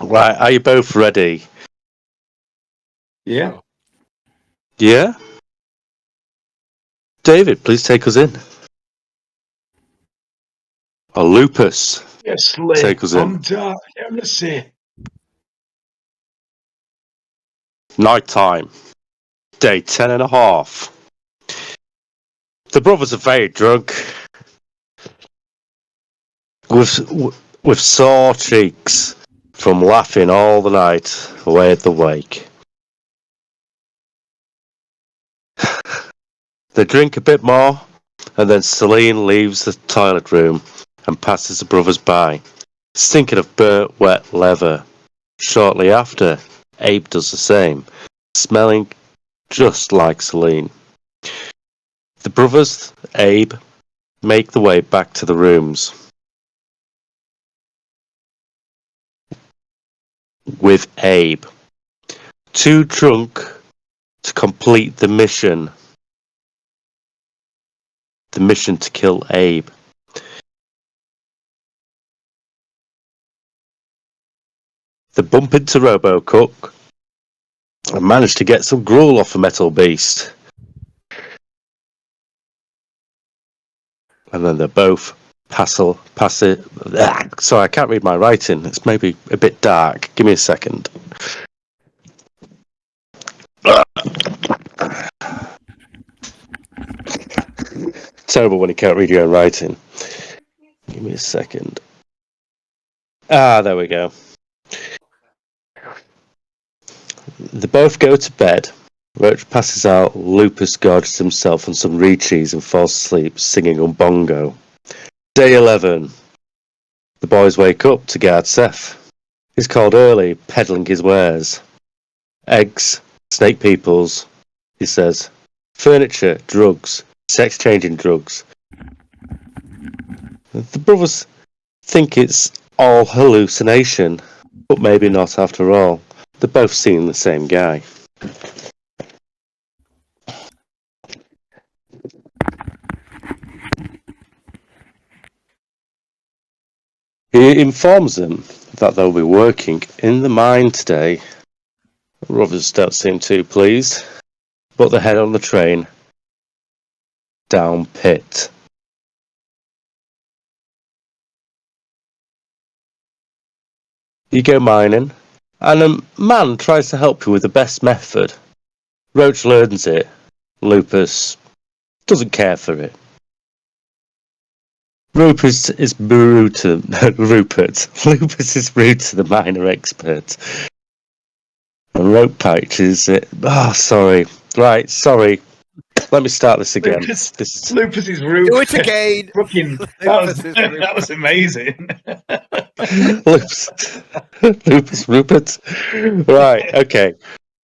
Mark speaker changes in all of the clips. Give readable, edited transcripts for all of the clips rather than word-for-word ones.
Speaker 1: Right, are you both ready?
Speaker 2: Yeah.
Speaker 1: Yeah? David, please take us in. Or Lupus,
Speaker 2: Yes,
Speaker 1: take us in.
Speaker 2: on dark heresy.
Speaker 1: Night time. Day 10 and a half. The brothers are very drunk. With sore cheeks from laughing all the night away at the wake. They drink a bit more, and then Celine leaves the toilet room and passes the brothers by, stinking of burnt wet leather. Shortly after, Abe does the same, smelling just like Celine. The brothers, Abe, make the way back to the rooms. With Abe. Too drunk to complete the mission. The mission to kill Abe. They bump into RoboCook and manage to get some gruel off a metal beast. And then they both pass it. Sorry, I can't read my writing. It's maybe a bit dark. Give me a second. Terrible when you can't read your own writing. Give me a second. There we go. They both go to bed. Roach passes out, Lupus gorges himself on some reed cheese and falls asleep, singing on bongo. Day 11. The boys wake up to guard Seth. He's called early, peddling his wares. Eggs, snake peoples, he says. Furniture, drugs, sex-changing drugs. The brothers think it's all hallucination, but maybe not after all. They're both seeing the same guy. He informs them that they'll be working in the mine today. The brothers don't seem too pleased, but they head on the train down pit. You go mining, and a man tries to help you with the best method. Roach learns it. Lupus doesn't care for it. Rupert is rude to Rupert. Lupus is rude to the miner expert. And Rope Patch is it. Sorry. Right, sorry. Let me start this again.
Speaker 2: Lupus is rude.
Speaker 3: Do it again.
Speaker 2: Fucking that was amazing.
Speaker 1: Lupus Rupert. Right, okay.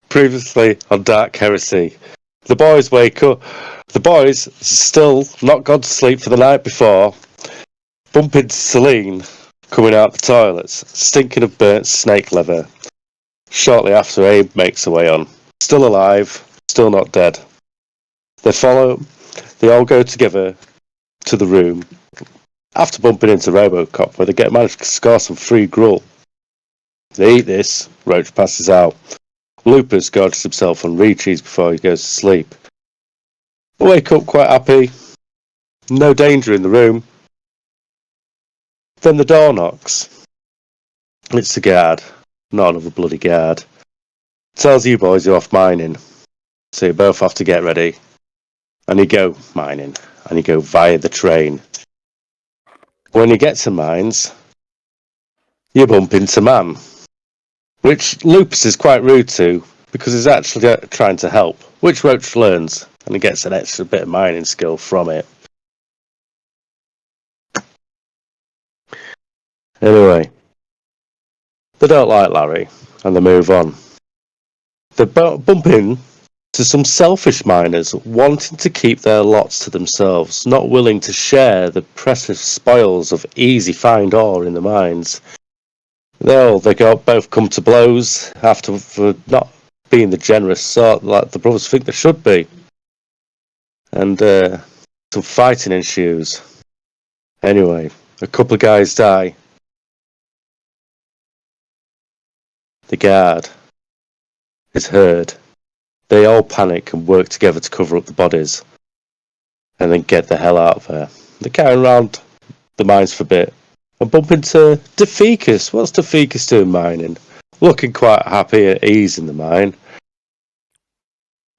Speaker 1: Previously on Dark Heresy. The boys wake up. The boys, still not gone to sleep for the night before, bump into Celine coming out the toilets, stinking of burnt snake leather. Shortly after, Abe makes their way on. Still alive, still not dead. They all go together to the room after bumping into Robocop, where they manage to score some free gruel. They eat this, Roach passes out. Lupus gorges himself on reed cheese before he goes to sleep. They wake up quite happy. No danger in the room. Then the door knocks. It's the guard. Not another bloody guard. Tells you boys you're off mining. So you both have to get ready. And you go mining. And you go via the train. When you get to mines, you bump into Man. Which Lupus is quite rude to, because he's actually trying to help. Which Roach learns. And he gets an extra bit of mining skill from it. Anyway. They don't like Larry, and they move on. They bump in to some selfish miners wanting to keep their lots to themselves, not willing to share the precious spoils of easy find ore in the mines. They both come to blows for not being the generous sort like the brothers think they should be. And some fighting ensues. Anyway, a couple of guys die. the guard, is heard. They all panic and work together to cover up the bodies and then get the hell out of there. They're carrying around the mines for a bit and bump into Deficus. What's Deficus doing mining? Looking quite happy at ease in the mine.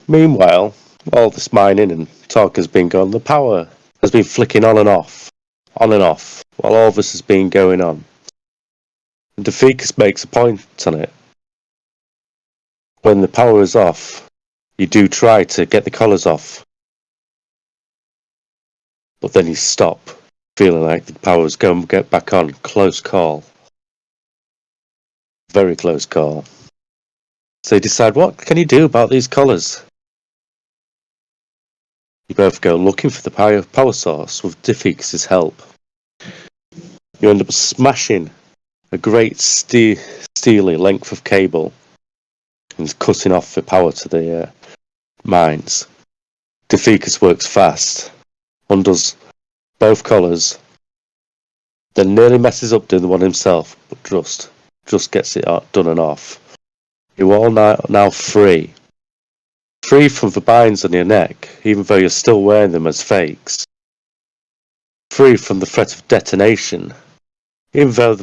Speaker 1: Meanwhile, all this mining and talk has been going, the power has been flicking on and off, while all this has been going on. And Deficus makes a point on it. When the power is off, you do try to get the collars off, but then you stop, feeling like the power's going to get back on. Close call. Very close call. So you decide, what can you do about these collars? You both go looking for the power source with Deficus' help. You end up smashing a great steely length of cable and cutting off the power to the mines. Deficus works fast, undoes both collars, then nearly messes up doing the one himself, but just gets it done and off. You're all now free. Free from the binds on your neck, even though you're still wearing them as fakes. Free from the threat of detonation, even though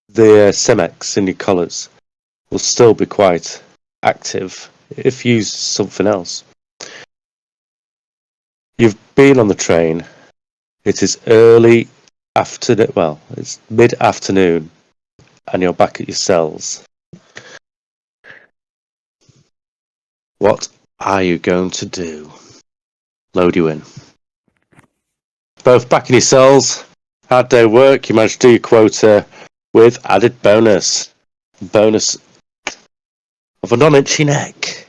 Speaker 1: the Cemex in your collars will still be quite active if used something else. You've been on the train. It is early afternoon. Well, it's mid-afternoon, and you're back at your cells. What are you going to do? Load you in. Both back in your cells. Hard day work. You managed to do your quota with added bonus. Bonus of a non-itchy neck.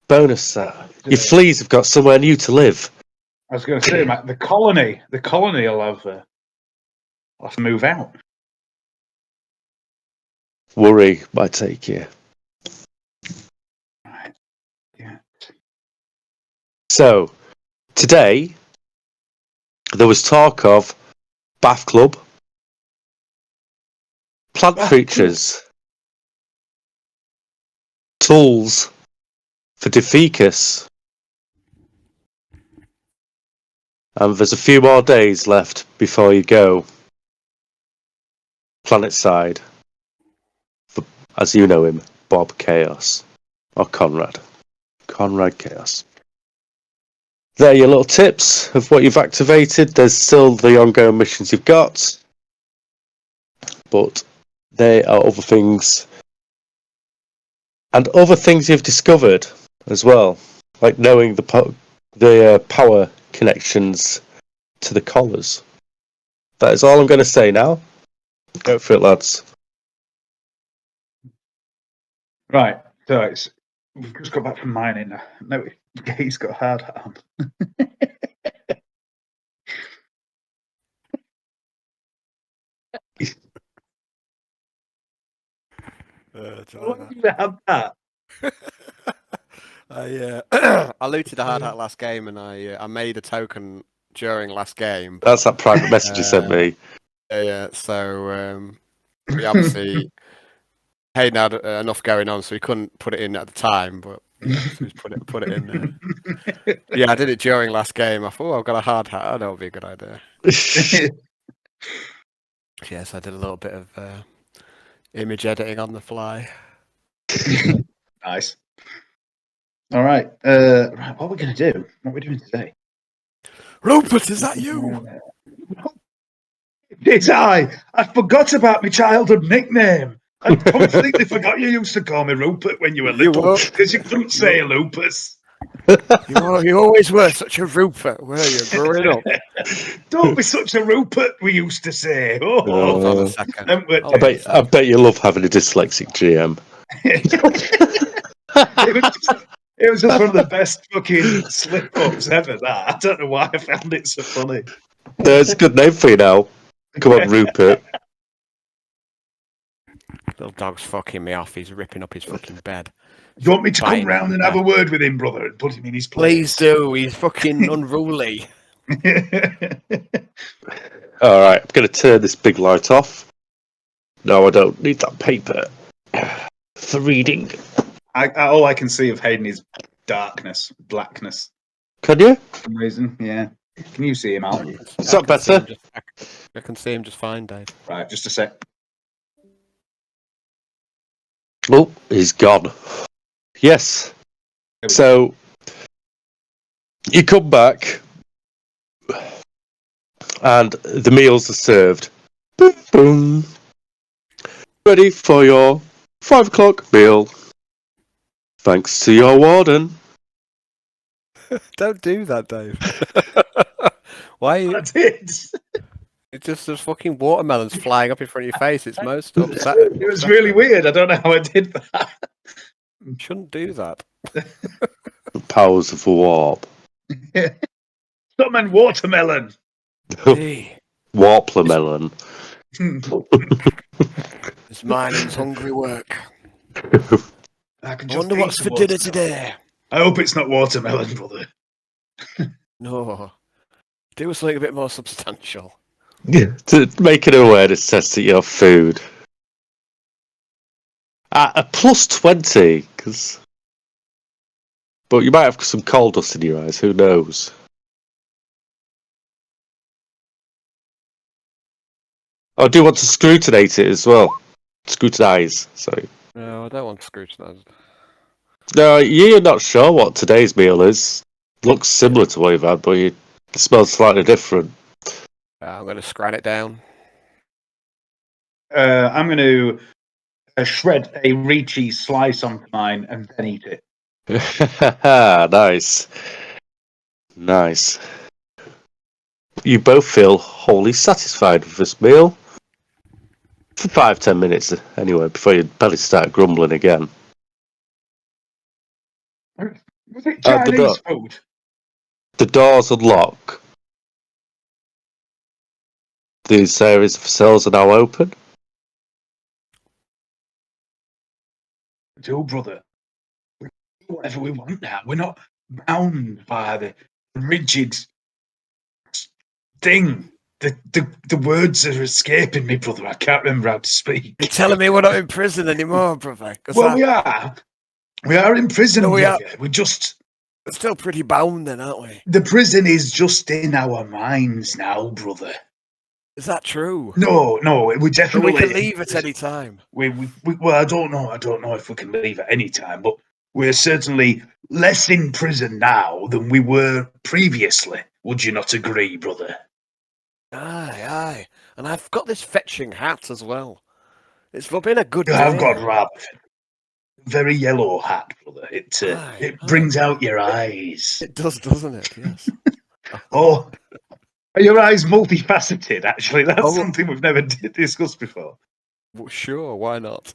Speaker 1: Bonus. Your fleas have got somewhere new to live.
Speaker 2: I was going to say, Matt, the colony will have to move out.
Speaker 1: Worry might take you.
Speaker 2: Right. Yeah.
Speaker 1: So, today, there was talk of Bath Club, plant creatures, tools for Deficus, and there's a few more days left before you go planet side. For, as you know him, Bob Chaos, or Conrad Chaos. There are your little tips of what you've activated. There's still the ongoing missions you've got, but there are other things, and other things you've discovered as well, like knowing the power connections to the collars. That is all I'm going to say now. Go for it, lads.
Speaker 2: Right. So we've just got back from mining. No, he's got a hard hat on. That?
Speaker 3: I looted a hard hat last game, and I made a token during last game.
Speaker 1: That's that private message you sent me.
Speaker 3: Yeah. So we obviously Hayden had enough going on, so he couldn't put it in at the time. But yeah, so he's put it in there. Yeah, I did it during last game. I thought, I've got a hard hat. Oh, that would be a good idea. Yes, I did a little bit of image editing on the fly.
Speaker 2: Nice. All right. Right. What are we going to do? What are we doing today?
Speaker 3: Lupus, is that you?
Speaker 2: It's I forgot about my childhood nickname. I completely forgot you used to call me Rupert when you were little because you couldn't say Lupus.
Speaker 3: You always were such a Rupert, were you, growing up?
Speaker 2: Don't be such a Rupert, we used to say.
Speaker 3: Hold on a second.
Speaker 1: I bet you love having a dyslexic GM.
Speaker 2: It was just one of the best fucking slip-ups ever, that. I don't know why I found it so funny.
Speaker 1: There's a good name for you now. Come on, Rupert.
Speaker 3: Little dog's fucking me off. He's ripping up his fucking bed.
Speaker 2: You want me to come round and have a word with him, brother, and put him in his place?
Speaker 3: Please do. He's fucking unruly.
Speaker 1: Alright, I'm going to turn this big light off. No, I don't need that paper for reading.
Speaker 2: All I can see of Hayden is darkness, blackness.
Speaker 1: Can you?
Speaker 2: For some reason, yeah. Can you see him out?
Speaker 1: Is that better?
Speaker 3: I can see him just fine, Dave.
Speaker 2: Right, just a sec.
Speaker 1: Oh, he's gone. Yes. So you come back, and the meals are served. Boom, boom. Ready for your 5 o'clock meal. Thanks to your warden.
Speaker 3: Don't do that, Dave. Why?
Speaker 2: I did.
Speaker 3: It's just there's fucking watermelons flying up in front of your face. It's most upsetting.
Speaker 2: It was really weird. I don't know how I did that.
Speaker 3: Shouldn't do that.
Speaker 1: Powers of warp.
Speaker 2: Summon watermelon.
Speaker 3: Hey,
Speaker 1: Warplemelon.
Speaker 3: it's mining's hungry work.
Speaker 2: I can
Speaker 3: I
Speaker 2: just
Speaker 3: wonder
Speaker 2: eat
Speaker 3: what's
Speaker 2: some
Speaker 3: for dinner
Speaker 2: watermelon.
Speaker 3: today.
Speaker 2: I hope it's not watermelon, brother.
Speaker 3: No, do something a bit more substantial.
Speaker 1: Yeah, to make an awareness test at your food. At a plus 20, because. But you might have some coal dust in your eyes, who knows? I do want to scrutinate it as well. Scrutinize, sorry.
Speaker 3: No, I don't want to scrutinise.
Speaker 1: No, you're not sure what today's meal is. Looks similar to what you've had, but it smells slightly different.
Speaker 3: I'm going to scran it down.
Speaker 2: I'm going to shred a Ricci slice onto mine and then eat it.
Speaker 1: Nice. Nice. You both feel wholly satisfied with this meal. For 5-10 minutes, anyway, before your belly start grumbling again.
Speaker 2: Was it
Speaker 1: the
Speaker 2: Chinese food?
Speaker 1: The doors unlock. These areas of cells are now open.
Speaker 2: Do, brother. We do whatever we want now. We're not bound by the rigid thing. The words are escaping me, brother. I can't remember how to speak.
Speaker 3: You're telling me we're not in prison anymore, brother?
Speaker 2: Well, we are. We are in prison,
Speaker 3: No, we
Speaker 2: brother.
Speaker 3: are.
Speaker 2: We're
Speaker 3: still pretty bound then, aren't we?
Speaker 2: the prison is just in our minds now, brother.
Speaker 3: Is that true?
Speaker 2: No, we
Speaker 3: But
Speaker 2: definitely
Speaker 3: we can leave at any time.
Speaker 2: We well, I don't know if we can leave at any time, but we're certainly less in prison now than we were previously. Would you not agree, brother?
Speaker 3: Aye. And I've got this fetching hat as well. It's been a good
Speaker 2: You
Speaker 3: day.
Speaker 2: have got rather very yellow hat, brother. It brings out your eyes.
Speaker 3: It does, doesn't it? Yes.
Speaker 2: Oh, are your eyes multifaceted? Actually, that's
Speaker 3: Oh.
Speaker 2: something we've never discussed before.
Speaker 3: Well, sure, why not?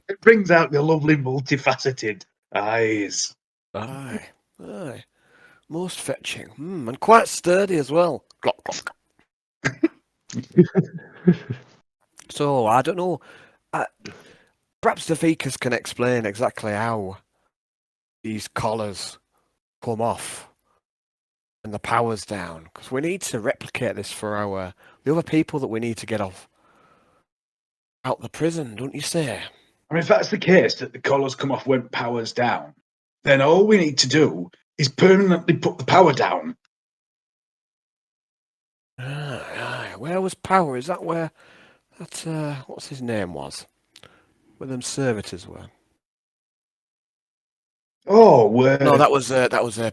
Speaker 2: It brings out your lovely multifaceted eyes.
Speaker 3: Aye. Most fetching. And quite sturdy as well. Glock. So, I don't know. Perhaps the Vikas can explain exactly how these collars come off and the power's down. Because we need to replicate this for the other people that we need to get out the prison, don't you say?
Speaker 2: I mean, if that's the case, that the collars come off when power's down, then all we need to do is permanently put the power down.
Speaker 3: Aye. Where was power? Is that where what's his name was? Where them servitors were?
Speaker 2: Oh, where?
Speaker 3: No, that was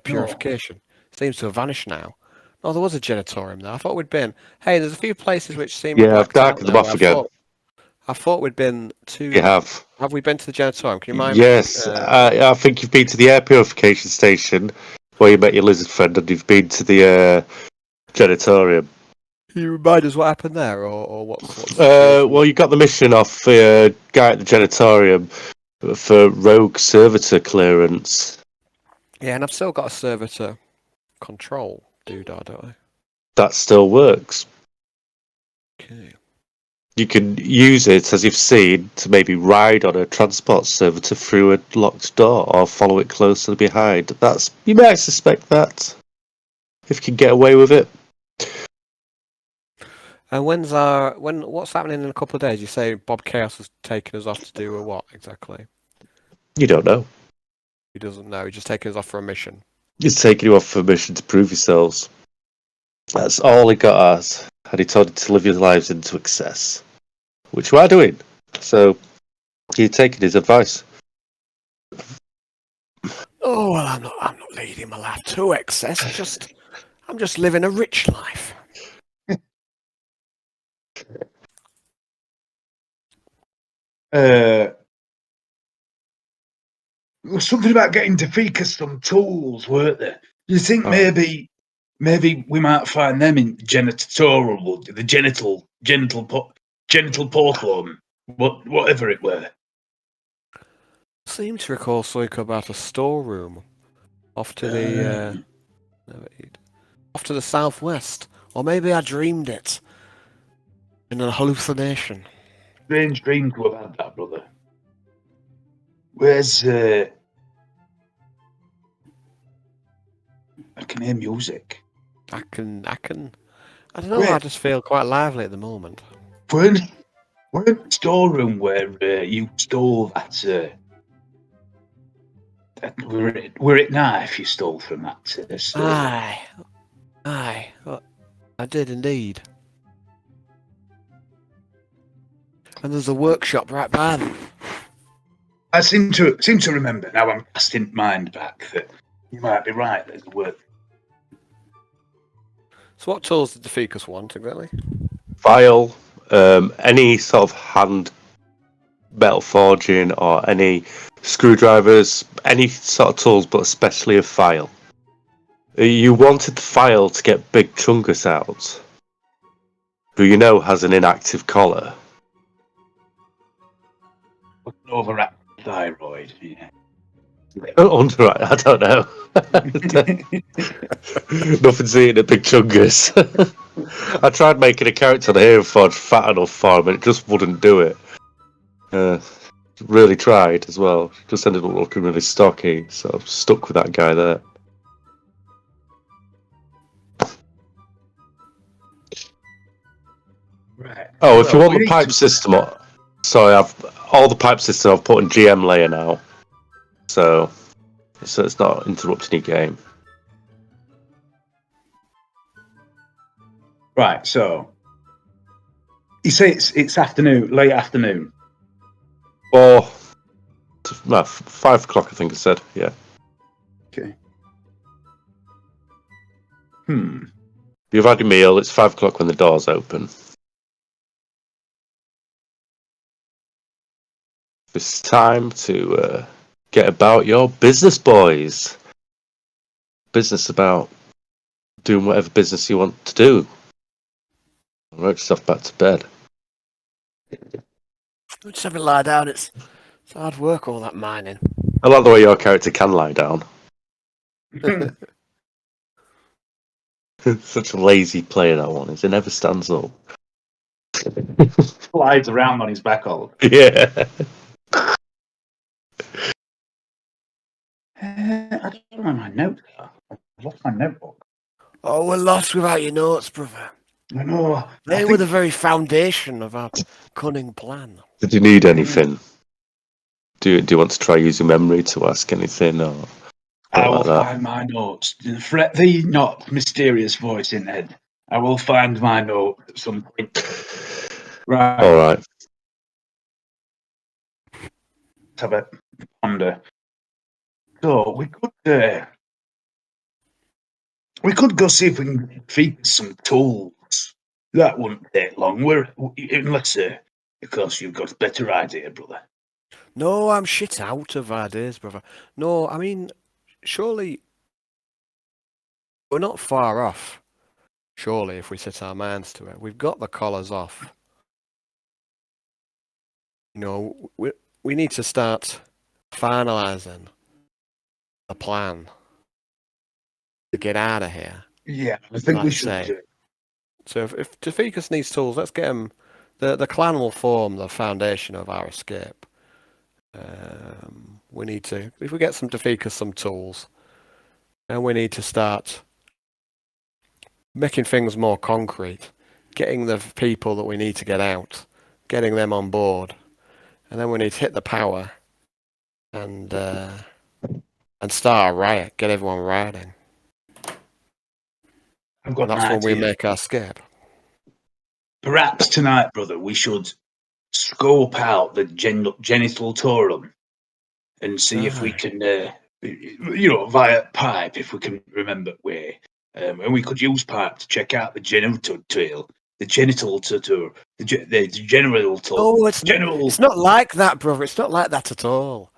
Speaker 3: purification. Seems to have vanished now. No, there was a genitorium there. I thought we'd been. Hey, there's a few places which seem.
Speaker 1: Yeah, I've darkened them off again.
Speaker 3: I thought we'd been to.
Speaker 1: You have.
Speaker 3: Have we been to the genitorium? Can you mind?
Speaker 1: Yes, I think you've been to the air purification station where you met your lizard friend, and you've been to the genitorium.
Speaker 3: Can you remind us what happened there, or what's
Speaker 1: well, you got the mission off the guy at the genitorium for rogue servitor clearance.
Speaker 3: Yeah, and I've still got a servitor control doodah, don't I?
Speaker 1: That still works.
Speaker 3: Okay.
Speaker 1: You can use it, as you've seen, to maybe ride on a transport servitor through a locked door or follow it closely behind. You might suspect that, if you can get away with it.
Speaker 3: And what's happening in a couple of days? You say Bob Chaos has taken us off to do a what exactly?
Speaker 1: You don't know.
Speaker 3: He doesn't know. He's just taking us off for a mission.
Speaker 1: He's taking you off for a mission to prove yourselves. That's all he got us. And he told you to live your lives into excess. Which we are doing. So, you're taking his advice.
Speaker 3: Oh well, I'm not leading my life to excess. I'm just living a rich life.
Speaker 2: There was something about getting Defekas some tools, weren't there? Do you think maybe we might find them in genitatorial, the genital portal, whatever it were?
Speaker 3: I seem to recall something about a storeroom off to the southwest, or maybe I dreamed it in a hallucination.
Speaker 2: Strange dream to have had that, brother. Where's I can hear music.
Speaker 3: I don't know. I just feel quite lively at the moment.
Speaker 2: We're in the storeroom where you stole that. We're at knife you stole from that storeroom.
Speaker 3: Aye, well, I did indeed. And there's a workshop right by them.
Speaker 2: I seem to remember now. I'm casting mind back that you might be right. There's a work.
Speaker 3: So what tools did the Ficus want exactly?
Speaker 1: File, any sort of hand metal forging or any screwdrivers, any sort of tools, but especially a file. You wanted the file to get Big Chungus out, who you know has an inactive collar.
Speaker 2: Overactive thyroid. Yeah.
Speaker 1: Underwrite, I don't know. Nothing's eating at Big Chungus. I tried making a character on here forge fat enough for him, and it just wouldn't do it. Really tried as well. Just ended up looking really stocky, so I'm stuck with that guy there.
Speaker 2: Right.
Speaker 1: Oh, if you want the pipe system, sorry, all the pipe system I've put in GM layer now, so it's not interrupting your game.
Speaker 2: Right. So you say it's afternoon, late afternoon.
Speaker 1: Or 5 o'clock, I think I said. Yeah.
Speaker 2: Okay.
Speaker 1: You've had your meal. It's 5 o'clock when the doors open. It's time to get about your business, boys. Business about doing whatever business you want to do. Write yourself back to bed.
Speaker 3: Just have a lie down. It's hard work, all that mining.
Speaker 1: I like the way your character can lie down. Such a lazy player, that one is. It never stands up.
Speaker 2: Slides around on his back all.
Speaker 1: Yeah.
Speaker 2: I don't know where my notes are. I've lost my notebook.
Speaker 3: Oh, we're lost without your notes, brother.
Speaker 2: I know.
Speaker 3: They were the very foundation of our cunning plan.
Speaker 1: Did you need anything? Do you want to try using memory to ask anything, or?
Speaker 2: I will find my notes. Fret thee not, mysterious voice in head. I will find my note at some point. Right.
Speaker 1: All right.
Speaker 2: Let's have a ponder. So we could go see if we can feed some tools. That wouldn't take long. Unless, of course, you've got a better idea, brother.
Speaker 3: No, I'm shit out of ideas, brother. No, I mean, surely we're not far off. Surely, if we set our minds to it, we've got the collars off. You know, we need to start finalising a plan to get out of here.
Speaker 2: Yeah, I think we should do it.
Speaker 3: So if Tafikas needs tools, let's get him. The clan will form the foundation of our escape. We need to, if we get some Tafikas some tools, and we need to start making things more concrete, getting the people that we need to get out, getting them on board, and then we need to hit the power and start a riot, get everyone rioting.
Speaker 2: I've got
Speaker 3: And
Speaker 2: an
Speaker 3: that's when we
Speaker 2: idea.
Speaker 3: make our escape.
Speaker 2: Perhaps tonight, brother, we should scope out the genital torum and see if we
Speaker 3: Aye.
Speaker 2: can, via pipe, if we can remember where. And we could use pipe to check out the genital tail, the genital tour, the general tour.
Speaker 3: Oh, it's
Speaker 2: general.
Speaker 3: not like that, brother. It's not like that at all.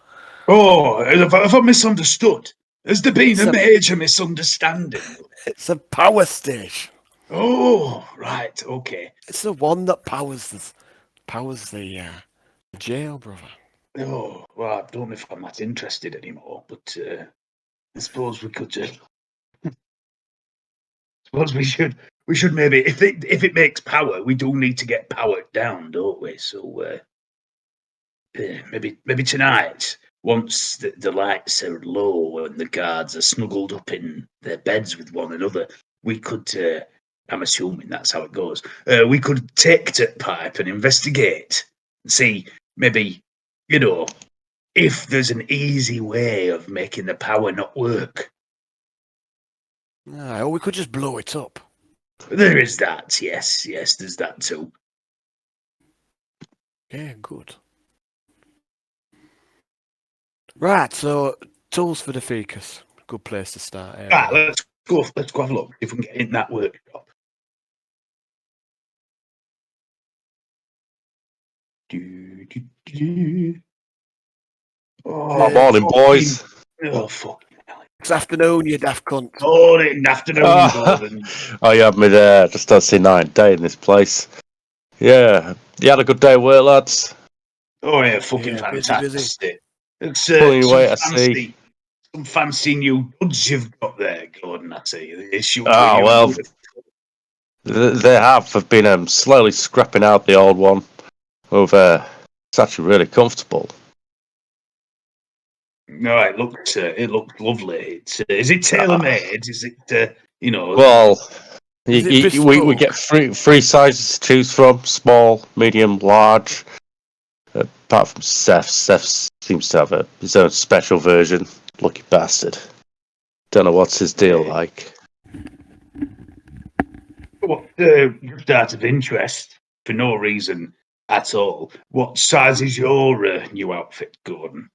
Speaker 2: Oh, have I misunderstood? Has there been
Speaker 3: It's
Speaker 2: a
Speaker 3: a-
Speaker 2: major misunderstanding?
Speaker 3: It's a power station.
Speaker 2: Oh, right, okay.
Speaker 3: It's the one that powers the jail, brother.
Speaker 2: Oh, well, I don't know if I'm that interested anymore, but I suppose we could. Suppose we should maybe if it makes power, we do need to get powered down, don't we? So maybe tonight, once the lights are low and the guards are snuggled up in their beds with one another, we could. I'm assuming that's how it goes. We could take to pipe and investigate and see maybe if there's an easy way of making the power not work.
Speaker 3: Aye, or we could just blow it up.
Speaker 2: There is that, yes, there's that too.
Speaker 3: Yeah, good. Right, so tools for the ficus. Good place to start.
Speaker 2: Let's go have a look if we can get in that workshop.
Speaker 1: Oh, morning, boys.
Speaker 2: Oh, fucking hell.
Speaker 3: This afternoon, you daft cunt.
Speaker 2: Morning, afternoon, Gordon.
Speaker 1: Oh, you had me there. Just don't see night day in this place. Yeah, you had a good day at work, lads.
Speaker 2: Oh, yeah, fucking
Speaker 3: Yeah, busy,
Speaker 2: fantastic. It's
Speaker 1: Pulling your weight, I see.
Speaker 2: some fancy new goods you've got there, Gordon, I see.
Speaker 1: Oh, well, they have been slowly scrapping out the old one. It's actually really comfortable.
Speaker 2: No, it looks lovely. Is it tailor made? Is it
Speaker 1: Well,
Speaker 3: Is it
Speaker 1: we get
Speaker 3: bespoke?
Speaker 1: three sizes to choose from: small, medium, large. Apart from Seth seems to have his own special version. Lucky bastard. Don't know what's his deal like.
Speaker 2: What, just out of interest, for no reason at all, what size is your new outfit, Gordon?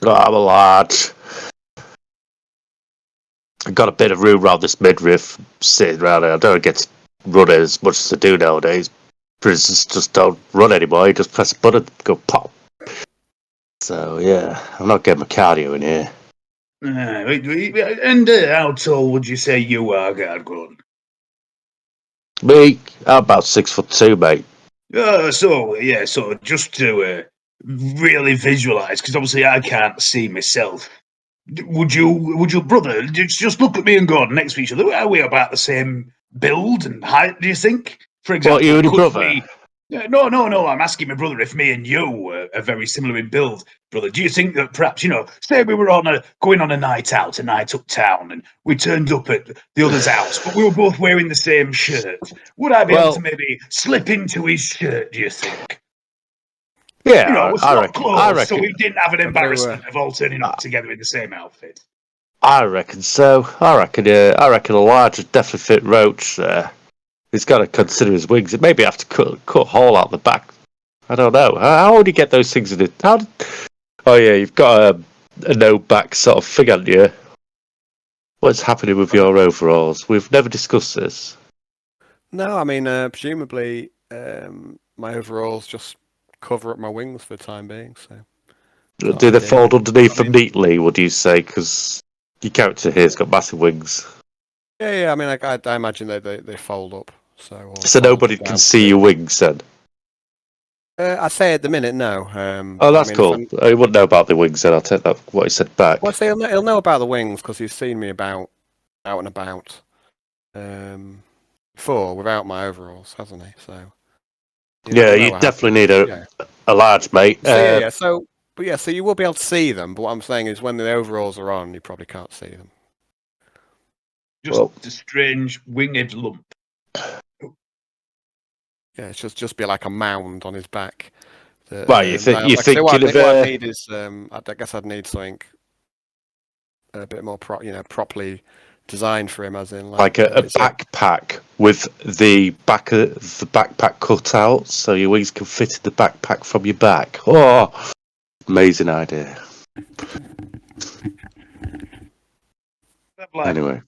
Speaker 1: Oh, I'm a large. I've got a bit of room around this midriff sitting around here. I don't get to run it as much as I do nowadays. Prisoners just don't run anymore. You just press a button, go pop. So, yeah, I'm not getting my cardio in here.
Speaker 2: And how tall would you say you are, Gordon?
Speaker 1: Me, I'm about 6'2", mate.
Speaker 2: So just to really visualize, because obviously I can't see myself. Would your brother just look at me and Gordon next to each other? Are we about the same build and height? Do you think? For example,
Speaker 1: What, you and your
Speaker 2: could
Speaker 1: brother?
Speaker 2: we? No. I'm asking my brother if me and you are very similar in build, brother. Do you think that perhaps say we were going on a night uptown, and we turned up at the other's house, but we were both wearing the same shirt? Would I be able to maybe slip into his shirt? Do you think?
Speaker 1: Yeah,
Speaker 2: We're
Speaker 1: I
Speaker 2: so
Speaker 1: reckon.
Speaker 2: close, so we didn't have an
Speaker 3: I do,
Speaker 2: embarrassment of all turning up together in the same outfit.
Speaker 1: I reckon so. I reckon a large would definitely fit Roach there. He's got to consider his wings. Maybe have to cut a hole out the back. I don't know. How would you get those things in it? Oh yeah, you've got a no back sort of thing, haven't you? What's happening with your overalls? We've never discussed this.
Speaker 3: No, I mean, presumably my overalls just cover up my wings for the time being. So
Speaker 1: Do they fold underneath them neatly, would you say? Because your character here's got massive wings.
Speaker 3: Yeah. I mean, I imagine they fold up.
Speaker 1: So nobody can see your wings then?
Speaker 3: I say at the minute, no.
Speaker 1: Oh, that's cool. I wouldn't know about the wings then. I'll take that what he said back.
Speaker 3: Well, I say he'll know about the wings because he's seen me out and about before without my overalls, hasn't he? So
Speaker 1: yeah, you definitely need a large mate.
Speaker 3: So you will be able to see them. But what I'm saying is, when the overalls are on, you probably can't see them.
Speaker 2: Just a strange winged lump.
Speaker 3: Yeah, it's just be like a mound on his back.
Speaker 1: Well, you think you're
Speaker 3: Like I say,
Speaker 1: thinking of
Speaker 3: what I need is, I guess I'd need something a bit more, properly designed for him, as in
Speaker 1: like a
Speaker 3: it's
Speaker 1: backpack with the back of the backpack cut out, so you always can fit in the backpack from your back. Oh, amazing idea.
Speaker 2: Like
Speaker 1: Anyway,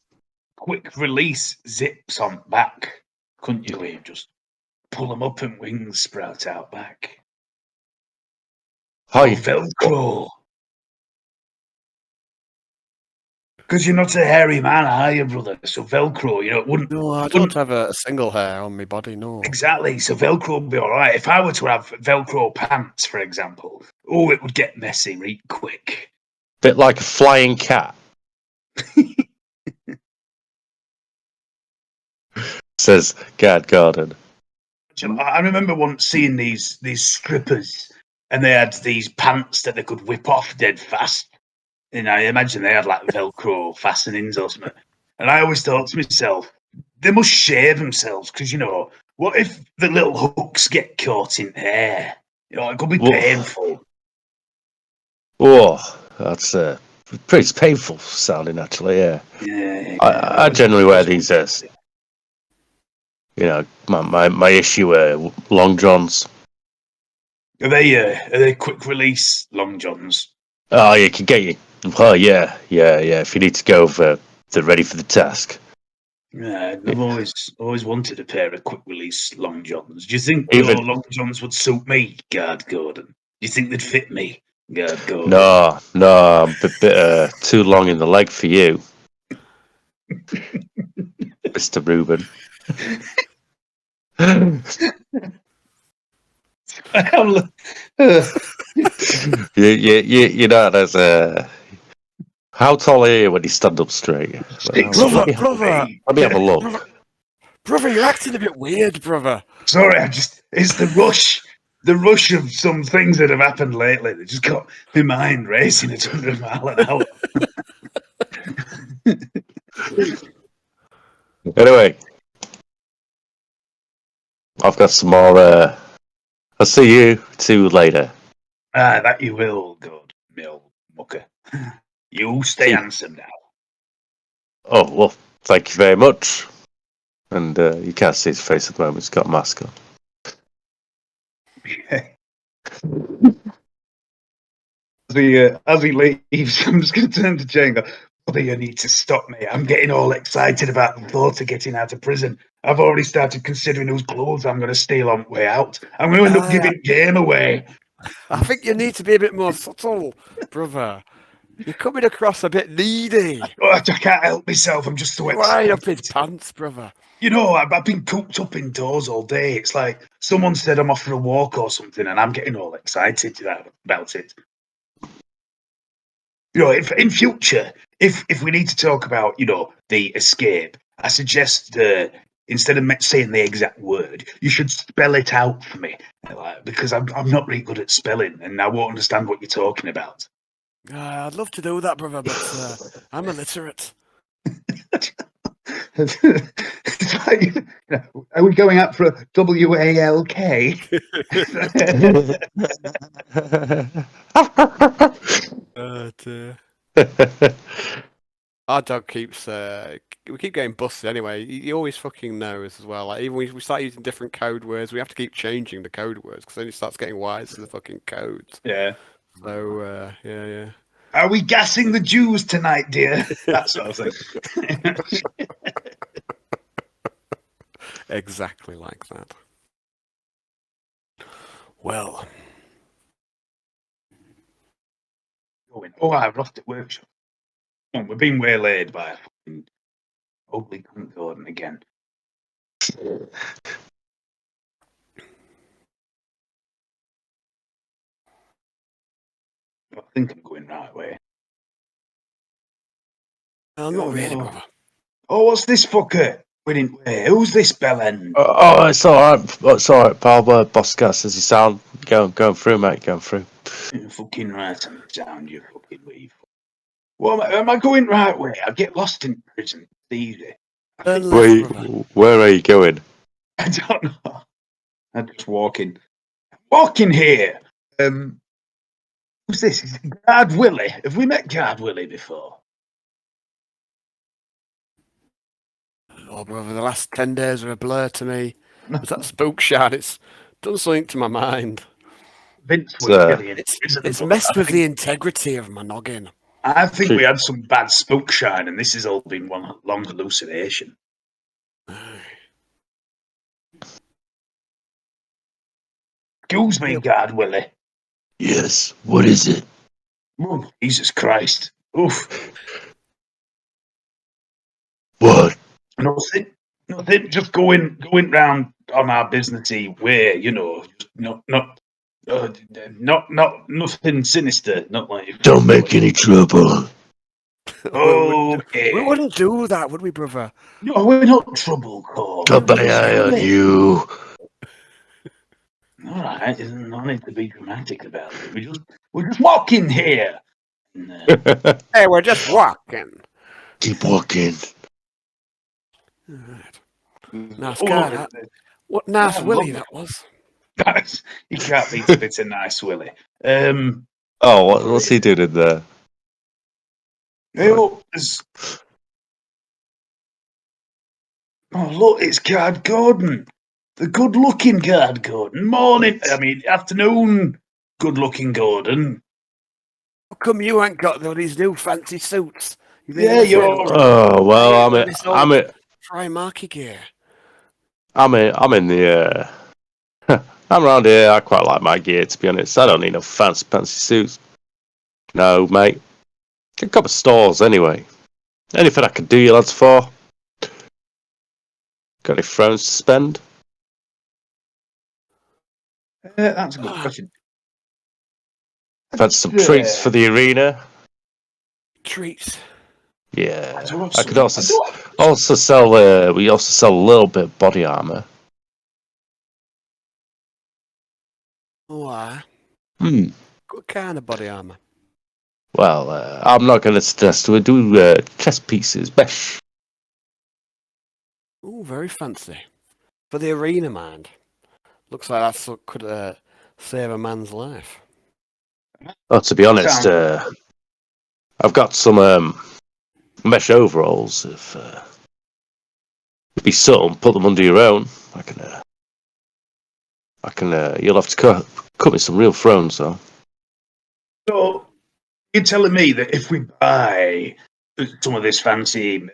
Speaker 2: quick release zips on back, couldn't you, Liam? Just pull them up and wings sprout out back.
Speaker 1: hi.
Speaker 2: Or Velcro. Because you're not a hairy man, are you, brother? So Velcro, it wouldn't.
Speaker 3: No, I don't have a single hair on my body. No.
Speaker 2: Exactly. So Velcro would be all right. If I were to have Velcro pants, for example, it would get messy right quick.
Speaker 1: Bit like a flying cat. Says Gad Garden.
Speaker 2: I remember once seeing these strippers, and they had these pants that they could whip off dead fast. And I imagine they had like Velcro fastenings or something. And I always thought to myself, they must shave themselves because what if the little hooks get caught in hair? It could be painful.
Speaker 1: Oh, that's pretty painful sounding, actually. Yeah.
Speaker 2: Yeah.
Speaker 1: I generally wear these as, my issue long johns.
Speaker 2: Are they quick release long johns?
Speaker 1: Oh, you can get you. Oh, yeah. If you need to go they're ready for the task.
Speaker 2: Yeah, I've always wanted a pair of quick release long johns. Do you think
Speaker 1: Even
Speaker 2: your long johns would suit me, Guard Gordon? Do you think they'd fit me, Guard Gordon?
Speaker 1: no, I'm a bit too long in the leg for you, Mr. Reuben. you know, there's a. How tall are you when you stand up straight?
Speaker 3: Brother,
Speaker 1: Let me have a look.
Speaker 3: Brother, you're acting a bit weird, brother.
Speaker 2: Sorry, it's the rush of some things that have happened lately that just got my mind racing at 100 mile an hour.
Speaker 1: Anyway, I've got some more. I'll see you two later.
Speaker 2: That you will, good mill mucker. You stay handsome now.
Speaker 1: Oh, well, thank you very much. And you can't see his face at the moment, he's got a mask on.
Speaker 2: As he leaves, I'm just going to turn to Jay and go, Brother, you need to stop me. I'm getting all excited about the thought of getting out of prison. I've already started considering whose clothes I'm going to steal on the way out. I'm going to end up giving game away.
Speaker 3: I think you need to be a bit more subtle, brother. You're coming across a bit needy.
Speaker 2: I can't help myself. I'm just so excited.
Speaker 3: Right up his pants, brother.
Speaker 2: I've been cooped up indoors all day. It's like someone said I'm off for a walk or something, and I'm getting all excited about it. In future, if we need to talk about, the escape, I suggest instead of saying the exact word, you should spell it out for me, because I'm not really good at spelling, and I won't understand what you're talking about.
Speaker 3: I'd love to do that, brother, but I'm illiterate.
Speaker 2: It's like, are we going out for a WALK?
Speaker 3: Our dog keeps. We keep getting busted anyway. He always fucking knows as well. Like even we start using different code words, we have to keep changing the code words because then he starts getting wise to the fucking codes.
Speaker 2: Yeah.
Speaker 3: So yeah.
Speaker 2: Are we gassing the Jews tonight, dear? That sort of thing.
Speaker 3: Exactly like that. Well.
Speaker 2: Oh, I've lost at workshop. We're being waylaid by a fucking ugly cunt Gordon again. I think I'm going right way.
Speaker 3: Not really, brother.
Speaker 2: Oh, what's this fucker? Winning way. Who's this bellend?
Speaker 1: Oh, it's all right. It's all right, pal. Boss guy says you sound going through, mate. Going through.
Speaker 2: You're fucking right on the sound, you fucking leave. Well, am I going right way? I get lost in prison. It's easy.
Speaker 1: Where are you going?
Speaker 2: I don't know. I'm just walking here. Who's this? Is it Guard Willie? Have we met Guard Willie before?
Speaker 3: Oh, brother, the last 10 days are a blur to me. It's that spook shard. It's done something to my mind.
Speaker 2: Vince was really
Speaker 3: It's
Speaker 2: invisible.
Speaker 3: messed with the integrity of my noggin.
Speaker 2: I think we had some bad spook shine, and this has all been one long hallucination. Excuse me, Guard Willie.
Speaker 1: Yes, what is it?
Speaker 2: Oh, Jesus Christ. Oof.
Speaker 1: What?
Speaker 2: Nothing. Just going round on our businessy way, nothing sinister. Not like.
Speaker 1: Don't make any trouble.
Speaker 2: Okay.
Speaker 3: We wouldn't do that, would we, brother?
Speaker 2: No, we're not trouble, Cole.
Speaker 1: Got my eye on you.
Speaker 2: All right, there's no need to be dramatic about it. We're just walking here.
Speaker 3: Hey, we're just walking.
Speaker 1: Keep walking.
Speaker 3: Right. Nice guy, that. What nice Willie that was.
Speaker 2: You can't beat a bit of nice Willie.
Speaker 1: Oh, what's he doing in there?
Speaker 2: Oh, look, it's Guard Gordon. The good-looking Guard Gordon. Afternoon, good-looking Gordon.
Speaker 3: How come you ain't got these new fancy suits?
Speaker 2: Yeah, you're.
Speaker 1: Oh well, I'm in
Speaker 3: Fry Marky gear.
Speaker 1: I'm in the. I'm around here. I quite like my gear, to be honest. I don't need no fancy suits. No, mate. Can cover stores anyway. Anything I can do you lads for? Got any thrones to spend?
Speaker 2: That's a good question.
Speaker 1: Fancy some treats for the arena?
Speaker 3: Treats.
Speaker 1: Yeah. I could also sell. We also sell a little bit of body armor.
Speaker 3: Why?
Speaker 1: Hmm.
Speaker 3: What kind of body armor?
Speaker 1: Well, I'm not going to suggest we do chest pieces, besh.
Speaker 3: Oh, very fancy. For the arena, mind. Looks like that could save a man's life.
Speaker 1: Oh, to be honest, I've got some mesh overalls. If be some, put them under your own. I can. You'll have to cut me some real thrones, though.
Speaker 2: So you're telling me that if we buy some of this fancy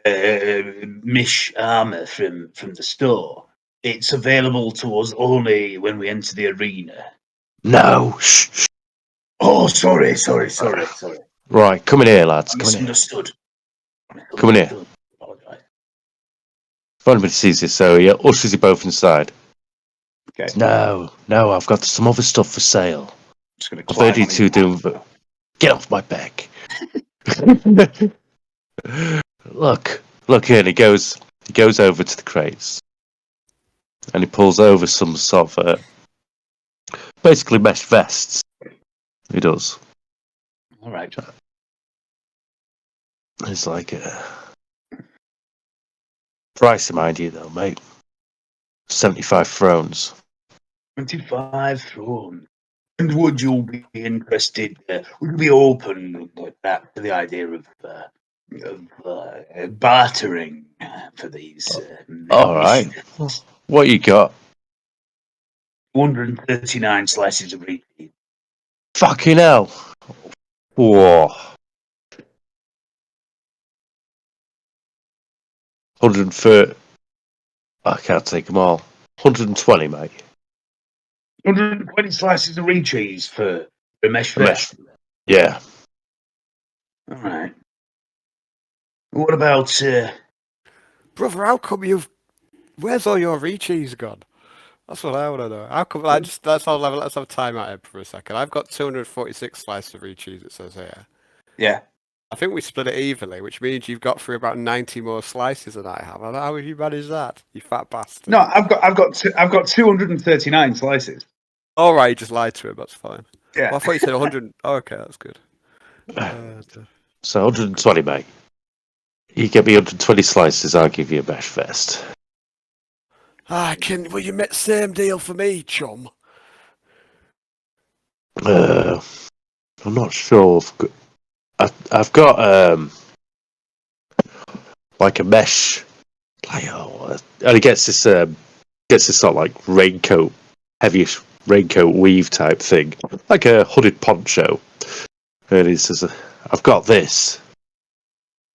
Speaker 2: mish armor from the store, it's available to us only when we enter the arena?
Speaker 1: No. Shh.
Speaker 2: Oh, sorry.
Speaker 1: Right, come in here, lads.
Speaker 2: I misunderstood.
Speaker 1: Come in here.
Speaker 2: Apologise.
Speaker 1: If anybody sees this area, ushers you both inside.
Speaker 2: Okay.
Speaker 1: No, I've got some other stuff for sale.
Speaker 2: Just going
Speaker 1: I've heard you two doing. Get off my back. Look here. And he goes over to the crates, and he pulls over some sort of basically mesh vests. He does.
Speaker 2: All right.
Speaker 1: It's like price, mind you, though, mate. 75 thrones.
Speaker 2: 25 thrones. And would you be interested? Would you be open to the idea of bartering for these?
Speaker 1: All right. What you got?
Speaker 2: 239 slices of meat.
Speaker 1: Fucking hell! Whoa. 130. I can't take them all. 120, mate.
Speaker 2: 120 slices of reed cheese for a mesh vest.
Speaker 1: Yeah.
Speaker 2: All right. What about?
Speaker 3: Brother, how come where's all your re-cheese gone? That's what I want to know. How come? Let's have time out here for a second. I've got 246 slices of re-cheese. It says here.
Speaker 2: Yeah.
Speaker 3: I think we split it evenly, which means you've got through about 90 more slices than I have. How have you managed that, you fat bastard?
Speaker 2: No, I've got 239 slices.
Speaker 3: All right, you just lied to him. That's fine.
Speaker 2: Yeah.
Speaker 3: Well, I thought you said 100. Oh, okay, that's good.
Speaker 1: So 120, mate. You get me 120 slices, I'll give you a mesh vest.
Speaker 3: Will you make same deal for me, chum?
Speaker 1: I'm not sure. I've got like a mesh, and it gets this sort of like raincoat, heavyish raincoat weave type thing, like a hooded poncho. And he says, "I've got this,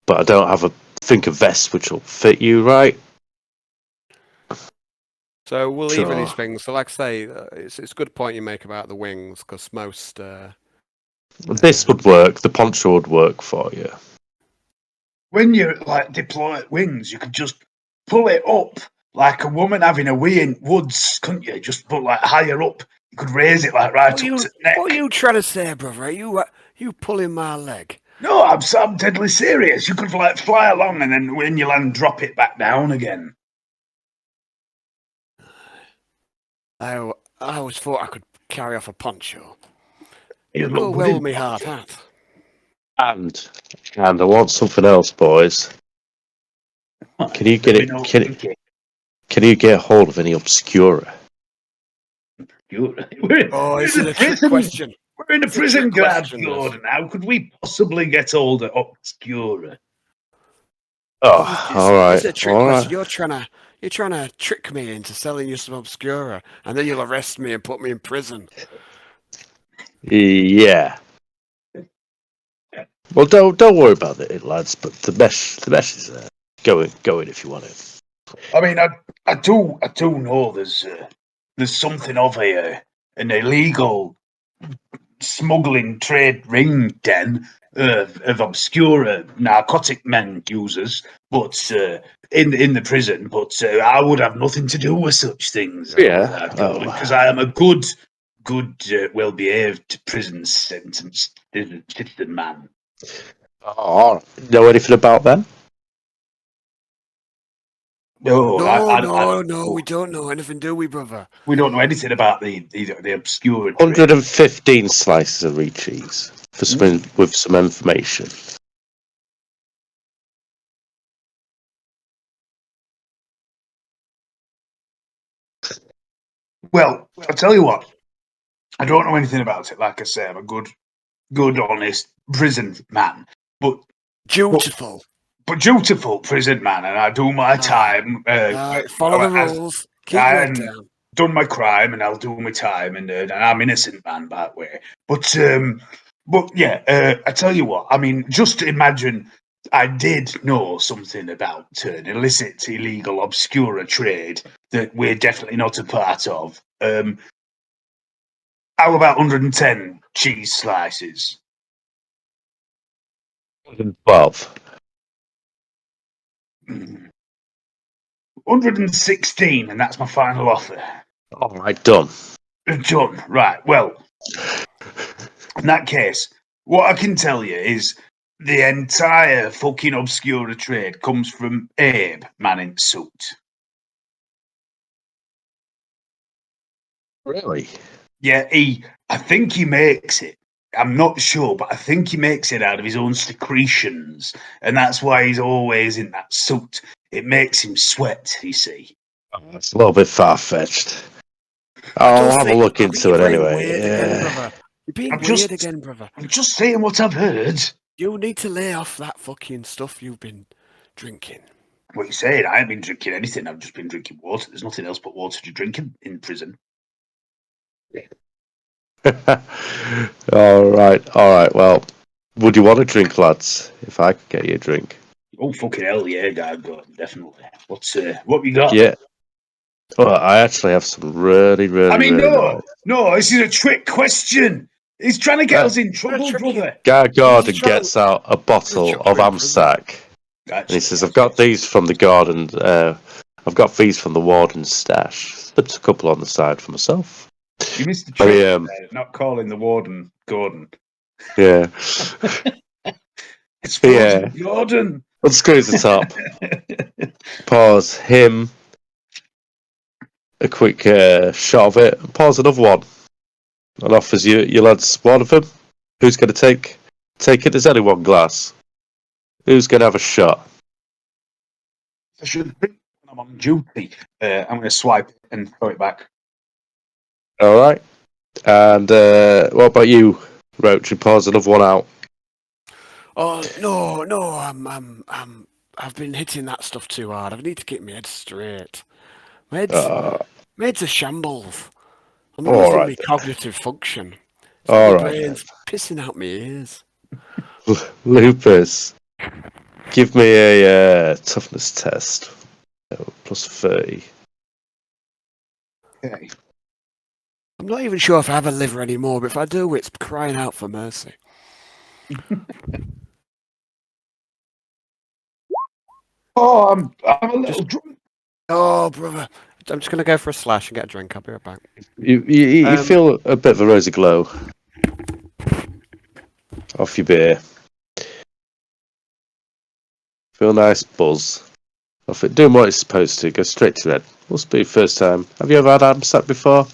Speaker 1: but I don't have a vest which will fit you right."
Speaker 3: So we'll leave
Speaker 1: Sure.
Speaker 3: these things. So, like I say, it's a good point you make about the wings, because most.
Speaker 1: This would work. The poncho would work for you.
Speaker 2: When you like deploy wings, you could just pull it up like a woman having a wee in woods, couldn't you? Just put like higher up. You could raise it like right up to the neck.
Speaker 3: What are you trying to say, brother? Are you pulling my leg?
Speaker 2: No, I'm deadly serious. You could like fly along and then when you land, drop it back down again.
Speaker 3: I always thought I could carry off a poncho.
Speaker 2: You'd
Speaker 3: Go
Speaker 2: look
Speaker 3: well
Speaker 2: good
Speaker 3: with me
Speaker 2: in
Speaker 3: hard
Speaker 2: poncho.
Speaker 3: hat.
Speaker 1: And I want something else, boys. Can you get it? Can you get hold of any Obscura?
Speaker 3: Oh,
Speaker 2: We're
Speaker 3: is
Speaker 2: in
Speaker 3: it
Speaker 2: a
Speaker 3: a trick
Speaker 2: prison.
Speaker 3: question?
Speaker 2: We're in a
Speaker 3: It's a
Speaker 2: prison
Speaker 3: trick
Speaker 2: guard,
Speaker 3: question, this.
Speaker 2: Gordon. How could we possibly get hold of Obscura?
Speaker 1: Oh, all right,
Speaker 3: It's a trick
Speaker 1: all
Speaker 3: question.
Speaker 1: right.
Speaker 3: You're trying to trick me into selling you some Obscura, and then you'll arrest me and put me in prison.
Speaker 1: Yeah. Well, don't worry about it, lads. But the mesh is there. Go in if you want it.
Speaker 2: I mean, I do know there's something of an illegal smuggling trade ring den of obscure narcotic men users, but in the prison. But I would have nothing to do with such things.
Speaker 1: Yeah.
Speaker 2: Because I am a good, well-behaved prison sentenced citizen man.
Speaker 1: Oh, know anything about them?
Speaker 2: No,
Speaker 3: No, we don't know anything, do we, brother?
Speaker 2: we don't know anything about the obscure trade.
Speaker 1: 115 slices of Reed cheese with some information.
Speaker 2: Well, I'll tell you what. I don't know anything about it. Like I say, I'm a good, honest prison man, but
Speaker 3: Dutiful.
Speaker 2: but dutiful prison man, and I do my time.
Speaker 3: Follow the rules. Keep your head down.
Speaker 2: Done my crime, and I'll do my time, and I'm innocent man that way. But yeah, I tell you what. I mean, just imagine I did know something about an illicit, illegal, obscure trade that we're definitely not a part of. How about 110 cheese slices?
Speaker 1: 112.
Speaker 2: 116, and that's my final offer.
Speaker 1: All right, done.
Speaker 2: Done. Right. Well, in that case, what I can tell you is the entire fucking obscure trade comes from Abe, man in suit.
Speaker 1: Really?
Speaker 2: Yeah, I think he makes it. I'm not sure, but I think he makes it out of his own secretions, and that's why he's always in that suit. It makes him sweat, you see.
Speaker 1: It's a little bit far-fetched. I'll have a look into it anyway.
Speaker 3: You're being weird again, brother.
Speaker 2: I'm just saying what I've heard.
Speaker 3: You need to lay off that fucking stuff you've been drinking.
Speaker 2: What you saying? I haven't been drinking anything. I've just been drinking water. There's nothing else but water to drink in prison.
Speaker 1: All right. Well, would you want a drink, lads? If I could get you a drink.
Speaker 2: Oh fucking hell, yeah, God, definitely. What we got?
Speaker 1: Yeah. Well, I actually have some really,
Speaker 2: I mean,
Speaker 1: nice.
Speaker 2: no, this is a trick question. He's trying to get us in trouble, brother.
Speaker 1: Guy Gordon gets out a bottle of Amsac, and he says, "I've got these from the garden. I've got these from the warden's stash. Slipped a couple on the side for myself."
Speaker 2: You missed the trick there, not calling the warden Gordon.
Speaker 1: Yeah.
Speaker 2: It's Gordon.
Speaker 1: Unscrews the top. Pours him a quick shot of it. Pours another one, and offers you lads one of them. Who's going to take it? There's only one glass. Who's going to have a shot?
Speaker 2: I should drink I'm on duty. I'm going to swipe it and throw it back.
Speaker 1: All right. And what about you, Roach? You pause another one out.
Speaker 3: Oh no! I've been hitting that stuff too hard. I need to keep my head straight. My head's a shambles. I'm
Speaker 1: All
Speaker 3: losing
Speaker 1: right
Speaker 3: my
Speaker 1: then.
Speaker 3: cognitive function. It's like
Speaker 1: All
Speaker 3: my
Speaker 1: right
Speaker 3: brain's pissing out my ears.
Speaker 1: then. Lupus, give me a toughness test. Plus 30.
Speaker 2: Okay.
Speaker 3: I'm not even sure if I have a liver anymore, but if I do, it's crying out for mercy.
Speaker 2: Oh, I'm a little drunk.
Speaker 3: Oh, brother. I'm just going to go for a slash and get a drink. I'll be right back.
Speaker 1: You feel a bit of a rosy glow off your beer. Feel a nice buzz off it. Doing what it's supposed to. Go straight to red. Must be first time. Have you ever had Amsat before?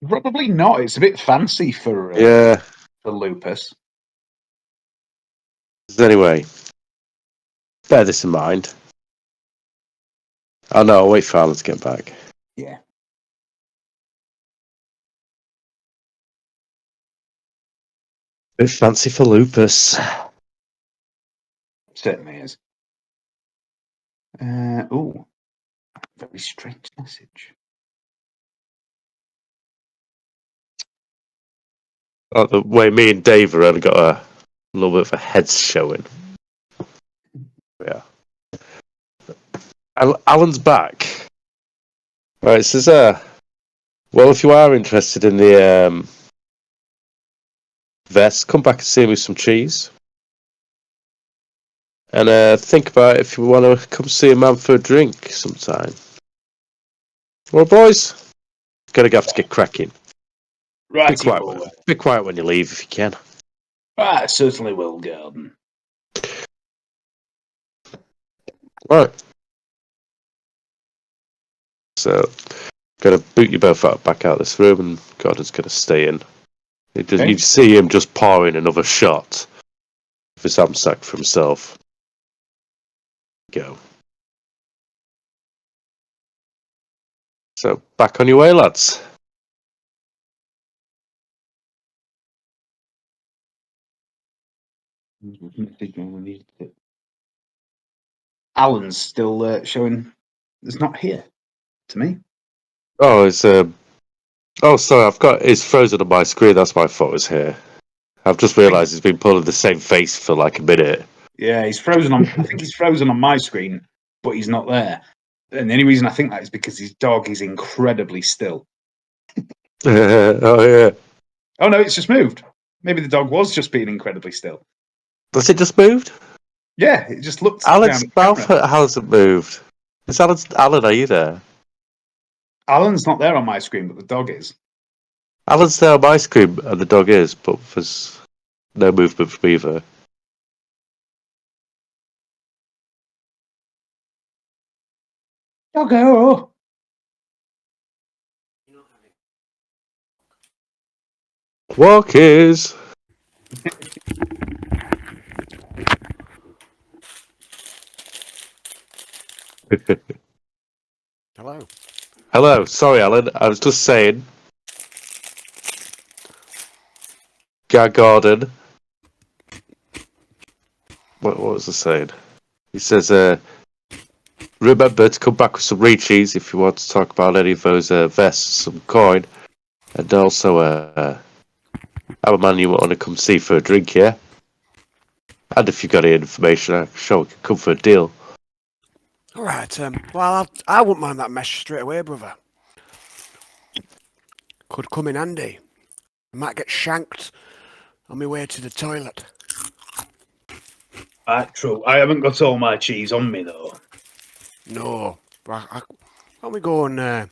Speaker 2: Probably not. It's a bit fancy for
Speaker 1: Yeah.
Speaker 2: Lupus.
Speaker 1: Anyway, bear this in mind. Oh no, I'll wait for Alan to get back.
Speaker 2: Yeah.
Speaker 1: Bit fancy for Lupus.
Speaker 2: Certainly is. Oh, very strange message.
Speaker 1: Like the way me and Dave have only got a little bit of a head showing. Yeah. Alan's back. Right, it says, well, if you are interested in the vest, come back and see me with some cheese. And think about if you want to come see a man for a drink sometime. Well, boys, gonna have to get cracking.
Speaker 2: Right,
Speaker 1: Be quiet when you leave if you can.
Speaker 2: I certainly will, Garden.
Speaker 1: Right. So, gonna boot you both back out of this room, and Gordon's gonna stay in. You see him just pouring another shot of his Amsack for himself. Go. So, back on your way, lads.
Speaker 2: Alan's still showing. It's not here to me.
Speaker 1: Oh, it's oh, sorry, I've got it's frozen on my screen. That's my fault. It's here. I've just realised he's been pulling the same face for like a minute.
Speaker 2: Yeah, he's frozen on. I think he's frozen on my screen, but he's not there. And the only reason I think that is because his dog is incredibly still.
Speaker 1: Oh yeah.
Speaker 2: Oh no, it's just moved. Maybe the dog was just being incredibly still.
Speaker 1: Has it just moved?
Speaker 2: Yeah, it just looked.
Speaker 1: Alan's
Speaker 2: down at the
Speaker 1: mouth
Speaker 2: camera.
Speaker 1: hasn't moved. It's Alan, are you there?
Speaker 2: Alan's not there on my screen, but the dog is.
Speaker 1: Alan's there on my screen and the dog is, but there's no movement from either.
Speaker 2: Doggo.
Speaker 1: Walkies.
Speaker 3: Hello.
Speaker 1: Hello, sorry, Alan. I was just saying. Gordon. What was I saying? He says, remember to come back with some reaches if you want to talk about any of those vests, some coin, and also have a man you want to come see for a drink here. And if you've got any information, I'm sure we can come for a deal.
Speaker 3: All right. Well, I wouldn't mind that mesh straight away, brother. Could come in handy. I might get shanked on my way to the toilet.
Speaker 2: True. I haven't got all my cheese on me though.
Speaker 3: No. Why don't we go and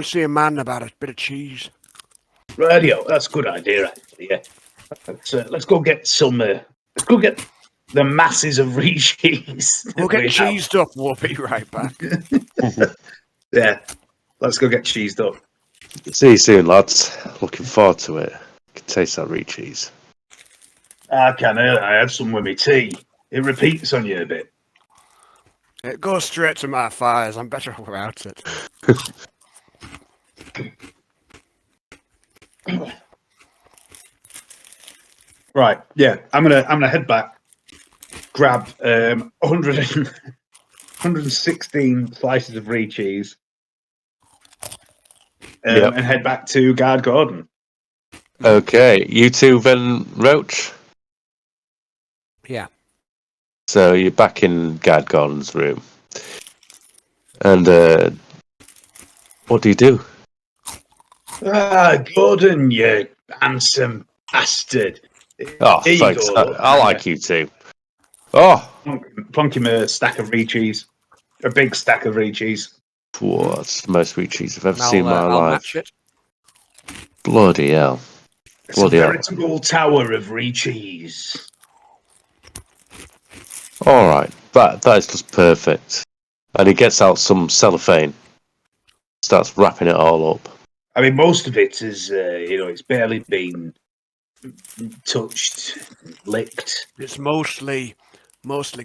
Speaker 3: see a man about a bit of cheese?
Speaker 2: Radio. That's a good idea, actually. Yeah. Let's go get some. Let's go get the masses of cheese.
Speaker 3: We'll get cheesed up. We'll be right back.
Speaker 2: Yeah. Let's go get cheesed up.
Speaker 1: See you soon, lads. Looking forward to it. I can taste that cheese.
Speaker 2: I can. I had some with me tea. It repeats on you a bit.
Speaker 3: It goes straight to my thighs. I'm better without it.
Speaker 2: Right, yeah. I'm gonna head back, grab 116 slices of brie cheese,
Speaker 1: Yep.
Speaker 2: and head back to Guard Gordon.
Speaker 1: Okay, you two then, Roach.
Speaker 3: Yeah.
Speaker 1: So you're back in Gad Gordon's room, and what do you do?
Speaker 2: Ah, Gordon, you handsome bastard.
Speaker 1: Oh,
Speaker 2: Here you
Speaker 1: thanks.
Speaker 2: go.
Speaker 1: I like you too. Oh,
Speaker 2: Plonk him a stack of brie cheese, a big stack of brie cheese.
Speaker 1: whoa, that's the most sweet cheese I've ever
Speaker 3: And
Speaker 1: seen in my
Speaker 3: I'll
Speaker 1: life.
Speaker 3: match it.
Speaker 1: Bloody hell.
Speaker 2: It's a veritable tower of brie cheese.
Speaker 1: All right, that is just perfect. And he gets out some cellophane, starts wrapping it all up.
Speaker 2: I mean, most of it is, it's barely been touched, licked.
Speaker 3: It's mostly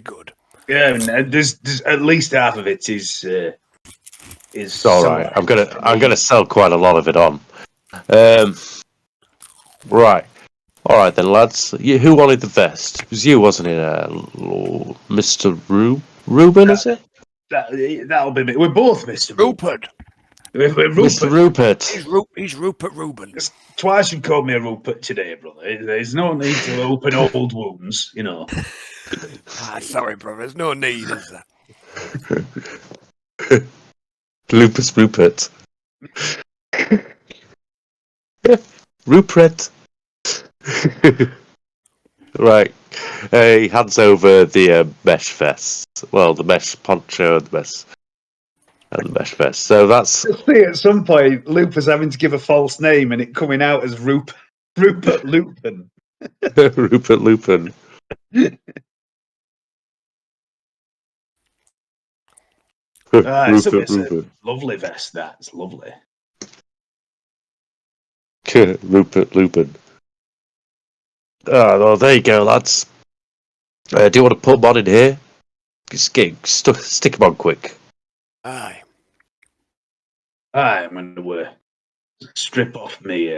Speaker 3: good.
Speaker 2: Yeah, and there's at least half of it is.
Speaker 1: It's all right. I'm gonna sell quite a lot of it on. Right. All right then, lads. Who wanted the vest? It was you, wasn't it, Mr. Ruben? Is it?
Speaker 2: That'll be me. We're both Mr.
Speaker 3: Rupert.
Speaker 2: We're Rupert.
Speaker 1: Mr. Rupert.
Speaker 3: He's Rupert Reuben.
Speaker 2: It's twice you've called me a Rupert today, brother. There's no need to open old wounds, you know.
Speaker 3: Sorry, brother. There's no need, is there?
Speaker 1: Lupus Rupert. Rupert. Right. He hands over the mesh vest. Well, the mesh poncho and the mesh vest. So that's.
Speaker 2: You'll see at some point Lupus having to give a false name and it coming out as Rupert Lupin.
Speaker 1: Rupert Lupin.
Speaker 2: It's
Speaker 1: Rupert
Speaker 2: a
Speaker 1: Rupert.
Speaker 2: lovely vest. That's lovely.
Speaker 1: Rupert Lupin. Oh, well, there you go, lads. Do you want to put them on in here? Just stick them on quick.
Speaker 3: Aye.
Speaker 2: I'm going to strip off me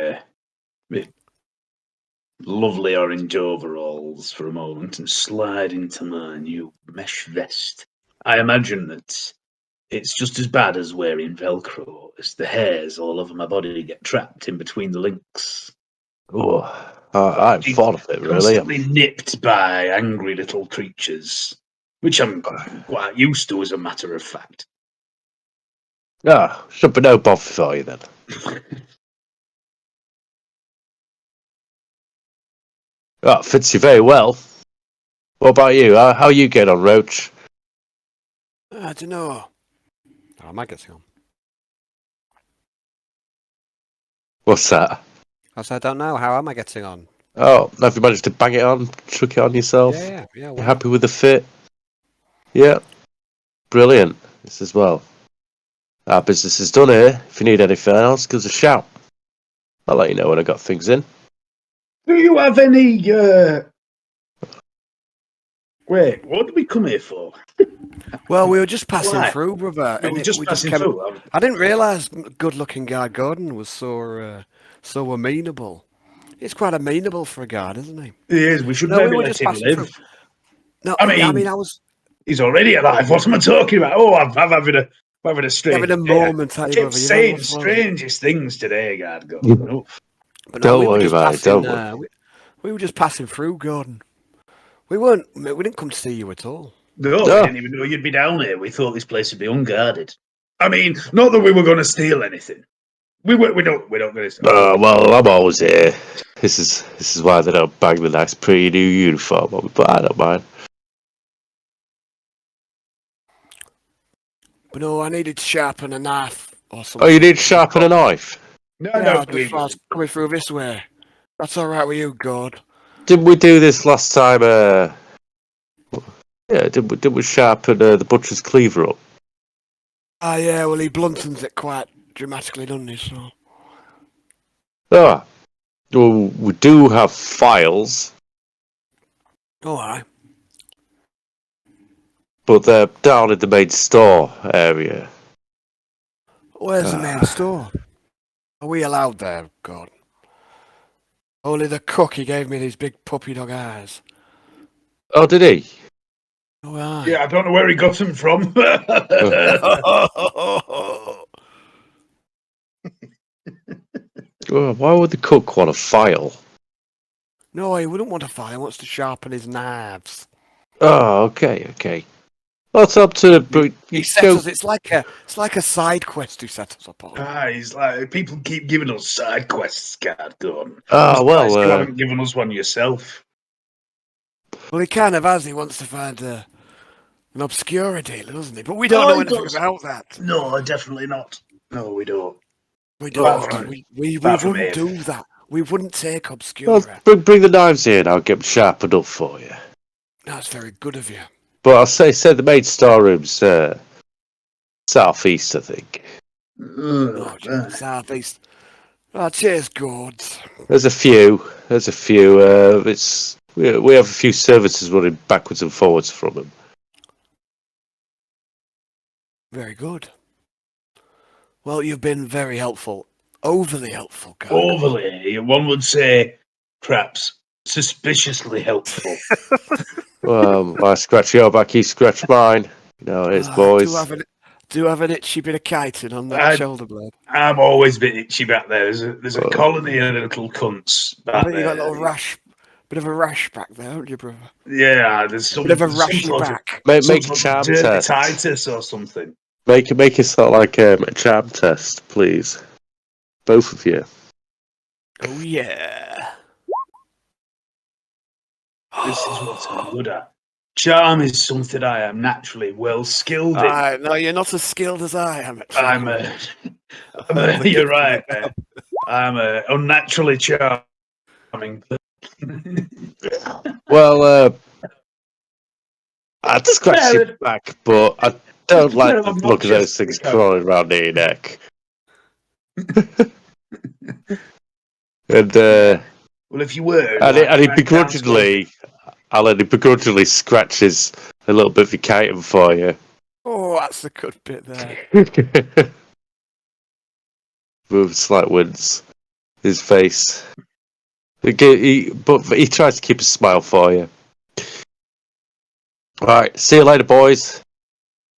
Speaker 2: lovely orange overalls for a moment and slide into my new mesh vest. I imagine that it's just as bad as wearing Velcro, as the hairs all over my body get trapped in between the links.
Speaker 1: Oh, I haven't thought of it, really.
Speaker 2: Constantly nipped by angry little creatures, which I'm quite used to, as a matter of fact.
Speaker 1: Should be no bother for you then. That fits you very well. What about you? How you get on, Roach?
Speaker 3: I don't know. How am I getting on?
Speaker 1: What's that?
Speaker 3: I don't know. How am I getting on?
Speaker 1: Oh, have you managed to bang it on, chuck it on yourself?
Speaker 3: Yeah.
Speaker 1: You happy with the fit? Yeah. Brilliant. This as well. Our business is done here. If you need anything else, give us a shout. I'll let you know when I got things in.
Speaker 2: Do you have any? Wait, what did we come here for?
Speaker 3: Well, we were just passing
Speaker 2: Why?
Speaker 3: through, brother.
Speaker 2: We
Speaker 3: and
Speaker 2: were just
Speaker 3: we
Speaker 2: passing
Speaker 3: came-
Speaker 2: through.
Speaker 3: I didn't realise good-looking guy Gordon was so amenable. He's quite amenable for a guard, isn't he?
Speaker 2: He is. We should
Speaker 3: No, we
Speaker 2: maybe
Speaker 3: were
Speaker 2: let
Speaker 3: just
Speaker 2: him
Speaker 3: passing
Speaker 2: live.
Speaker 3: through. No,
Speaker 2: I mean,
Speaker 3: I was
Speaker 2: he's already alive. What am I talking about? Oh, I'm having a strange
Speaker 3: having a moment.
Speaker 2: I
Speaker 3: Hey,
Speaker 2: kept
Speaker 3: brother,
Speaker 2: saying
Speaker 3: what's wrong?
Speaker 2: strangest things today, God.
Speaker 1: Yeah.
Speaker 2: Oh.
Speaker 3: But no,
Speaker 1: Don't
Speaker 3: we were
Speaker 1: worry
Speaker 3: just
Speaker 1: about it,
Speaker 3: passing.
Speaker 1: don't worry.
Speaker 3: We were just passing through, Gordon. We didn't come to see you at all.
Speaker 2: No, we didn't even know you'd be down here. We thought this place would be unguarded. I mean, not that we were going to steal anything. We're not going to steal.
Speaker 1: Well, I'm always here. This is why they don't bang the nice pretty new uniform on me, but I don't mind.
Speaker 3: But no, I needed to sharpen a knife or something.
Speaker 1: Oh, you need to sharpen a knife?
Speaker 2: No,
Speaker 3: Yeah, before I was coming through this way. That's all right with you, God.
Speaker 1: Didn't we do this last time? Yeah, did we sharpen the butcher's cleaver up?
Speaker 3: Ah, yeah, well, he bluntens it quite dramatically, doesn't he? So.
Speaker 1: Ah, well, we do have files.
Speaker 3: Oh, aye.
Speaker 1: but they're down in the main store area.
Speaker 3: Where's the main store? Are we allowed there, God? Only the cook, he gave me these big puppy dog eyes.
Speaker 1: Oh, did he?
Speaker 3: Oh, aye.
Speaker 2: Yeah, I don't know where he got them from.
Speaker 1: Oh, why would the cook want a file?
Speaker 3: No, he wouldn't want a file. He wants to sharpen his knives.
Speaker 1: Oh, okay. Well, it's up to
Speaker 3: He set us. It's like a side quest he set us up on.
Speaker 2: He's like, people keep giving us side quests, God, done.
Speaker 1: Oh, well,
Speaker 2: You haven't given us one yourself.
Speaker 3: Well, he kind of has. He wants to find an obscura dealer, doesn't he? But we don't know anything about that.
Speaker 2: No, definitely not. No, we don't.
Speaker 3: We
Speaker 2: Apart
Speaker 3: don't.
Speaker 2: from-
Speaker 3: We
Speaker 2: apart from
Speaker 3: wouldn't
Speaker 2: him.
Speaker 3: do that. We wouldn't take
Speaker 1: well,
Speaker 3: obscura.
Speaker 1: bring the knives in. I'll get them sharpened up for you.
Speaker 3: That's very good of you.
Speaker 1: But I'll say the main storeroom's southeast, I think.
Speaker 3: Oh, southeast. Oh, cheers, gourds.
Speaker 1: There's a few. It's we have a few services running backwards and forwards from them.
Speaker 3: Very good. Well, you've been very helpful. Overly helpful, guy.
Speaker 2: Overly, one would say, perhaps suspiciously helpful.
Speaker 1: Well, I scratch your back, you scratch mine. You know, it's boys.
Speaker 3: Do have an itchy bit of chitin on that shoulder blade.
Speaker 2: I'm always a bit itchy back there. There's a colony of little cunts
Speaker 3: I
Speaker 2: back
Speaker 3: think you
Speaker 2: there.
Speaker 3: got a little bit of a rash back there, haven't you, brother?
Speaker 2: Yeah, there's some
Speaker 3: Bit of a
Speaker 2: some
Speaker 3: rashy
Speaker 2: sort of-
Speaker 3: back.
Speaker 1: Make
Speaker 2: some
Speaker 1: a
Speaker 2: sort of
Speaker 1: charm
Speaker 2: dirty
Speaker 1: test.
Speaker 2: Titus or something.
Speaker 1: Make it sort of like a charm test, please. Both of you.
Speaker 3: Oh yeah.
Speaker 2: This is what I'm good at. Charm is something I am naturally well skilled in.
Speaker 3: No, you're not as skilled as I am.
Speaker 2: You're right, man. I'm unnaturally charming.
Speaker 1: Well, I'd scratch your back, but I don't like the look of those things crawling around near your neck. And
Speaker 2: well, if you were,
Speaker 1: and he begrudgingly, Alan, he begrudgingly scratches a little bit of your chitin for you.
Speaker 3: Oh, that's the good bit there.
Speaker 1: With a slight wince, his face. But he tries to keep a smile for you. All right, see you later, boys.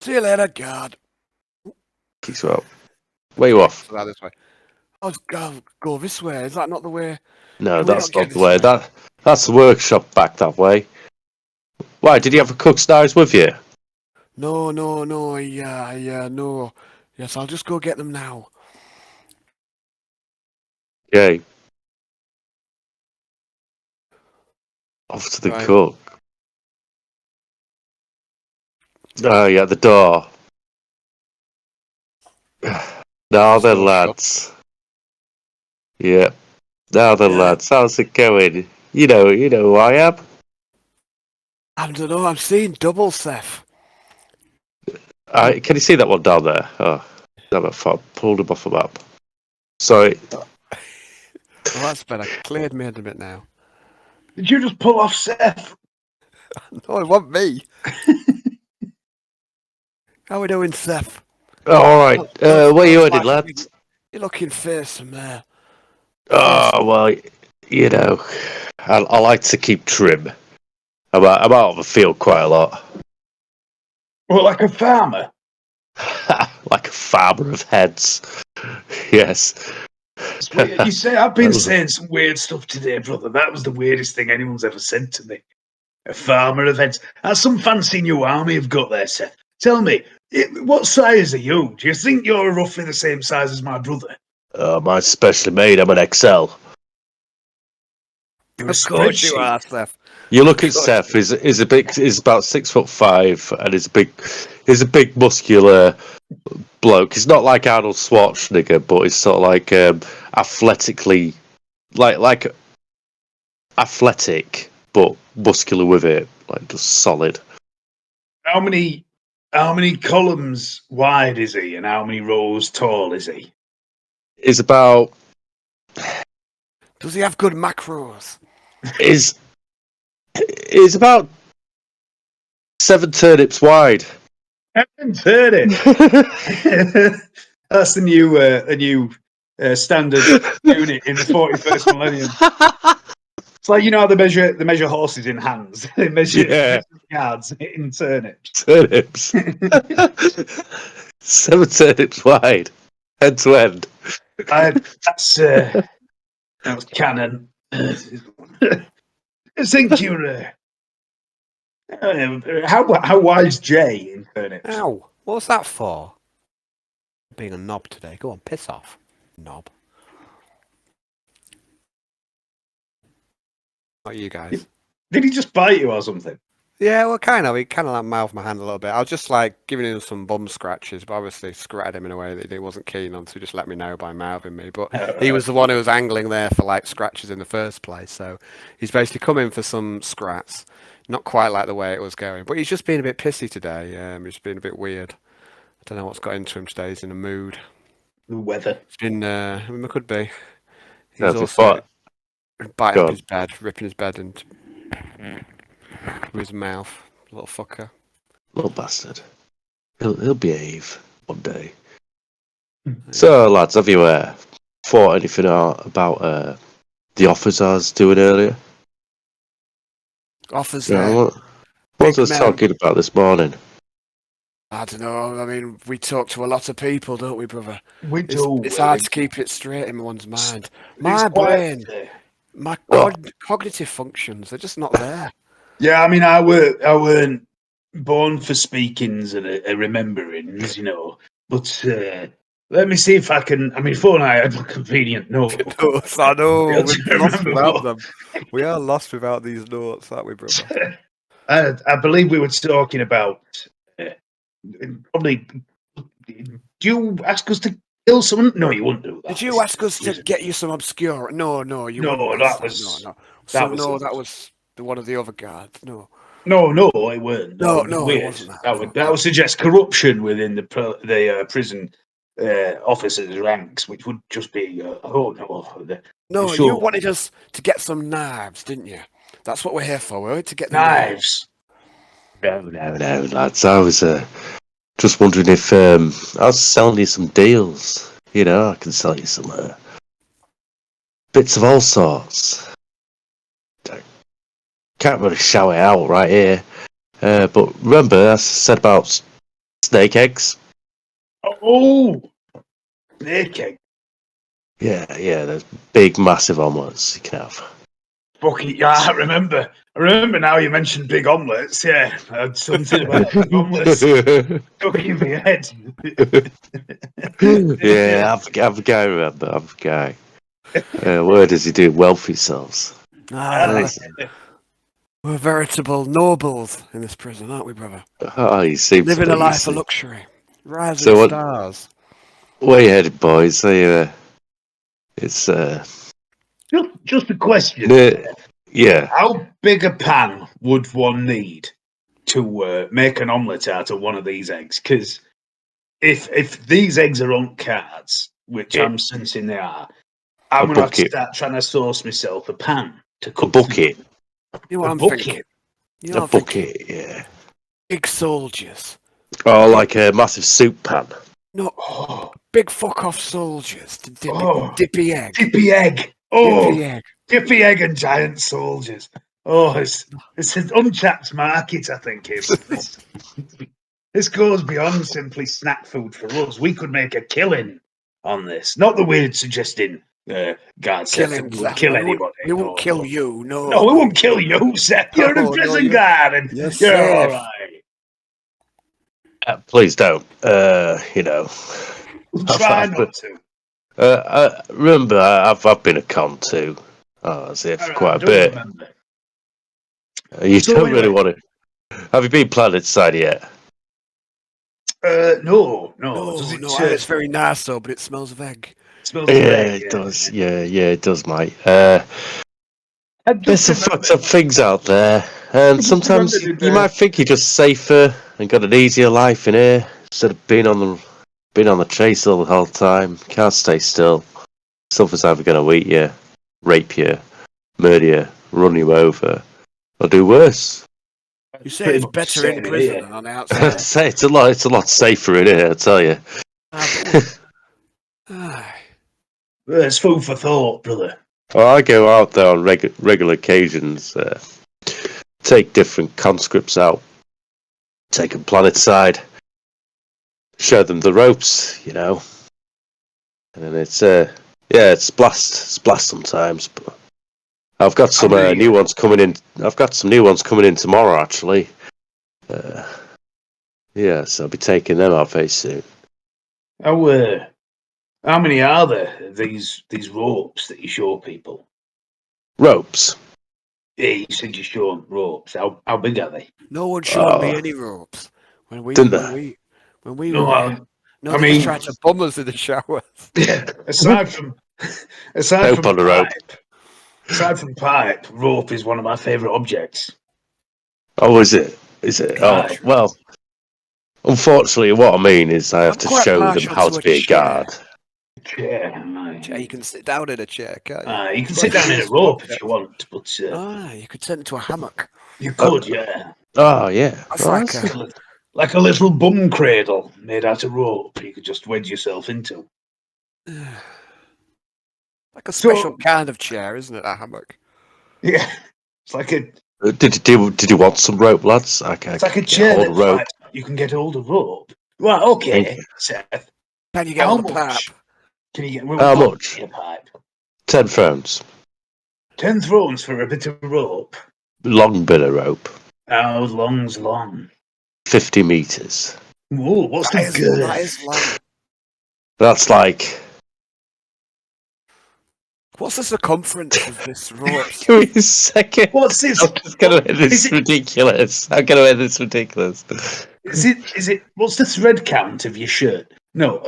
Speaker 3: See you later, God.
Speaker 1: Kicks you out. Where you off?
Speaker 3: So this way. Oh, go this way. Is that not the way?
Speaker 1: No,
Speaker 3: Can we
Speaker 1: that's
Speaker 3: not get
Speaker 1: not the
Speaker 3: this
Speaker 1: way.
Speaker 3: way?
Speaker 1: That's the workshop back that way. Why? Did you have a cook's knives with you?
Speaker 3: No. No. Yes, I'll just go get them now.
Speaker 1: Okay. Off to the
Speaker 3: Right.
Speaker 1: cook. Oh, yeah, the door. Now then,
Speaker 3: Store
Speaker 1: lads. Yeah. Now then,
Speaker 3: Yeah.
Speaker 1: lads. How's it going? You know who I am.
Speaker 3: I don't know. I'm seeing double, Seth.
Speaker 1: Can you see that one down there? Oh, damn it, I pulled him off the map. Sorry.
Speaker 3: Oh, that's better. Cleared me a bit now.
Speaker 2: Did you just pull off Seth?
Speaker 3: No, it wasn't me. How we doing, Seth?
Speaker 1: All right. Where are you headed, lads?
Speaker 3: You're looking fearsome there.
Speaker 1: Oh, well, I like to keep trim. I'm out of the field quite a lot.
Speaker 2: Well, like a farmer.
Speaker 1: Like a farmer of heads. Yes.
Speaker 2: You say I've been saying some weird stuff today, brother. That was the weirdest thing anyone's ever said to me. A farmer of heads. That's some fancy new army you've got there, Seth. Tell me, what size are you? Do you think you're roughly the same size as my brother?
Speaker 1: Mine's specially made. I'm an XL.
Speaker 2: You're a
Speaker 3: Of course you
Speaker 2: spreadsheet.
Speaker 3: are, Seth.
Speaker 1: You look at Seth. He's about 6'5", and he's a big muscular bloke. He's not like Arnold Schwarzenegger, but he's sort of like athletically, like athletic, but muscular with it, like just solid.
Speaker 2: How many columns wide is he, and how many rows tall is he?
Speaker 1: Is about
Speaker 3: Does he have good macros?
Speaker 1: is about 7 turnips wide.
Speaker 2: And turn it. That's the new standard unit in the 41st millennium. It's like, you know how they measure horses in hands. They measure yards in turnips.
Speaker 1: Turnips. 7 turnips wide, end to end.
Speaker 2: That's canon. I think you're. How wide's J in turnips?
Speaker 3: Ow! What's that for? Being a knob today. Go on, piss off, knob. Not you guys.
Speaker 2: Did he just bite you or something?
Speaker 3: Yeah, well, kind of. He kind of like mouthed my hand a little bit. I was just like giving him some bum scratches, but obviously scratched him in a way that he wasn't keen on, so he just let me know by mouthing me. But he was the one who was angling there for like scratches in the first place, so he's basically come in for some scrats. Not quite like the way it was going, but he's just been a bit pissy today. He's been a bit weird. I don't know what's got into him today. He's in a mood.
Speaker 2: The weather.
Speaker 3: It's been, it could be. He's
Speaker 1: No,
Speaker 3: also biting
Speaker 1: Go
Speaker 3: up his bed, ripping his bed into his mouth. Little fucker.
Speaker 1: Little bastard. He'll behave one day. So, lads, have you thought anything out about the offers I was doing earlier?
Speaker 3: Offers
Speaker 1: Yeah,
Speaker 3: there.
Speaker 1: what was I talking about this morning?
Speaker 3: I don't know. I mean, we talk to a lot of people, don't we, brother?
Speaker 2: We do.
Speaker 3: It's hard to keep it straight in one's mind. My
Speaker 2: It's quite-
Speaker 3: brain, my cognitive functions, they're just not there.
Speaker 2: Yeah, I mean, I weren't born for speakings and rememberings, you know. But let me see if I can. I mean, phone I had a convenient note.
Speaker 3: Notes, I know.
Speaker 2: Yeah,
Speaker 3: We're lost
Speaker 2: remember
Speaker 3: without
Speaker 2: what-
Speaker 3: them. We are lost without these notes, aren't we, brother?
Speaker 2: I believe we were talking about probably. Do you ask us to kill someone? No, you wouldn't do that.
Speaker 3: Did you ask us to get you some obscure? No, you
Speaker 2: No,
Speaker 3: wouldn't
Speaker 2: that
Speaker 3: ask
Speaker 2: was-
Speaker 3: no.
Speaker 2: that was-
Speaker 3: That was one of the other guards. No,
Speaker 2: No, it weren't.
Speaker 3: No,
Speaker 2: That would be
Speaker 3: it
Speaker 2: weird.
Speaker 3: wasn't that.
Speaker 2: That would suggest corruption within the prison officers' ranks, which would just be
Speaker 3: no.
Speaker 2: sure.
Speaker 3: You wanted us to get some knives, didn't you? That's what we're here for. We're here to get the
Speaker 2: knives.
Speaker 1: No, lads. I was just wondering if I was selling you some deals. You know, I can sell you some bits of all sorts. Can't really shout it out right here. But remember, I said about snake eggs?
Speaker 2: Oh, snake egg.
Speaker 1: Yeah, those big, massive omelettes you can have.
Speaker 2: Fucking, yeah, I remember now you mentioned big omelettes. Yeah, I had something about big omelettes stuck in my head.
Speaker 1: Yeah, have a go, remember, have a go. Where does he do well for yourselves?
Speaker 3: We're veritable nobles in this prison, aren't we, brother?
Speaker 1: Oh, you seem
Speaker 3: Living
Speaker 1: to
Speaker 3: a
Speaker 1: be,
Speaker 3: life
Speaker 1: you
Speaker 3: of luxury, rising
Speaker 1: So what-
Speaker 3: stars.
Speaker 1: Where you headed, boys? It's
Speaker 2: Just a question.
Speaker 1: yeah.
Speaker 2: How big a pan would one need to make an omelette out of one of these eggs? Because if these eggs are on cards, which I'm sensing they are, I'm going to have to
Speaker 1: bucket.
Speaker 2: start trying to source myself a pan to
Speaker 1: A
Speaker 2: cook.
Speaker 1: bucket.
Speaker 3: You know what
Speaker 2: A
Speaker 3: I'm
Speaker 2: bucket.
Speaker 3: thinking? You know
Speaker 1: A
Speaker 3: what I'm thinking?
Speaker 1: bucket, yeah.
Speaker 3: Big soldiers.
Speaker 1: Oh, like a massive soup pan.
Speaker 3: No,
Speaker 2: Oh,
Speaker 3: big fuck off soldiers. Dippy egg.
Speaker 2: dippy egg. Oh,
Speaker 3: Dippy egg.
Speaker 2: dippy egg and giant soldiers. Oh, it's an untapped market, I think. This goes beyond simply snack food for us. We could make a killing on this. Not that we're suggesting God Seth that we would kill anybody.
Speaker 3: We won't kill you, no.
Speaker 2: No, we won't kill you, Seth. You're
Speaker 3: No,
Speaker 2: a prison
Speaker 3: you're-
Speaker 2: guard and
Speaker 3: you're
Speaker 2: you're
Speaker 3: safe.
Speaker 2: all right.
Speaker 1: Please don't. You know.
Speaker 2: We'll try not to.
Speaker 1: Remember, I've been a con too. I was here for
Speaker 2: All right,
Speaker 1: quite
Speaker 2: I
Speaker 1: a
Speaker 2: don't
Speaker 1: bit.
Speaker 2: remember.
Speaker 1: You
Speaker 2: So
Speaker 1: don't really
Speaker 2: anyway-
Speaker 1: want to. Have you been planted inside yet?
Speaker 2: No.
Speaker 3: No,
Speaker 2: Does it,
Speaker 3: it's very nice though, but it smells of egg.
Speaker 2: smells
Speaker 1: Yeah,
Speaker 2: of egg,
Speaker 1: it does. Yeah, it does, mate.
Speaker 2: I
Speaker 1: There's
Speaker 2: just
Speaker 1: some
Speaker 2: remember-
Speaker 1: fucked up things out there, and
Speaker 2: just
Speaker 1: sometimes
Speaker 2: remembered
Speaker 1: you
Speaker 2: it,
Speaker 1: might think you're just safer and got an easier life in here instead of being on the chase all the whole time. Can't stay still. Something's either going to eat you, rape you, murder you, run you over, or do worse.
Speaker 3: You say
Speaker 2: Pretty
Speaker 3: it's
Speaker 2: much
Speaker 3: better
Speaker 2: same
Speaker 3: in
Speaker 2: in
Speaker 3: prison
Speaker 2: here.
Speaker 3: than on the outside.
Speaker 1: Say it's a lot safer in here, I tell you.
Speaker 3: Aye.
Speaker 2: It's food for thought, brother.
Speaker 1: Well, I go out there on regular occasions, take different conscripts out, take them planetside, show them the ropes, you know. And it's it's blast sometimes. But I've got some new ones coming in. I've got some new ones coming in tomorrow, actually. So I'll be taking them out very soon.
Speaker 2: How many are there? These ropes that you show people.
Speaker 1: Ropes.
Speaker 2: Yeah, you said you show ropes. How big are they?
Speaker 3: No one showed me any ropes when we
Speaker 1: Didn't
Speaker 3: when
Speaker 1: they?
Speaker 3: we when we
Speaker 2: No,
Speaker 3: were.
Speaker 2: I
Speaker 3: No, they
Speaker 2: mean-
Speaker 3: just tried to bum us in the showers.
Speaker 2: aside from
Speaker 1: Hope on the rope.
Speaker 2: pipe, rope is one of my favourite objects.
Speaker 1: Oh, is it? Is it? Oh,
Speaker 2: Aye.
Speaker 1: well. Unfortunately, what I mean is I have
Speaker 3: I'm
Speaker 1: to
Speaker 3: quite
Speaker 1: show them
Speaker 3: partial
Speaker 1: how
Speaker 3: to
Speaker 1: to
Speaker 3: a
Speaker 1: be a
Speaker 3: chair.
Speaker 1: guard.
Speaker 3: Chair, you can sit down in a chair, can't you?
Speaker 2: You can sit down in a rope if you want, but
Speaker 3: You could turn it into a hammock.
Speaker 2: you could, yeah.
Speaker 1: Oh, yeah.
Speaker 3: That's
Speaker 1: Oh,
Speaker 2: Like a little bum cradle made out of rope you could just wedge yourself into.
Speaker 3: Like a special kind of chair, isn't it? A hammock.
Speaker 2: Yeah, it's like a
Speaker 1: Did you want some rope, lads?
Speaker 2: it's like a chair
Speaker 1: hold a
Speaker 2: that's
Speaker 1: rope.
Speaker 2: like you can get hold of rope. Right, okay,
Speaker 1: Thank you.
Speaker 2: Seth.
Speaker 3: Can you get
Speaker 2: How
Speaker 3: all the pipe?
Speaker 2: much can you get?
Speaker 1: How much?
Speaker 2: A pipe.
Speaker 1: 10 thrones.
Speaker 2: 10 thrones for a bit of rope.
Speaker 1: Long bit of rope.
Speaker 2: How long's long?
Speaker 1: 50 meters.
Speaker 2: Whoa, what's
Speaker 3: That
Speaker 2: the
Speaker 3: is
Speaker 2: girth?
Speaker 3: long.
Speaker 1: That's like.
Speaker 3: What's the circumference of this rope?
Speaker 1: Give me a second.
Speaker 2: What's this?
Speaker 1: I'm just gonna make this ridiculous. I'm gonna make this ridiculous.
Speaker 2: Is it? What's the thread count of your shirt? No.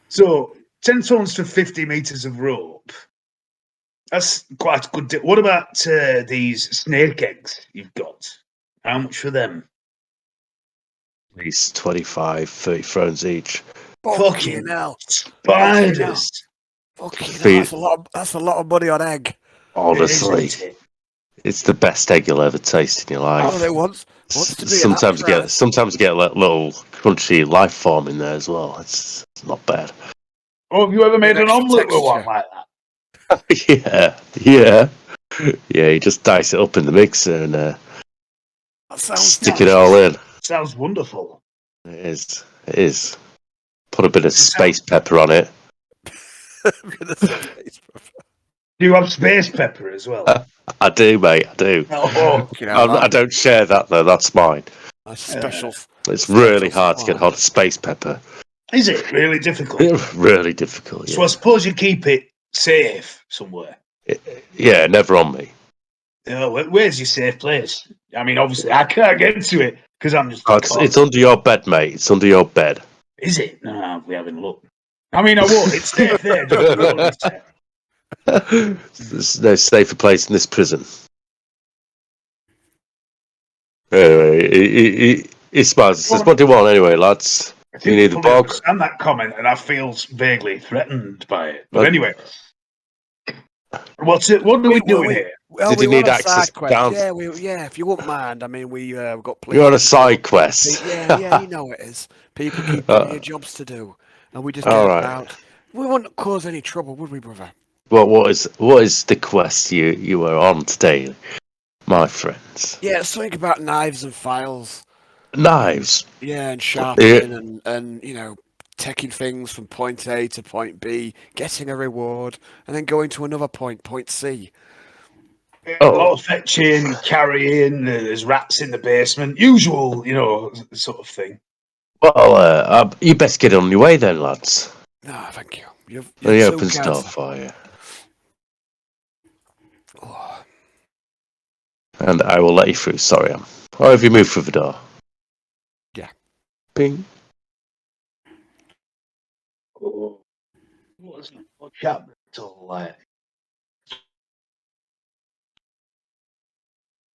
Speaker 2: So 10 thrones for 50 meters of rope. That's quite a good. What about these snake eggs you've got? How much for them?
Speaker 1: At least 25, 30 thrones each.
Speaker 3: Fucking hell.
Speaker 2: Spiders.
Speaker 3: Fucking hell. That's a lot of money on egg.
Speaker 1: Honestly,
Speaker 2: Isn't it?
Speaker 1: it's the best egg you'll ever taste in your life.
Speaker 3: Oh, it wants to be
Speaker 1: Sometimes you get a little crunchy life form in there as well. It's not bad.
Speaker 2: Oh, have you ever made an
Speaker 3: extra
Speaker 2: omelette with one
Speaker 3: texture.
Speaker 2: like that?
Speaker 1: Yeah. You just dice it up in the mixer and
Speaker 3: That sounds
Speaker 1: stick it all in.
Speaker 2: Sounds wonderful.
Speaker 1: It is. Put a bit of space pepper on it.
Speaker 2: Do you have space pepper as well?
Speaker 1: I do, mate. I do.
Speaker 2: Oh,
Speaker 1: I don't share that though. That's mine.
Speaker 3: That's special.
Speaker 1: It's really hard to get hold of space pepper.
Speaker 2: is it really difficult?
Speaker 1: Really difficult.
Speaker 2: So
Speaker 1: Yeah.
Speaker 2: I suppose you keep it safe somewhere.
Speaker 1: Yeah, never on me.
Speaker 2: Where's your safe place? I mean, obviously, I can't get to it because I'm just.
Speaker 1: It's under your bed, mate. It's under your bed.
Speaker 2: Is it? No, we haven't looked. I mean, I won't. It's safe there. Just don't it's safe.
Speaker 1: There's no safer place in this prison. Anyway, he smiles and says, "What do you want anyway, lads? You need the bog?"
Speaker 2: And that comment, and I feel vaguely threatened by it. But anyway, what's it? What are we doing here?
Speaker 3: Well,
Speaker 1: Did
Speaker 3: we
Speaker 1: you need
Speaker 3: want a
Speaker 1: access
Speaker 3: side quest.
Speaker 1: down?
Speaker 3: Yeah, if you wouldn't mind. I mean, we've got.
Speaker 1: You're on a side quest.
Speaker 3: Yeah, you know it is. People keep giving you jobs to do, and we just get out. We wouldn't cause any trouble, would we, brother?
Speaker 1: Well, what is the quest you were on today, my friends?
Speaker 3: Yeah, something about knives and files.
Speaker 1: Knives.
Speaker 3: Yeah, and sharpening and taking things from point A to point B, getting a reward, and then going to another point C.
Speaker 2: A lot of fetching, carrying. There's rats in the basement. Usual, sort of thing.
Speaker 1: Well, you best get on your way then, lads.
Speaker 3: No, thank you.
Speaker 1: He opens the door for you.
Speaker 3: Oh.
Speaker 1: And I will let you through. Sorry, or have you moved through the door?
Speaker 3: Yeah.
Speaker 1: Bing.
Speaker 2: What's happening till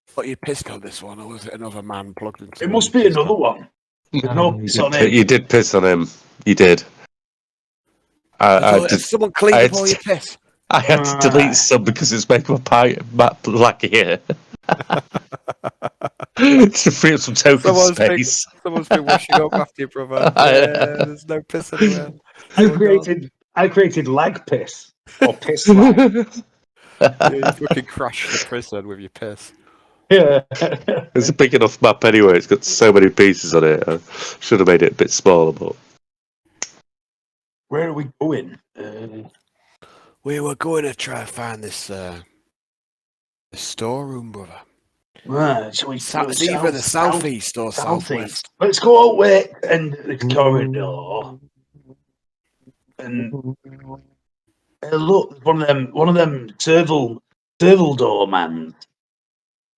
Speaker 3: Thought you pissed on this one, or was it another man plugged into?
Speaker 2: It must be another one. No,
Speaker 1: You did piss on him. You did.
Speaker 3: Someone cleaned up all your piss.
Speaker 1: I had to delete some because it's made my pipe black here. to free up some token space.
Speaker 3: Someone's been washing up after your brother. Yeah, there's no piss anywhere.
Speaker 2: I created lag piss or piss lag.
Speaker 3: Yeah, you fucking crashed the prison with your piss.
Speaker 2: Yeah.
Speaker 1: It's a big enough map anyway. It's got so many pieces on it. I should have made it a bit smaller, but
Speaker 2: Where are we going?
Speaker 3: We were going to try and find this storeroom, brother.
Speaker 2: Right, so we
Speaker 3: It's either the southeast or southwest.
Speaker 2: Let's go out west and the corridor. And look, one of them serval door man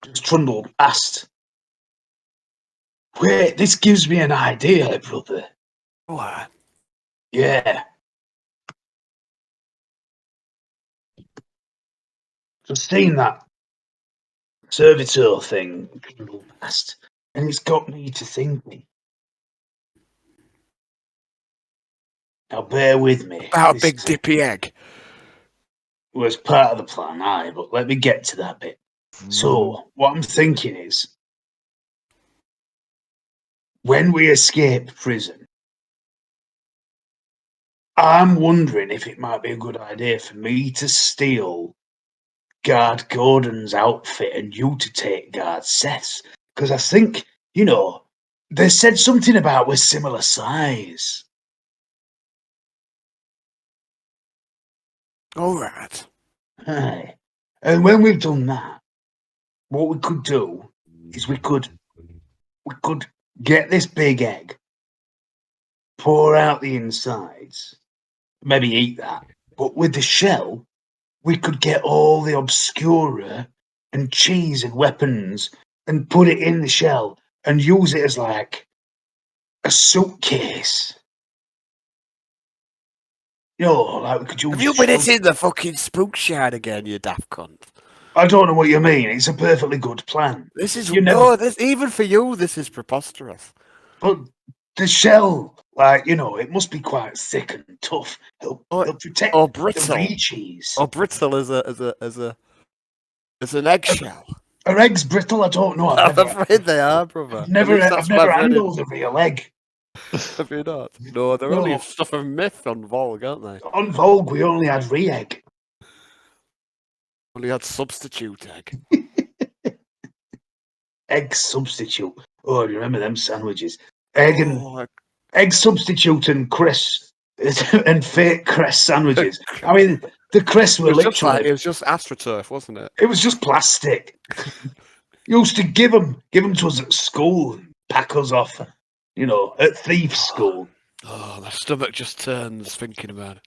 Speaker 2: just trundled past. Wait, this gives me an idea, brother.
Speaker 3: What?
Speaker 2: Yeah. Just seen that servitor thing trundle past, and it's got me to thinking. Now bear with me.
Speaker 3: About a big dippy egg.
Speaker 2: Was part of the plan, aye, but let me get to that bit. So, what I'm thinking is, when we escape prison, I'm wondering if it might be a good idea for me to steal Guard Gordon's outfit and you to take Guard Seth's. Because I think, they said something about we're similar size.
Speaker 3: All right.
Speaker 2: Aye. And when we've done that, what we could do is we could get this big egg, pour out the insides, maybe eat that. But with the shell, we could get all the obscura and cheese and weapons and put it in the shell and use it as like a suitcase. Like we could use.
Speaker 3: Have you been hitting the fucking spook shard again, you daft cunt?
Speaker 2: I don't know what you mean. It's a perfectly good plan.
Speaker 3: This is
Speaker 2: this
Speaker 3: even for you. This is preposterous.
Speaker 2: But the shell, it must be quite thick and tough. It'll protect
Speaker 3: or
Speaker 2: the
Speaker 3: brittle.
Speaker 2: reaches.
Speaker 3: Or brittle as an eggshell.
Speaker 2: Are eggs brittle? I don't know.
Speaker 3: I'm afraid they are, brother.
Speaker 2: I've never handled a real egg.
Speaker 3: Have you not? No, they're only stuff of myth on Volg, aren't they?
Speaker 2: On Volg, we only had re-egg.
Speaker 3: Only had substitute egg.
Speaker 2: Egg substitute. Oh, do you remember them sandwiches? Egg substitute and cress and fake cress sandwiches. I mean, the cress were literally.
Speaker 3: It was just AstroTurf, wasn't it?
Speaker 2: It was just plastic. Used to give them to us at school, and pack us off. At thieves' school.
Speaker 3: Oh, my stomach just turns thinking about it.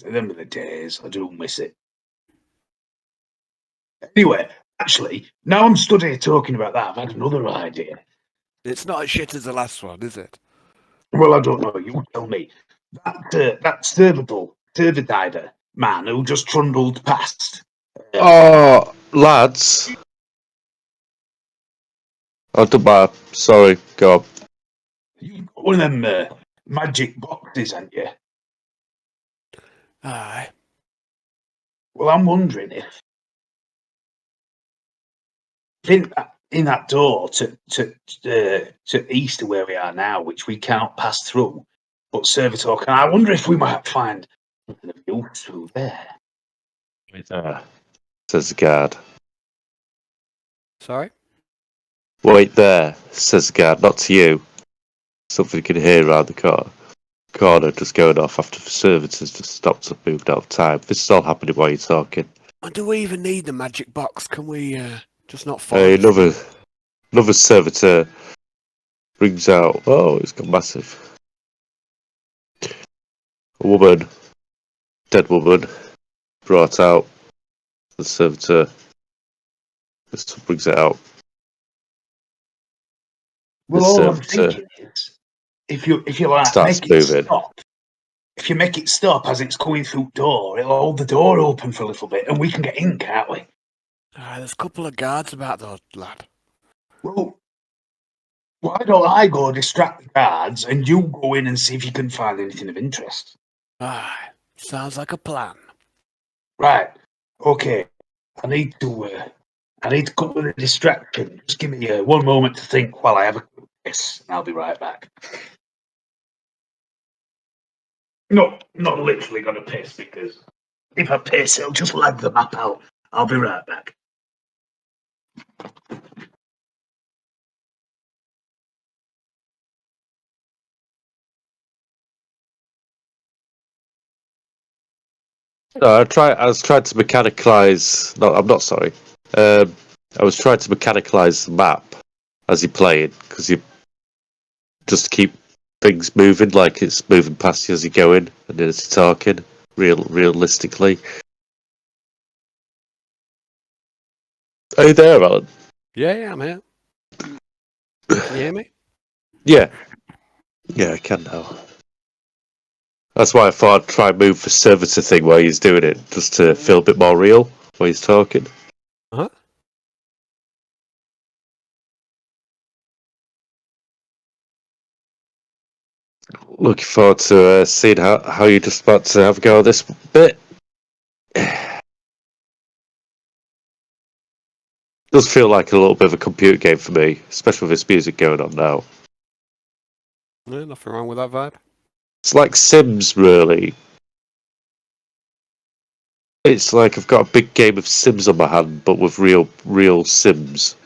Speaker 2: Them are the days. I do miss it. Anyway, actually, now I'm stood here talking about that, I've had another idea.
Speaker 3: It's not as shit as the last one, is it?
Speaker 2: Well, I don't know. You tell me. That servitor man who just trundled past.
Speaker 1: Oh, lads. Oh, goodbye. Sorry, go on.
Speaker 2: You've got one of them magic boxes, haven't you?
Speaker 3: Aye.
Speaker 2: Well, I'm wondering if in that door to east of where we are now, which we can't pass through, but servitor can. I wonder if we might find something of use through there.
Speaker 1: Says the guard.
Speaker 3: Sorry?
Speaker 1: Wait there, says the guard, not to you. Something you can hear around the corner just going off after the servitors just stopped and moved out of time. This is all happening while you're talking.
Speaker 3: And do we even need the magic box? Can we just not follow?
Speaker 1: Another servitor brings out. Oh, it's got massive. A woman, dead woman, brought out. The servitor just brings it out.
Speaker 2: Well, all I'm thinking is, if you like make it stop, if you make it stop as it's going through the door, it'll hold the door open for a little bit, and we can get in, can't we?
Speaker 3: There's a couple of guards about though, lad.
Speaker 2: Well, why don't I go distract the guards, and you go in and see if you can find anything of interest?
Speaker 3: Sounds like a plan.
Speaker 2: Right. Okay. I need to I need to come up with a distraction. Just give me one moment to think while I have a piss, and I'll be right back. No, not literally gonna piss, because if I piss, it'll just lag the map out. I'll be right back.
Speaker 1: No, I was trying to mechanicalize. No, I'm not sorry. I was trying to mechanicalize the map as you play it, because you just keep things moving, like it's moving past you as you go in and as you're talking, realistically. Are you there, Alan?
Speaker 3: Yeah, I'm here. Can you hear me?
Speaker 1: Yeah. Yeah, I can now. That's why I thought I'd try and move the servitor thing while he's doing it, just to feel a bit more real while he's talking.
Speaker 3: Uh-huh.
Speaker 1: Looking forward to seeing how you're just about to have a go at this bit. Does feel like a little bit of a computer game for me, especially with this music going on now.
Speaker 3: No, nothing wrong with that vibe.
Speaker 1: It's like Sims, really. It's like I've got a big game of Sims on my hand, but with real Sims.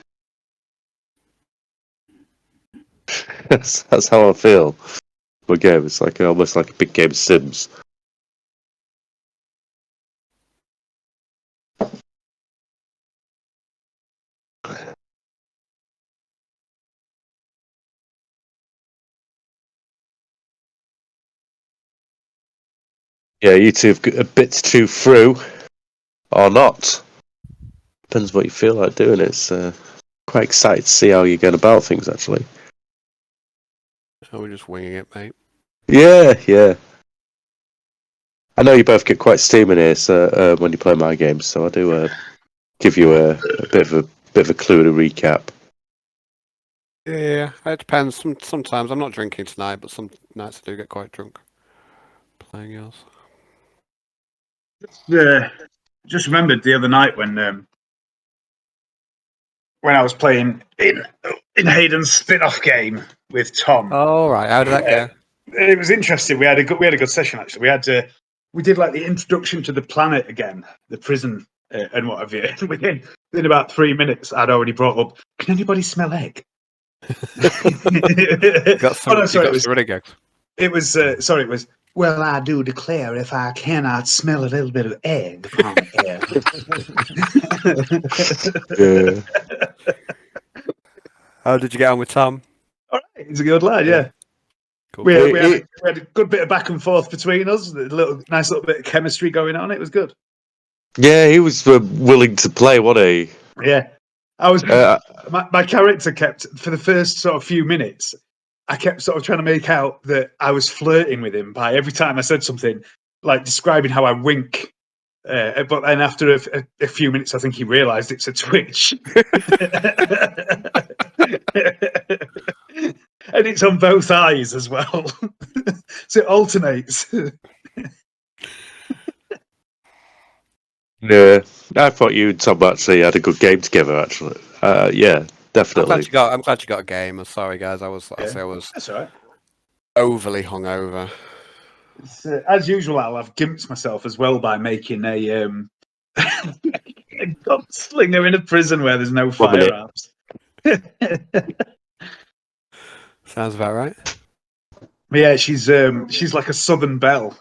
Speaker 1: That's how I feel. My game, it's like almost like a big game of Sims. Yeah, you two have got a bit to chew through, or not. Depends what you feel like doing. It's quite excited to see how you're going about things, actually.
Speaker 3: Oh, we're just winging it, mate.
Speaker 1: Yeah. I know you both get quite steaming here, so when you play my games, so I do give you a bit of a clue to recap.
Speaker 3: Yeah, it depends. Sometimes I'm not drinking tonight, but some nights I do get quite drunk playing yours.
Speaker 2: Just remembered the other night when I was playing in Hayden's spin-off game with Tom.
Speaker 3: Oh, right. How did that go?
Speaker 2: It was interesting. We had a good session, actually. We did like the introduction to the planet again, the prison and what have you. Within about 3 minutes, I'd already brought up, can anybody smell egg?
Speaker 3: Got some running gags.
Speaker 2: It was, well, I do declare if I cannot smell a little bit of egg upon the
Speaker 1: Yeah.
Speaker 3: How did you get on with Tom?
Speaker 2: All right, he's a good lad, yeah.
Speaker 3: Cool.
Speaker 2: We had a good bit of back and forth between us, nice little bit of chemistry going on. It was good.
Speaker 1: Yeah, he was willing to play, wasn't he?
Speaker 2: Yeah. My character kept, for the first sort of few minutes, I kept sort of trying to make out that I was flirting with him by every time I said something, like describing how I wink. But then after a few minutes, I think he realised it's a twitch. And it's on both eyes as well. So it alternates.
Speaker 1: Yeah, I thought you and Tom actually had a good game together. Actually, yeah, definitely.
Speaker 3: I'm glad you got a game. I'm sorry, guys. I was
Speaker 2: That's all right.
Speaker 3: overly hungover.
Speaker 2: As usual, I've gimped myself as well by making a gunslinger in a prison where there's no firearms.
Speaker 3: Sounds about right.
Speaker 2: Yeah, she's like a Southern Belle,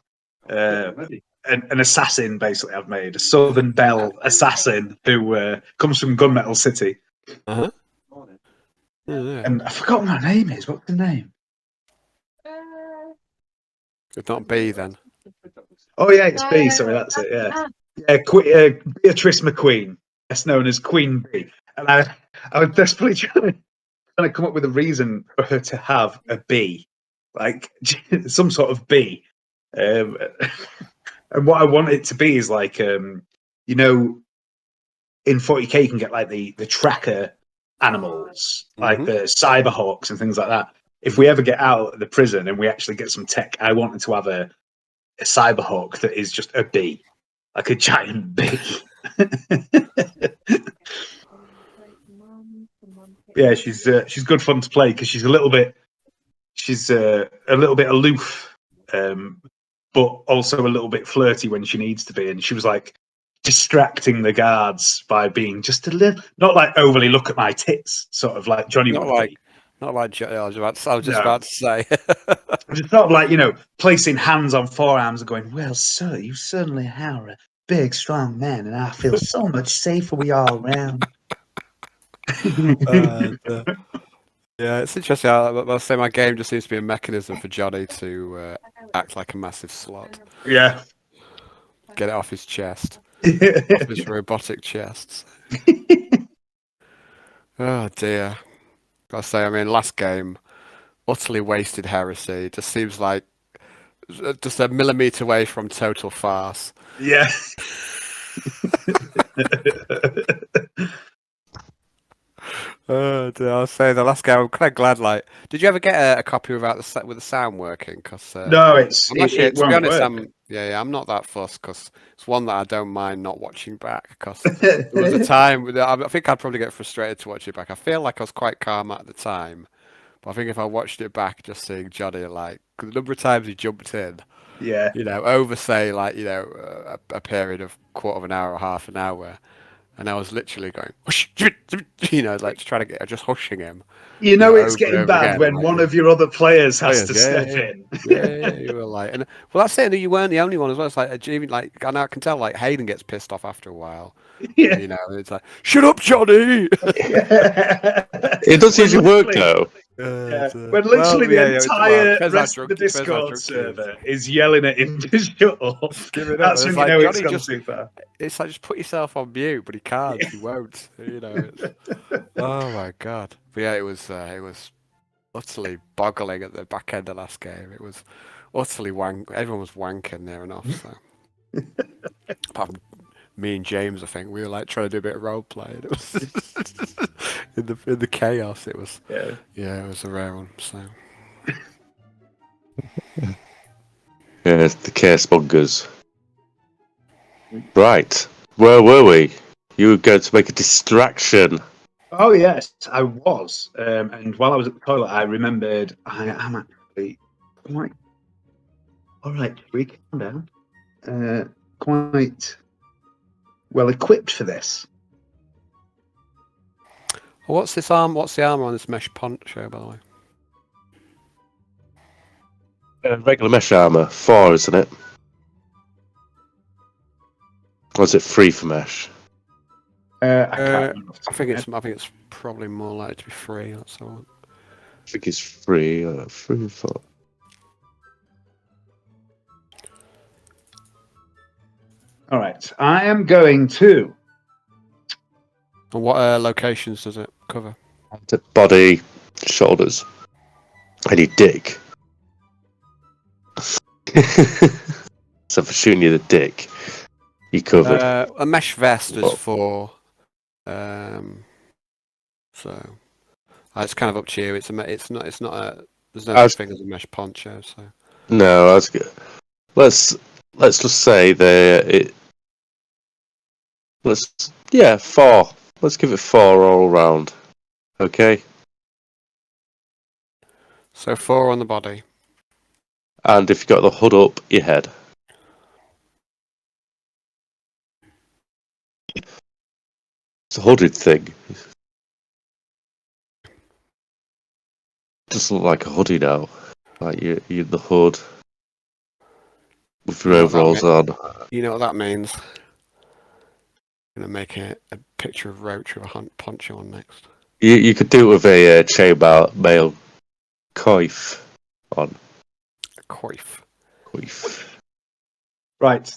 Speaker 2: an assassin. Basically, I've made a Southern Belle assassin who comes from Gunmetal City.
Speaker 3: Uh-huh. Yeah.
Speaker 2: And I forgot what my name is. What's the name?
Speaker 3: It's not B then.
Speaker 2: Oh yeah, it's B. Sorry, that's it. Yeah, Beatrice McQueen, best known as Queen B. And I was desperately trying to come up with a reason for her to have a B, like some sort of B. And what I want it to be is like, in 40K you can get like the tracker animals, like the Cyberhawks and things like that. If we ever get out of the prison and we actually get some tech, I wanted to have a Cyberhawk that is just a bee, like a giant bee. Yeah, she's good fun to play because she's a little bit aloof, but also a little bit flirty when she needs to be. And she was like distracting the guards by being just a little, not like overly look at my tits, sort of like Johnny would be.
Speaker 3: Not like I was just
Speaker 2: No.
Speaker 3: about to say.
Speaker 2: Just sort of like, placing hands on forearms and going, well, sir, you certainly are a big, strong man, and I feel so much safer we are around.
Speaker 3: Yeah, it's interesting. I'll say my game just seems to be a mechanism for Johnny to act like a massive slut.
Speaker 2: Yeah.
Speaker 3: Get it off his chest. Off his robotic chest. Oh dear. Gotta say, I mean, last game, utterly wasted Heresy. Just seems like just a millimetre away from total farce.
Speaker 2: Yeah.
Speaker 3: Oh dear, I'll say the last game, I'm kind of glad. Like, did you ever get a copy without with the sound working? Because
Speaker 2: No,
Speaker 3: it
Speaker 2: it
Speaker 3: to be
Speaker 2: won't
Speaker 3: honest,
Speaker 2: work.
Speaker 3: I'm not that fussed because it's one that I don't mind not watching back. Because there was a time I think I'd probably get frustrated to watch it back. I feel like I was quite calm at the time, but I think if I watched it back, just seeing Johnny, like, 'cause the number of times he jumped in,
Speaker 2: Yeah.
Speaker 3: over say like a period of quarter of an hour or half an hour. And I was literally going, hush, like to try to get, just hushing him.
Speaker 2: It's
Speaker 3: Over and
Speaker 2: getting
Speaker 3: over
Speaker 2: bad
Speaker 3: again.
Speaker 2: when one of your other players has to step in.
Speaker 3: Yeah, you were like, and well, that's it. You weren't the only one as well. It's like, even like, I know I can tell, like Hayden gets pissed off after a while.
Speaker 2: Yeah.
Speaker 3: It's like, shut up, Johnny.
Speaker 1: It does usually work though.
Speaker 2: When literally the entire rest of the
Speaker 3: depends how
Speaker 2: Discord
Speaker 3: drunk he
Speaker 2: server is yelling at him to shut up.
Speaker 3: Give it up.
Speaker 2: That's
Speaker 3: It's
Speaker 2: when
Speaker 3: like,
Speaker 2: it's
Speaker 3: Johnny
Speaker 2: gone too far.
Speaker 3: It's like, just put yourself on mute, but he can't. He won't. Oh my god. But yeah, it was utterly boggling at the back end of last game. It was utterly everyone was wanking near enough. So apart from me and James, I think we were like trying to do a bit of role play. It was in the chaos. It was it was a rare one. So
Speaker 1: Yeah, the chaos mongers. Right, where were we? You were going to make a distraction.
Speaker 2: Oh yes, I was. And while I was at the toilet, I remembered I am actually quite all right. We calm down. Quite well equipped for this.
Speaker 3: what's this arm? What's the armor on this mesh poncho, by the way?
Speaker 1: Regular mesh armor, 4, isn't it? Or is it 3 for mesh?
Speaker 2: I can't remember.
Speaker 3: I think it's probably more likely to be 3. That's all.
Speaker 1: I think it's 3, 3, 4.
Speaker 2: All right, I am going to.
Speaker 3: And what locations does it cover?
Speaker 1: Body, shoulders, any dick. So for shooting you the dick, you covered.
Speaker 3: A mesh vest is for. So it's kind of up to you. It's not a. There's no such thing as a mesh poncho. So
Speaker 1: no, that's good. Let's just say that let's 4. Let's give it 4 all around. Okay.
Speaker 3: So 4 on the body.
Speaker 1: And if you got the hood up your head. It's a hooded thing. Doesn't look like a hoodie now. Like you're in the hood with your overalls on.
Speaker 3: You know what that means? I'm gonna make a picture of Roach with a poncho on next.
Speaker 1: You could do it with a chainmail coif on.
Speaker 3: A coif.
Speaker 2: Right.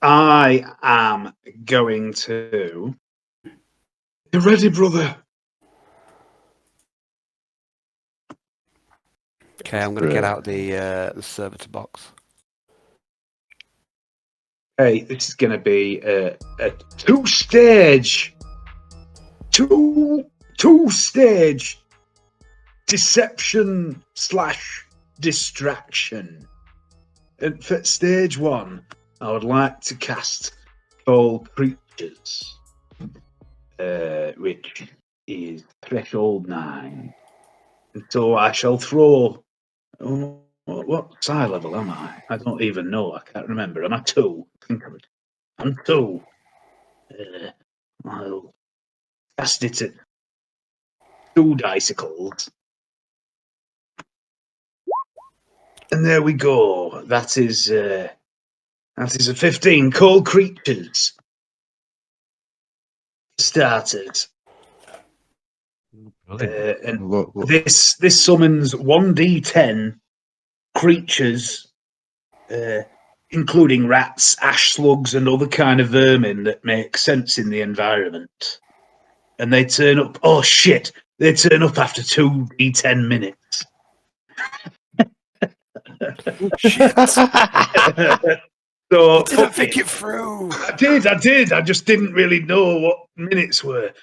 Speaker 2: I am going to. You ready, brother?
Speaker 3: Okay, I'm gonna get out the servitor box.
Speaker 2: Hey, this is going to be a 2-stage, two-stage deception/distraction. And for stage 1, I would like to cast all creatures, which is threshold 9. And so I shall throw. Oh, what psi level am I? I don't even know. I can't remember. Am I 2? Think of it. I'm 2. I'll cast it at 2 dicicles. And there we go. That is a 15. Cold creatures. Started. And
Speaker 1: What-
Speaker 2: this summons 1d10 creatures, including rats, ash slugs, and other kind of vermin that make sense in the environment. And they turn up. Oh shit! They turn up after 2d10 minutes.
Speaker 3: Shit.
Speaker 2: So
Speaker 3: Didn't think it through.
Speaker 2: I did. I just didn't really know what minutes were.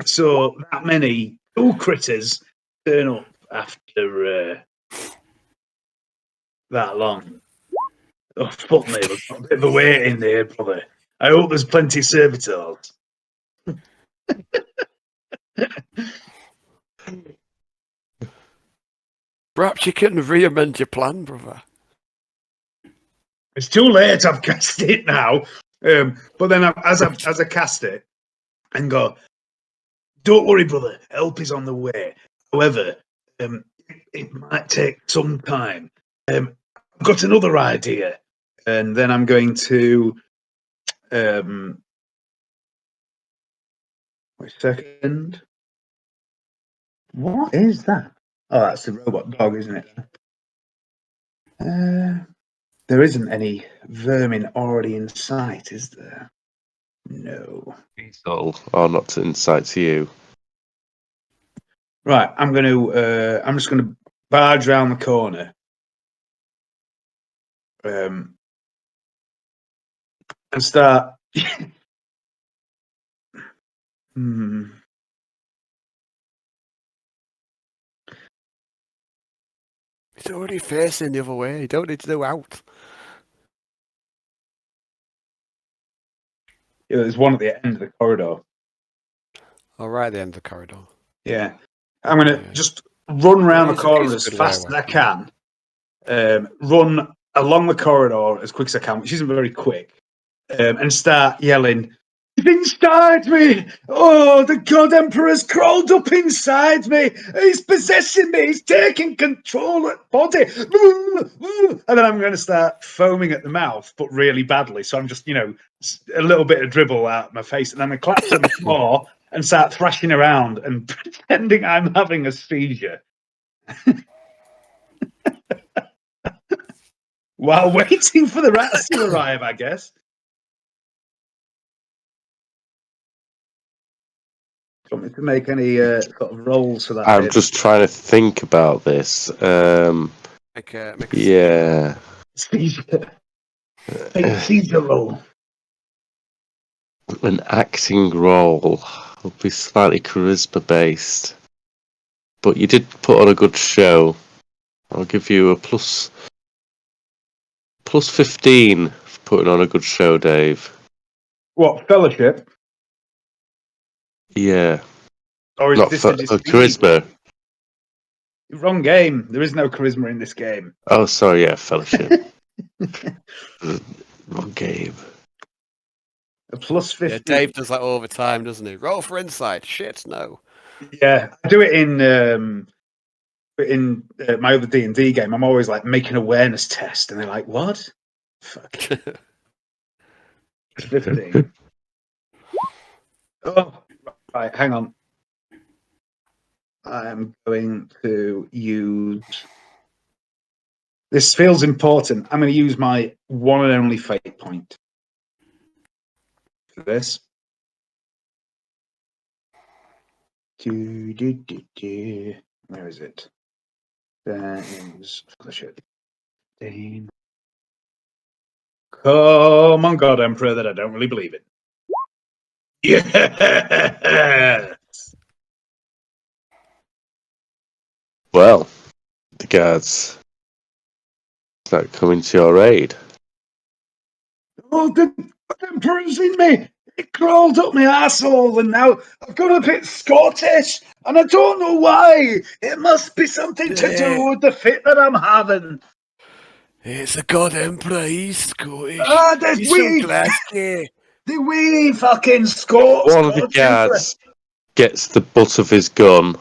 Speaker 2: So that many 2 critters turn up after that long. Oh fuck me! We've got a bit of a wait in there, brother. I hope there's plenty of servitors.
Speaker 3: Perhaps you can re-amend your plan, brother.
Speaker 2: It's too late. I've cast it now. But then as I cast it and go, don't worry, brother. Help is on the way. However, it might take some time. I've got another idea, and then I'm going to. Wait a second. What is that? Oh, that's the robot dog, isn't it? There isn't any vermin already in sight, is there? No.
Speaker 1: All are not in sight to you.
Speaker 2: Right, I'm just gonna barge around the corner. And start.
Speaker 3: He's already facing the other way. You don't need to go out.
Speaker 2: Yeah, there's one at the end of the corridor.
Speaker 3: Oh, right at the end of the corridor.
Speaker 2: Yeah. I'm going to just run around the
Speaker 3: He's a
Speaker 2: corner as
Speaker 3: good
Speaker 2: fast
Speaker 3: way
Speaker 2: as I can. Run along the corridor as quick as I can, which isn't very quick. And start yelling, "He's inside me! Oh, the God Emperor's crawled up inside me! He's possessing me! He's taking control of the body!" And then I'm going to start foaming at the mouth, but really badly. So I'm just, a little bit of dribble out my face. And I'm going to collapse on the floor and start thrashing around and pretending I'm having a seizure. While waiting for the rats to arrive, I guess. Do you want me to make any sort of rolls for that?
Speaker 1: I'm just trying to think about this.
Speaker 3: Make a
Speaker 1: Yeah.
Speaker 2: Seizure. Take a seizure roll.
Speaker 1: An acting role will be slightly charisma based. But you did put on a good show. I'll give you a plus 15 for putting on a good show, Dave.
Speaker 2: What, fellowship?
Speaker 1: Yeah.
Speaker 2: Or is
Speaker 1: Not
Speaker 2: this
Speaker 1: for
Speaker 2: a dispute?
Speaker 1: charisma.
Speaker 2: Wrong game. There is no charisma in this game.
Speaker 1: Oh, sorry, yeah, fellowship. Wrong game.
Speaker 2: A plus 15.
Speaker 3: Yeah, Dave does that all the time, doesn't he? Roll for insight. Shit, no.
Speaker 2: Yeah, I do it in my other D&D game. I'm always like make an awareness test, and they're like, "What?" Fuck. 15. Oh, right. Hang on. I am going to use. This feels important. I'm going to use my one and only fate point for this. Where is it? There is fellowship. Come on, God Emperor, that I don't really believe it. Yeah.
Speaker 1: Well, the guards start coming to your aid.
Speaker 2: Oh, the God Emperor's in me. It crawled up my arsehole and now I've got a bit Scottish and I don't know why. It must be something to do with the fit that I'm having.
Speaker 3: It's a goddamn prize, Scottish.
Speaker 2: Ah, there's
Speaker 3: He's from
Speaker 2: wee,
Speaker 3: Glasgow.
Speaker 2: the wee fucking Scots.
Speaker 1: One of the guards gets the butt of his gun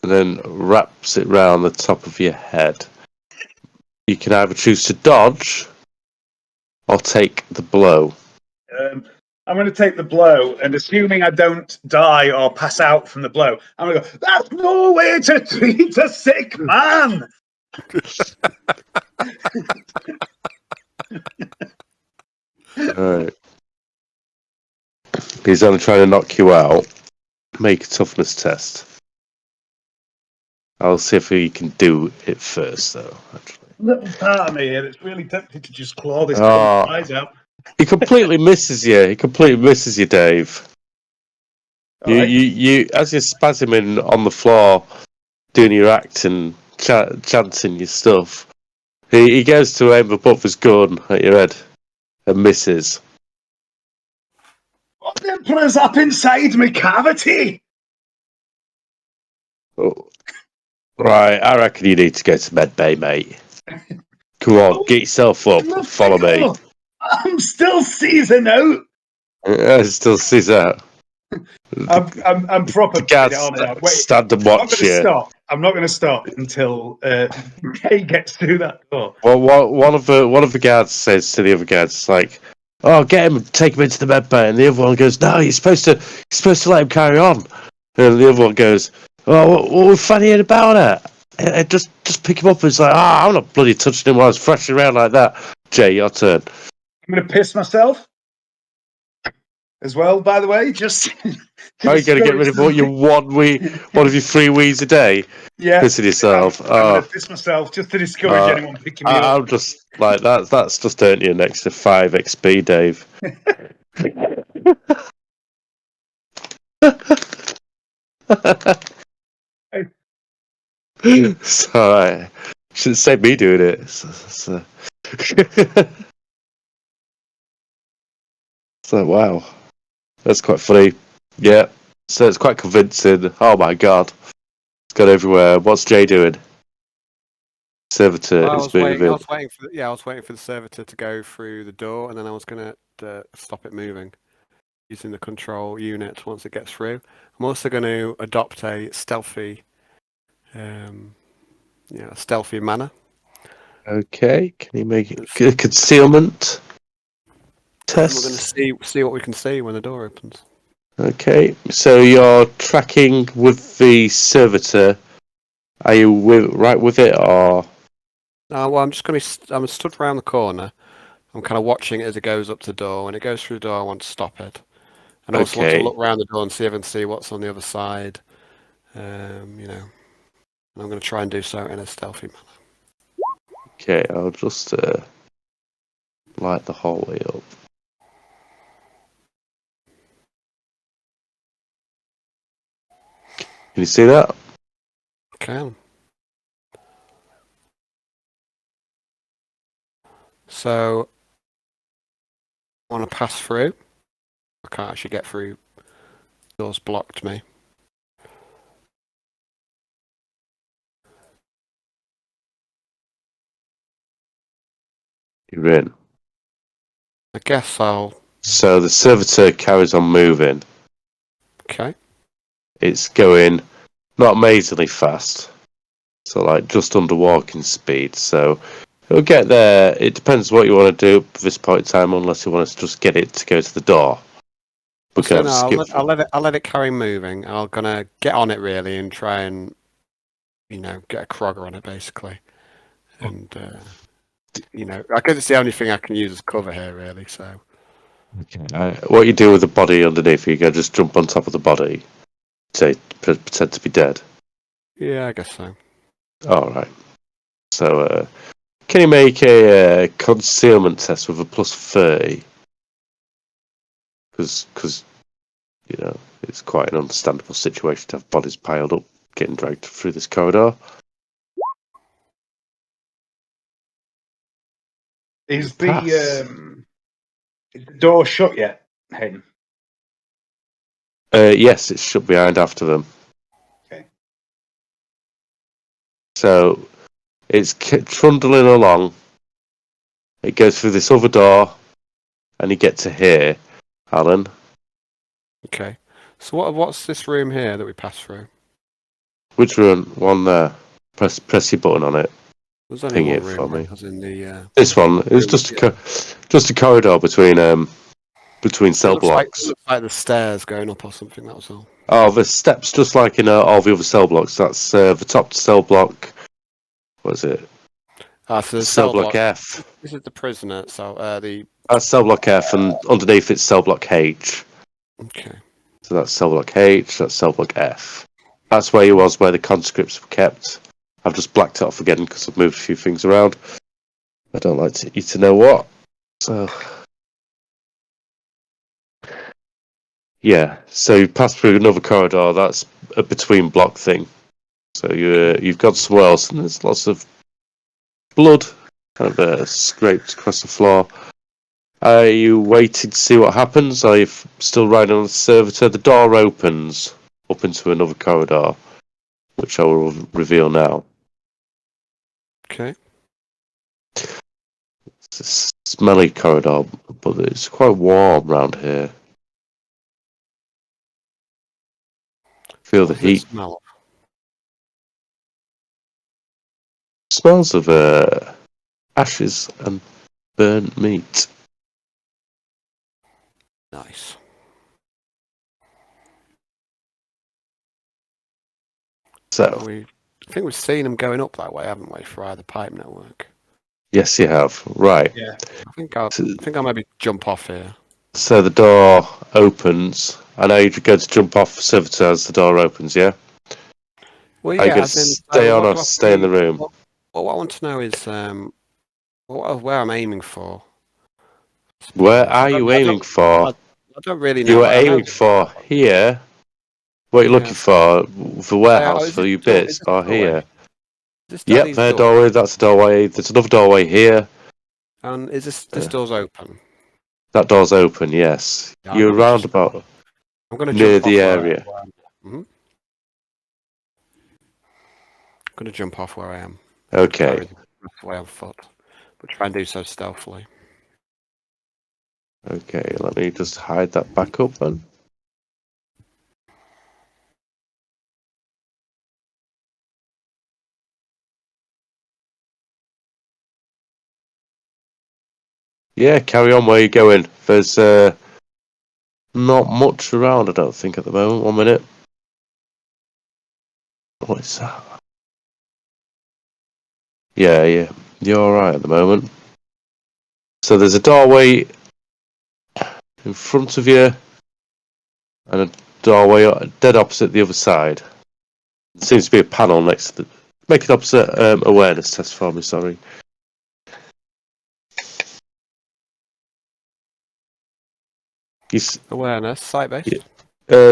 Speaker 1: and then wraps it round the top of your head. You can either choose to dodge or take the blow.
Speaker 2: I'm going to take the blow, and assuming I don't die or pass out from the blow, I'm going to go, that's no way to treat a sick man!
Speaker 1: Alright. He's only trying to knock you out. Make a toughness test. I'll see if he can do it first, though, actually.
Speaker 2: Little part of me here that's really tempted to just claw this
Speaker 1: Oh.
Speaker 2: eyes out.
Speaker 1: He completely misses you. He completely misses you, Dave. You, as you're spasming on the floor, doing your acting, chanting your stuff, he goes to aim above his gun at your head and misses.
Speaker 2: What the emperor's up inside me cavity?
Speaker 1: Oh. Right, I reckon you need to go to medbay, mate. Come on, get yourself up and follow me.
Speaker 2: I'm still seizing out.
Speaker 1: I still sees that.
Speaker 2: I'm proper.
Speaker 1: The guards
Speaker 2: Wait,
Speaker 1: stand and
Speaker 2: I'm not
Speaker 1: watch
Speaker 2: going to
Speaker 1: you.
Speaker 2: stop. I'm not going to stop until Kay gets through that door.
Speaker 1: Well, one of the guards says to the other guards, like, "Oh, get him, take him into the med bay," and the other one goes, "No, you're supposed to let him carry on." And the other one goes, "Oh, what was funny about it? Just pick him up." And it's like, I'm not bloody touching him while I was thrashing around like that." Jay, your turn.
Speaker 2: I'm going to piss myself as well. By the way, just
Speaker 1: How are you going to get rid of all your one of your 3 wees a day?
Speaker 2: yeah,
Speaker 1: Pissing yourself.
Speaker 2: I'm going to piss myself just to discourage anyone picking me up.
Speaker 1: I'm just like that. That's just earned you an extra 5 XP, Dave. Sorry, shouldn't say me doing it. So wow, that's quite funny. Yeah, so it's quite convincing. Oh my god, it's gone everywhere. What's Jay doing? Servitor
Speaker 3: I
Speaker 1: is
Speaker 3: was
Speaker 1: moving.
Speaker 3: waiting. I was waiting for the servitor to go through the door, and then I was going to stop it moving using the control unit once it gets through. I'm also going to adopt a stealthy, stealthy manner.
Speaker 1: Okay, can you make a concealment test?
Speaker 3: We're going to see what we can see when the door opens.
Speaker 1: Okay, so you're tracking with the servitor. Are you right with it, or?
Speaker 3: Well, I'm just going to. I'm stood around the corner. I'm kind of watching it as it goes up to the door. When it goes through the door, I want to stop it. And I also want to look around the door and see if I can see what's on the other side. I'm going to try and do so in a stealthy manner.
Speaker 1: Okay, I'll just light the hallway up. Can you see that?
Speaker 3: Okay. So, I want to pass through. I can't actually get through. The door's blocked me.
Speaker 1: You're in.
Speaker 3: I guess I'll...
Speaker 1: So the servitor carries on moving.
Speaker 3: Okay.
Speaker 1: It's going not amazingly fast. So like just under walking speed. So it'll get there. It depends what you want to do at this point in time, unless you want to just get it to go to the door.
Speaker 3: So no, I'll let it carry moving. I'm gonna get on it really and try and get a Krogger on it basically. And I guess it's the only thing I can use as cover here really. So
Speaker 1: okay. What you do with the body underneath, you can just jump on top of the body, say pretend to be dead.
Speaker 3: Yeah, I guess so.
Speaker 1: All right. So can you make a concealment test with a +30? Because it's quite an understandable situation to have bodies piled up, getting dragged through this corridor.
Speaker 2: Is Is the door shut yet, Hayden?
Speaker 1: Yes, it's shut behind after them.
Speaker 2: Okay.
Speaker 1: So it's trundling along. It goes through this other door, and you get to here, Alan.
Speaker 3: Okay. So what's this room here that we pass through?
Speaker 1: Which room? One there. Press your button on it.
Speaker 3: There's only
Speaker 1: Ping
Speaker 3: one
Speaker 1: it
Speaker 3: room.
Speaker 1: for me.
Speaker 3: As in the.
Speaker 1: This one. It's just a corridor between cell
Speaker 3: It
Speaker 1: blocks.
Speaker 3: looks like the stairs going up or something. That was all.
Speaker 1: Oh, the steps just like in all the other cell blocks. That's the top cell block. What is it?
Speaker 3: So the
Speaker 1: Cell block F.
Speaker 3: This is the prisoner. So the.
Speaker 1: That's cell block F, and underneath it's cell block H.
Speaker 3: Okay.
Speaker 1: So that's cell block H. That's cell block F. That's where he was, where the conscripts were kept. I've just blacked it off again because I've moved a few things around. I don't like you to know what. So, yeah. So you pass through another corridor. That's a between block thing. So you've got somewhere else, and there's lots of blood kind of scraped across the floor. Are you waiting to see what happens? Are you still riding on the servitor? The door opens up into another corridor, which I will reveal now.
Speaker 3: Okay.
Speaker 1: It's a smelly corridor, but it's quite warm round here. Feel the
Speaker 3: What does it
Speaker 1: heat.
Speaker 3: smell of?
Speaker 1: Smells of ashes and burnt meat.
Speaker 3: Nice.
Speaker 1: So,
Speaker 3: I think we've seen them going up that way, haven't we, for either pipe network?
Speaker 1: yes, you have. Right.
Speaker 2: Yeah.
Speaker 3: I think I'll maybe jump off here.
Speaker 1: So the door opens. I know you're going to jump off the servitor as the door opens, yeah?
Speaker 3: Well,
Speaker 1: Are you
Speaker 3: yeah.
Speaker 1: going to stay on or stay in the room?
Speaker 3: Well, what I want to know is where I'm aiming for.
Speaker 1: Where are you aiming for?
Speaker 3: I don't really know.
Speaker 1: You were
Speaker 3: but I know
Speaker 1: aiming for here. What are you looking for? The warehouse
Speaker 3: is
Speaker 1: for
Speaker 3: this
Speaker 1: your
Speaker 3: door-
Speaker 1: bits
Speaker 3: is this
Speaker 1: or
Speaker 3: doorway?
Speaker 1: here?
Speaker 3: Is this
Speaker 1: Yep,
Speaker 3: these
Speaker 1: fair
Speaker 3: doors?
Speaker 1: doorway. That's a doorway. There's another doorway here.
Speaker 3: And is this door's open?
Speaker 1: That door's open. Yes,
Speaker 3: Yeah,
Speaker 1: you're
Speaker 3: I'm gonna
Speaker 1: round
Speaker 3: just-
Speaker 1: about
Speaker 3: I'm going to
Speaker 1: near
Speaker 3: jump
Speaker 1: the
Speaker 3: off
Speaker 1: area.
Speaker 3: I'm going to jump off where I am.
Speaker 1: Okay.
Speaker 3: Carry the way on foot, but try and do so stealthily.
Speaker 1: Okay, let me just hide that back up then. Yeah, carry on where you're going. There's not much around, I don't think, at the moment. 1 minute. What is that? Yeah. You're alright at the moment. So there's a doorway in front of you and a doorway dead opposite the other side. There seems to be a panel next to the... Make an opposite awareness test for me, sorry.
Speaker 3: Awareness, sight-based.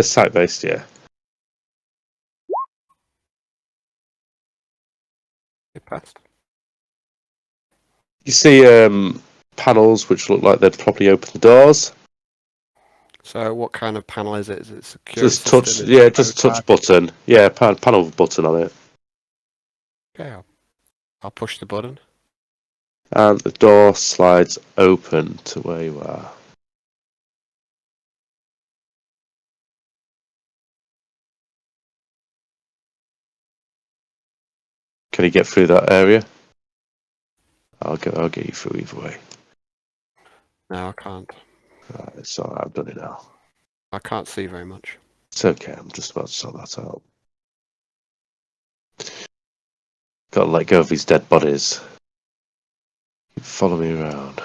Speaker 1: Sight-based, yeah.
Speaker 3: It passed.
Speaker 1: You see panels which look like they'd probably open the doors.
Speaker 3: So, what kind of panel is it? Is it secure?
Speaker 1: Just touch, just touch button. Yeah, panel with a button on it.
Speaker 3: Okay, I'll push the button.
Speaker 1: And the door slides open to where you are. Can you get through that area? I'll get you through either way.
Speaker 3: No, I can't.
Speaker 1: Right, it's alright, I've done it now.
Speaker 3: I can't see very much.
Speaker 1: It's okay, I'm just about to sort that out. Gotta let go of these dead bodies. Follow me around.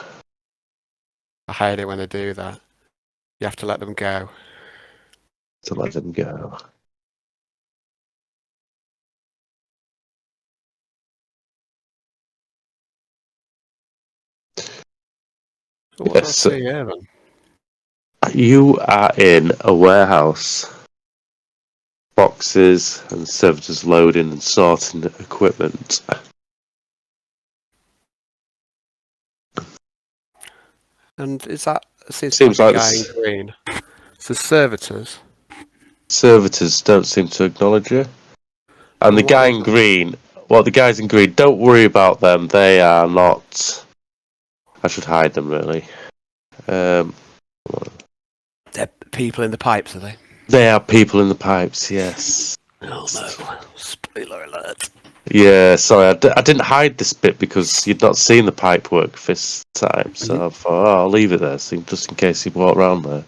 Speaker 3: I hate it when they do that. You have to let them go.
Speaker 1: To let them go.
Speaker 3: So what
Speaker 1: Yes,
Speaker 3: do I see here then?
Speaker 1: you are in a warehouse. Boxes and servitors loading and sorting equipment.
Speaker 3: And is that seems
Speaker 1: Seems
Speaker 3: like a
Speaker 1: like
Speaker 3: guy in
Speaker 1: this.
Speaker 3: green. So servitors.
Speaker 1: Servitors don't seem to acknowledge you. And the
Speaker 3: And what
Speaker 1: guy
Speaker 3: was
Speaker 1: in green, well, the guys in green, don't worry about them. They are not. I should hide them, really.
Speaker 3: they're people in the pipes, are they?
Speaker 1: They are people in the pipes, yes.
Speaker 3: Oh no! Spoiler alert.
Speaker 1: Yeah, sorry, I didn't hide this bit because you'd not seen the pipe work this time, so I thought, I'll leave it there, just in case you walk around there.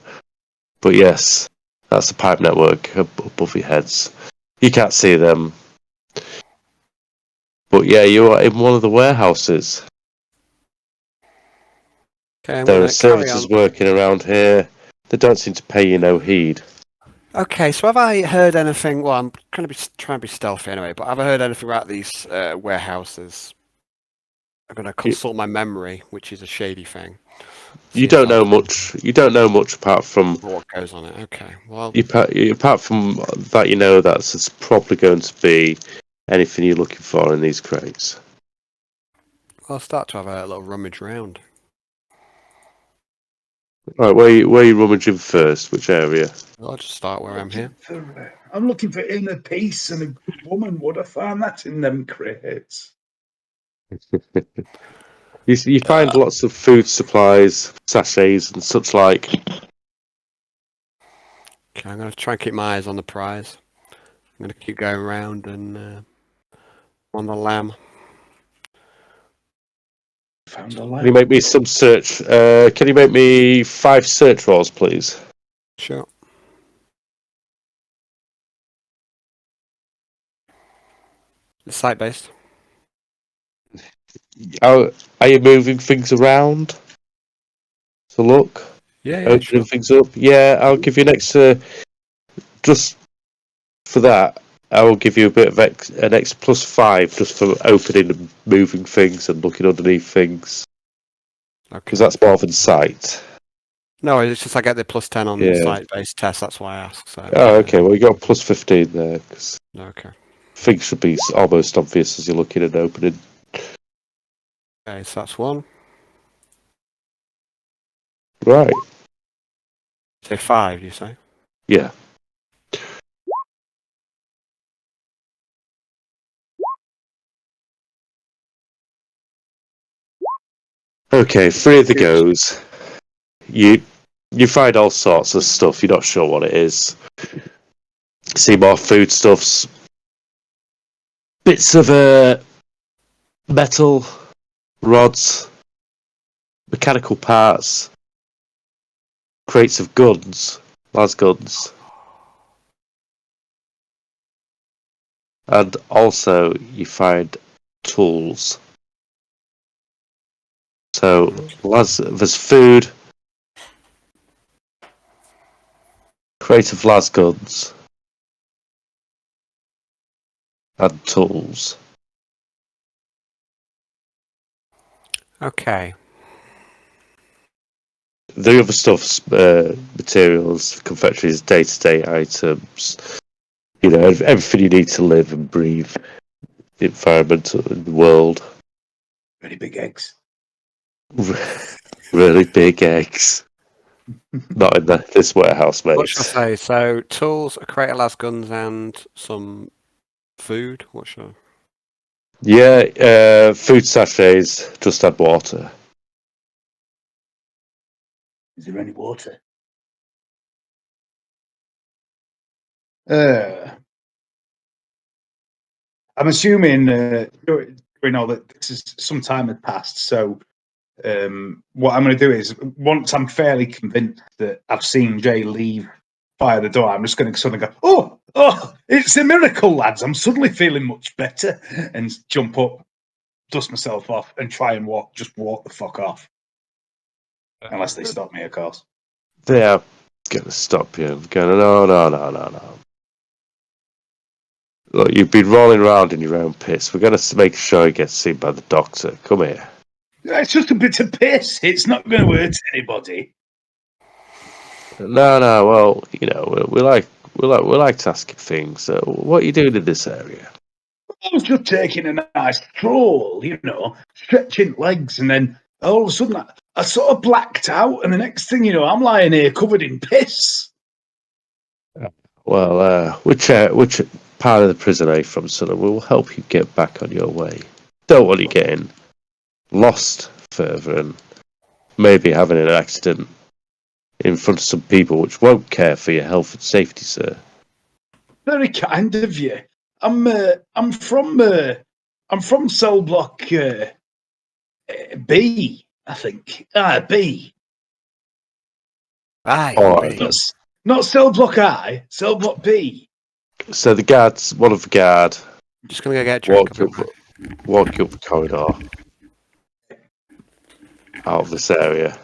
Speaker 1: But yes, that's the pipe network above your heads. You can't see them. But yeah, you are in one of the warehouses.
Speaker 3: Okay, I'm
Speaker 1: There are
Speaker 3: gonna carry on.
Speaker 1: servitors working around here. They don't seem to pay you no heed.
Speaker 3: Okay, so have I heard anything? Well, I'm going to be trying to be stealthy anyway, but have I heard anything about these warehouses? I'm going to consult my memory, which is a shady thing.
Speaker 1: You
Speaker 3: See if
Speaker 1: don't know
Speaker 3: that's
Speaker 1: much. You don't know much apart from
Speaker 3: what goes on it. Okay, well,
Speaker 1: apart from that. You know that's probably going to be anything you're looking for in these crates.
Speaker 3: I'll start to have a little rummage around.
Speaker 1: Right, where you rummaging first? Which area?
Speaker 3: I'll just start where I'm here.
Speaker 2: I'm looking for inner peace and a good woman. Would I find that in them crates?
Speaker 1: You find lots of food supplies, sachets, and such like.
Speaker 3: Okay, I'm going to try and keep my eyes on the prize. I'm going to keep going around and on the lamb.
Speaker 2: Found a
Speaker 1: Can
Speaker 2: lamb.
Speaker 1: you make me some search? Can you make me 5 search rolls, please?
Speaker 3: Sure. It's site-based.
Speaker 1: Are you moving things around to look?
Speaker 3: Yeah,
Speaker 1: Opening
Speaker 3: sure.
Speaker 1: things up? Yeah, I'll give you an extra. Just for that, I will give you a bit of an extra +5 just for opening and moving things and looking underneath things. Because
Speaker 3: Okay.
Speaker 1: that's more than sight.
Speaker 3: No, it's just I get the +10 on
Speaker 1: Yeah.
Speaker 3: site-based tests. That's why I ask. So.
Speaker 1: Oh, okay. Well, you got +15 there. Cause
Speaker 3: Okay.
Speaker 1: things should be almost obvious as you're looking and opening.
Speaker 3: Okay, so that's one.
Speaker 1: Right.
Speaker 3: Say 5, you say?
Speaker 1: Yeah. Okay, 3 of the goes. You find all sorts of stuff. You're not sure what it is. See more foodstuffs, bits of metal, rods, mechanical parts, crates of guns, las guns, and also you find tools. So there's food, crate of las guns, and tools.
Speaker 3: Okay.
Speaker 1: The other stuff's materials, confectionaries, day-to-day items. You know, everything you need to live and breathe. The environment in the world.
Speaker 2: Very big eggs.
Speaker 1: Really big eggs. Not in this warehouse, mate.
Speaker 3: What should I say? So, tools, a crate of las guns, and some food. What should I...
Speaker 1: Yeah, food sachets, just add water.
Speaker 2: Is there any water? I'm assuming during all that this is some time had passed. So what I'm going to do is, once I'm fairly convinced that I've seen Jay leave via the door, I'm just going to suddenly go, oh, it's a miracle, lads. I'm suddenly feeling much better, and jump up, dust myself off, and try and walk the fuck off. Unless they stop me, of course.
Speaker 1: They are going to stop you. Going, no. Look, you've been rolling around in your own piss. We're going to make sure you get seen by the doctor. Come here.
Speaker 2: It's just a bit of piss. It's not going to hurt anybody.
Speaker 1: No. Well, you know, we like to ask you things. What are you doing in this area?
Speaker 2: I was just taking a nice stroll, stretching legs, and then all of a sudden I sort of blacked out, and the next thing you know, I'm lying here covered in piss.
Speaker 1: Well, which part of the prison are you from, son? We'll help you get back on your way. Don't want you getting lost further and maybe having an accident in front of some people which won't care for your health and safety, sir.
Speaker 2: Very kind of you. I'm from cell block B, I think. B.
Speaker 3: Aye,
Speaker 1: All
Speaker 3: B.
Speaker 1: right.
Speaker 2: Not cell block I, cell block B.
Speaker 1: So the guards, one of the guard,
Speaker 3: Just gonna go get a drink.
Speaker 1: walk you up the corridor out of this area.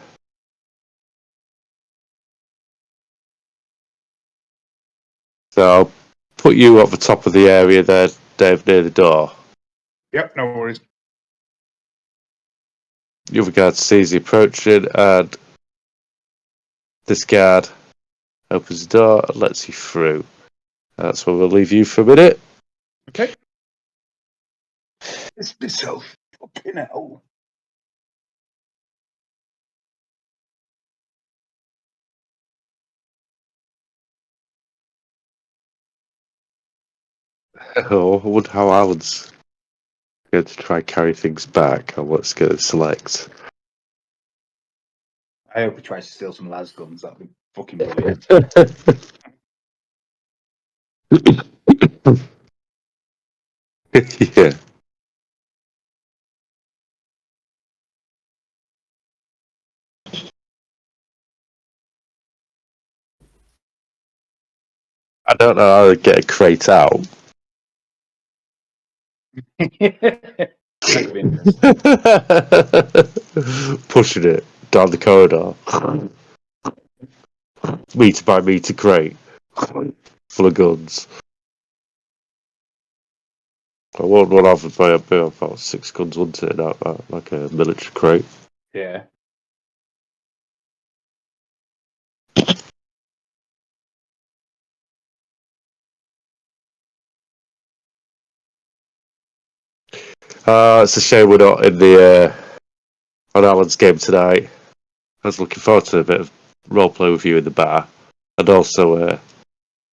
Speaker 1: So I'll put you at the top of the area there, Dave, near the door.
Speaker 2: Yep, no worries.
Speaker 1: The other guard sees you approaching, and this guard opens the door and lets you through. That's where we'll leave you for a minute.
Speaker 2: Okay. It's been so fucking hell.
Speaker 1: Oh, I wonder how Alan's going to try and carry things back on what's going to select.
Speaker 2: I hope he tries to steal some las guns. That'd be fucking brilliant.
Speaker 1: Yeah. I don't know how to get a crate out.
Speaker 2: That could be interesting.
Speaker 1: Pushing it down the corridor. Meter by meter crate. Full of guns. I won't run off with about 6 guns, wouldn't it? Like a military crate.
Speaker 2: Yeah.
Speaker 1: It's a shame we're not in the on Alan's game tonight. I was looking forward to a bit of roleplay with you in the bar, and also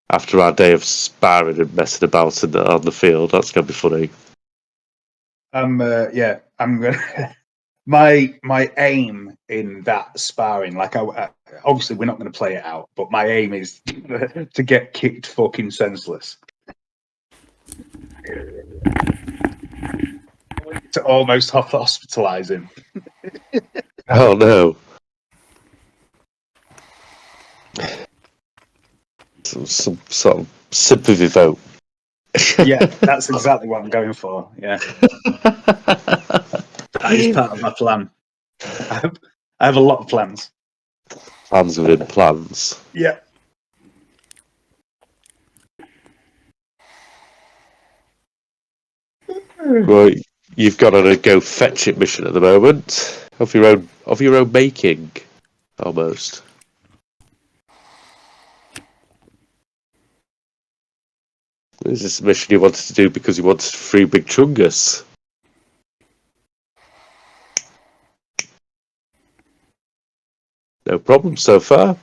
Speaker 1: after our day of sparring and messing about on the field. That's gonna be funny.
Speaker 2: I'm gonna. My aim in that sparring, like obviously we're not going to play it out, but my aim is to get kicked fucking senseless. To almost hospitalise him.
Speaker 1: Oh no! Some sort of sympathy vote.
Speaker 2: Yeah, that's exactly what I'm going for. Yeah, that is part of my plan. I have a lot of plans.
Speaker 1: Plans within plans.
Speaker 2: Yeah.
Speaker 1: Right, you've got on a go fetch it mission at the moment of your own making, almost. Is this a mission you wanted to do because you wanted to free Big Chungus? No problem so far.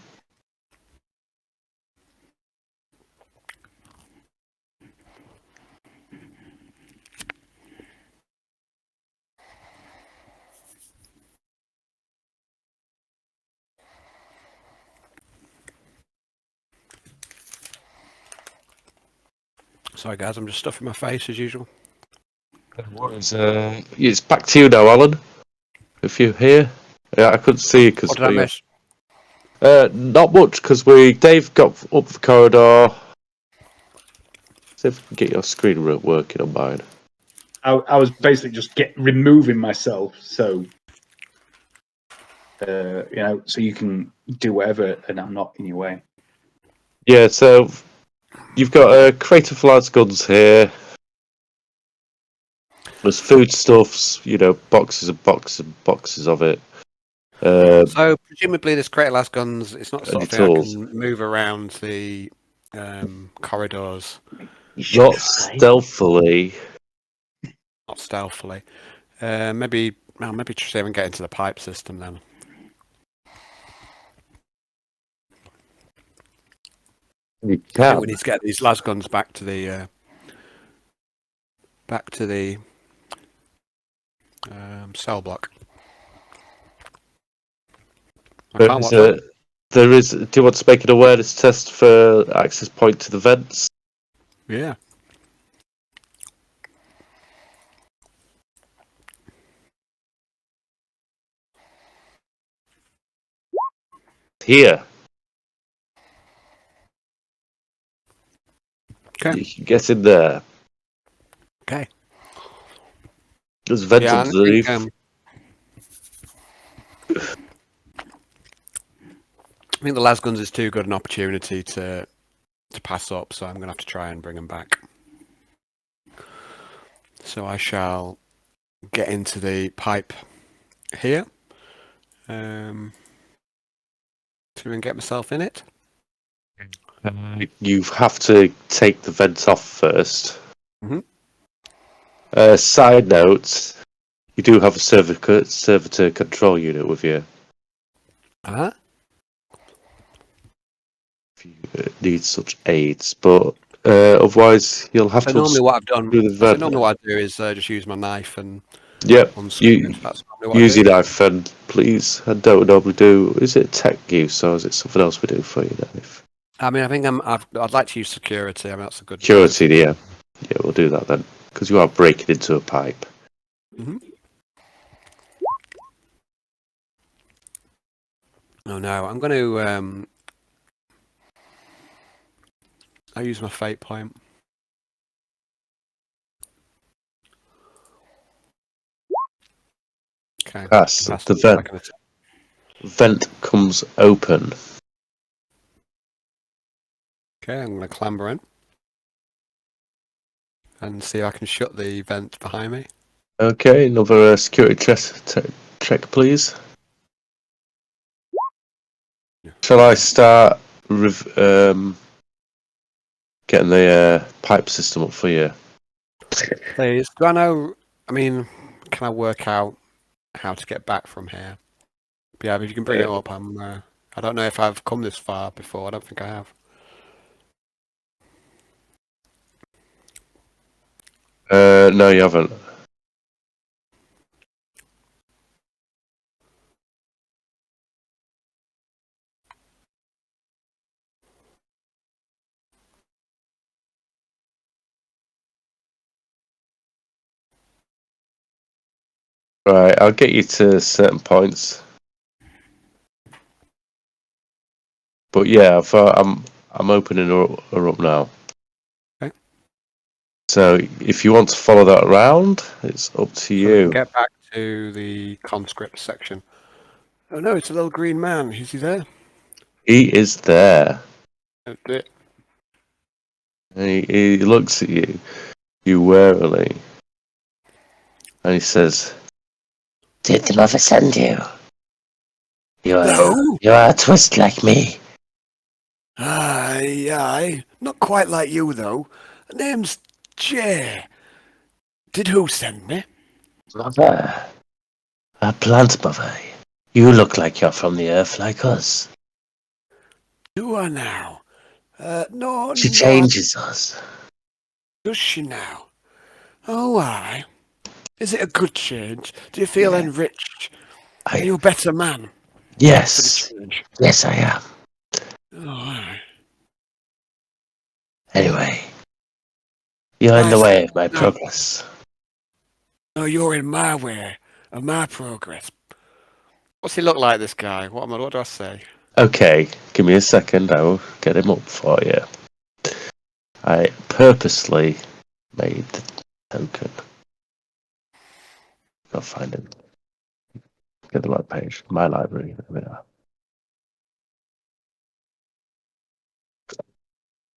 Speaker 3: Sorry, guys, I'm just stuffing my face as usual.
Speaker 1: It's back to you now, Alan. If you're here, yeah, I couldn't see you because
Speaker 3: What did I miss?
Speaker 1: not much because Dave got up the corridor. See if we can get your screen working on mine.
Speaker 2: I was basically just removing myself, so so you can do whatever, and I'm not in your way.
Speaker 1: Yeah, so you've got a crate of large guns here. There's foodstuffs, boxes and boxes and boxes of it.
Speaker 3: So presumably this crate of las guns, it's not the sort of thing I can move around the corridors.
Speaker 1: Not stealthily.
Speaker 3: Not stealthily. Maybe just even get into the pipe system then.
Speaker 1: You
Speaker 3: I
Speaker 1: can.
Speaker 3: think we need to get these las guns back to the cell block. I can't watch that.
Speaker 1: There is. Do you want to make an awareness test for access point to the vents?
Speaker 3: Yeah.
Speaker 1: Here.
Speaker 3: Okay.
Speaker 1: You can get in there.
Speaker 3: Okay.
Speaker 1: There's vents
Speaker 3: Yeah, and I think,
Speaker 1: underneath.
Speaker 3: I think the las guns is too good an opportunity to pass up, so I'm going to have to try and bring them back. So I shall get into the pipe here. To and get myself in it.
Speaker 1: You have to take the vents off first.
Speaker 3: Mhm.
Speaker 1: Side note: you do have a servitor control unit with you.
Speaker 3: Uh-huh.
Speaker 1: If you need such aids, but otherwise you'll have
Speaker 3: So
Speaker 1: to
Speaker 3: normally what I've done,
Speaker 1: do the
Speaker 3: so
Speaker 1: vent.
Speaker 3: normally what I do is just use my knife and
Speaker 1: Yep,
Speaker 3: unscrew
Speaker 1: you
Speaker 3: it. That's normally what I
Speaker 1: use
Speaker 3: do.
Speaker 1: your knife, and please, I don't normally do. Is it tech use or is it something else we do for your knife?
Speaker 3: I mean, I think I'd like to use security. I mean, that's a good knife.
Speaker 1: Security, yeah, we'll do that then because you are breaking into a pipe.
Speaker 3: Mm-hmm. Oh no, I'm going to. I use my fate point. Okay.
Speaker 1: Pass the vent comes open.
Speaker 3: Okay, I'm going to clamber in and see if I can shut the vent behind me.
Speaker 1: Okay, another security check, please. Shall I start getting the pipe system up for you?
Speaker 3: Please. Do I know? I mean, can I work out how to get back from here? But yeah, if you can bring it up, I don't know if I've come this far before. I don't think I have.
Speaker 1: No, you haven't. Right, I'll get you to certain points. But yeah, I'm opening her up now.
Speaker 3: Okay.
Speaker 1: So if you want to follow that around, it's up to
Speaker 3: So we
Speaker 1: you.
Speaker 3: can get back to the conscript section. Oh no, it's a little green man. Is he there?
Speaker 1: He is there.
Speaker 3: That's it.
Speaker 1: He looks at you warily, and he says, "Did the mother send you?
Speaker 3: No.
Speaker 1: You are a twist like me."
Speaker 3: Aye. Not quite like you though. Name's Jay. Did who send me?
Speaker 1: Mother, a plant mother. You look like you're from the earth, like us.
Speaker 3: Do I now? No,
Speaker 1: She
Speaker 3: no.
Speaker 1: changes us.
Speaker 3: Does she now? Oh, aye. Is it a good change? Do you feel enriched? Are you a better man? For the
Speaker 1: Yes,
Speaker 3: change?
Speaker 1: yes, I am.
Speaker 3: Oh, aye.
Speaker 1: Anyway, you're in the way of my progress.
Speaker 3: No, you're in my way of my progress. What's he look like, this guy? What do I say?
Speaker 1: Okay, give me a second. I will get him up for you. I purposely made the token. I'll find him. Get the right page. My library. There we are.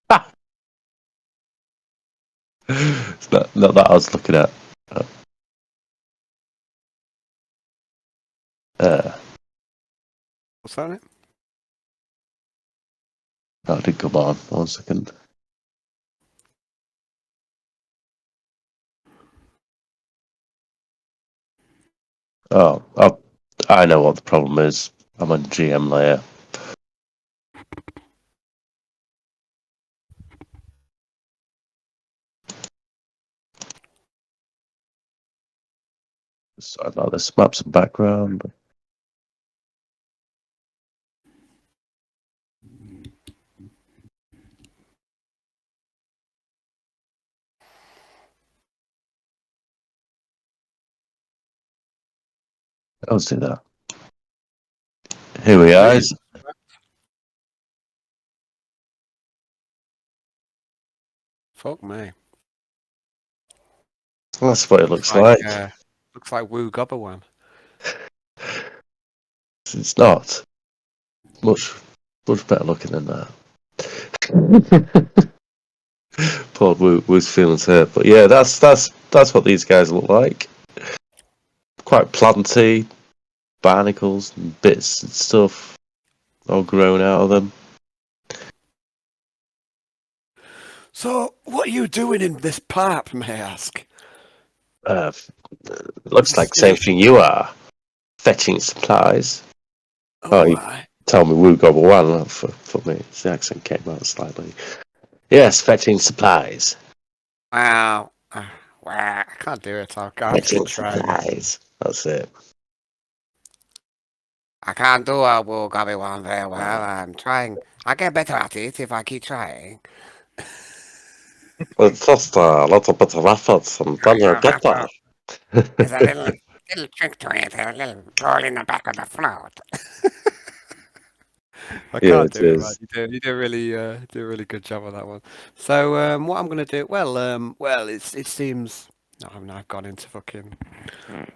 Speaker 1: Ah! It's not that I was looking at.
Speaker 3: What's that?
Speaker 1: That did come on. 1 second. Oh, I know what the problem is. I'm on GM layer. Sorry about this. Maps and background. Let's do that. Here we are.
Speaker 3: Fuck me.
Speaker 1: That's what it looks like.
Speaker 3: Looks like Woo Gobberwan.
Speaker 1: It's not much better looking than that. Poor Woo's feelings hurt, but yeah, that's what these guys look like. Quite planty, barnacles and bits and stuff, all grown out of them.
Speaker 3: So, what are you doing in this pipe, may I ask?
Speaker 1: Looks like the same thing you are. Fetching supplies. Oh, you
Speaker 3: Aye.
Speaker 1: tell me Woo Gobble One for me. The accent came out slightly. Yes, fetching supplies.
Speaker 3: Wow. I can't do it. I'll have to try.
Speaker 1: Supplies. That's it.
Speaker 3: I can't do a Woo Gobberwan very well. I'm trying. I'll get better at it if I keep trying.
Speaker 1: It's just a little bit of effort and then you'll get there.
Speaker 3: There's a little trick to it, a little roll in the back of the throat. I
Speaker 1: Yeah,
Speaker 3: can't
Speaker 1: it
Speaker 3: do it
Speaker 1: is.
Speaker 3: right. You do a really good job on that one. So what I'm gonna do? Well, it seems. No, I mean, I've gone into fucking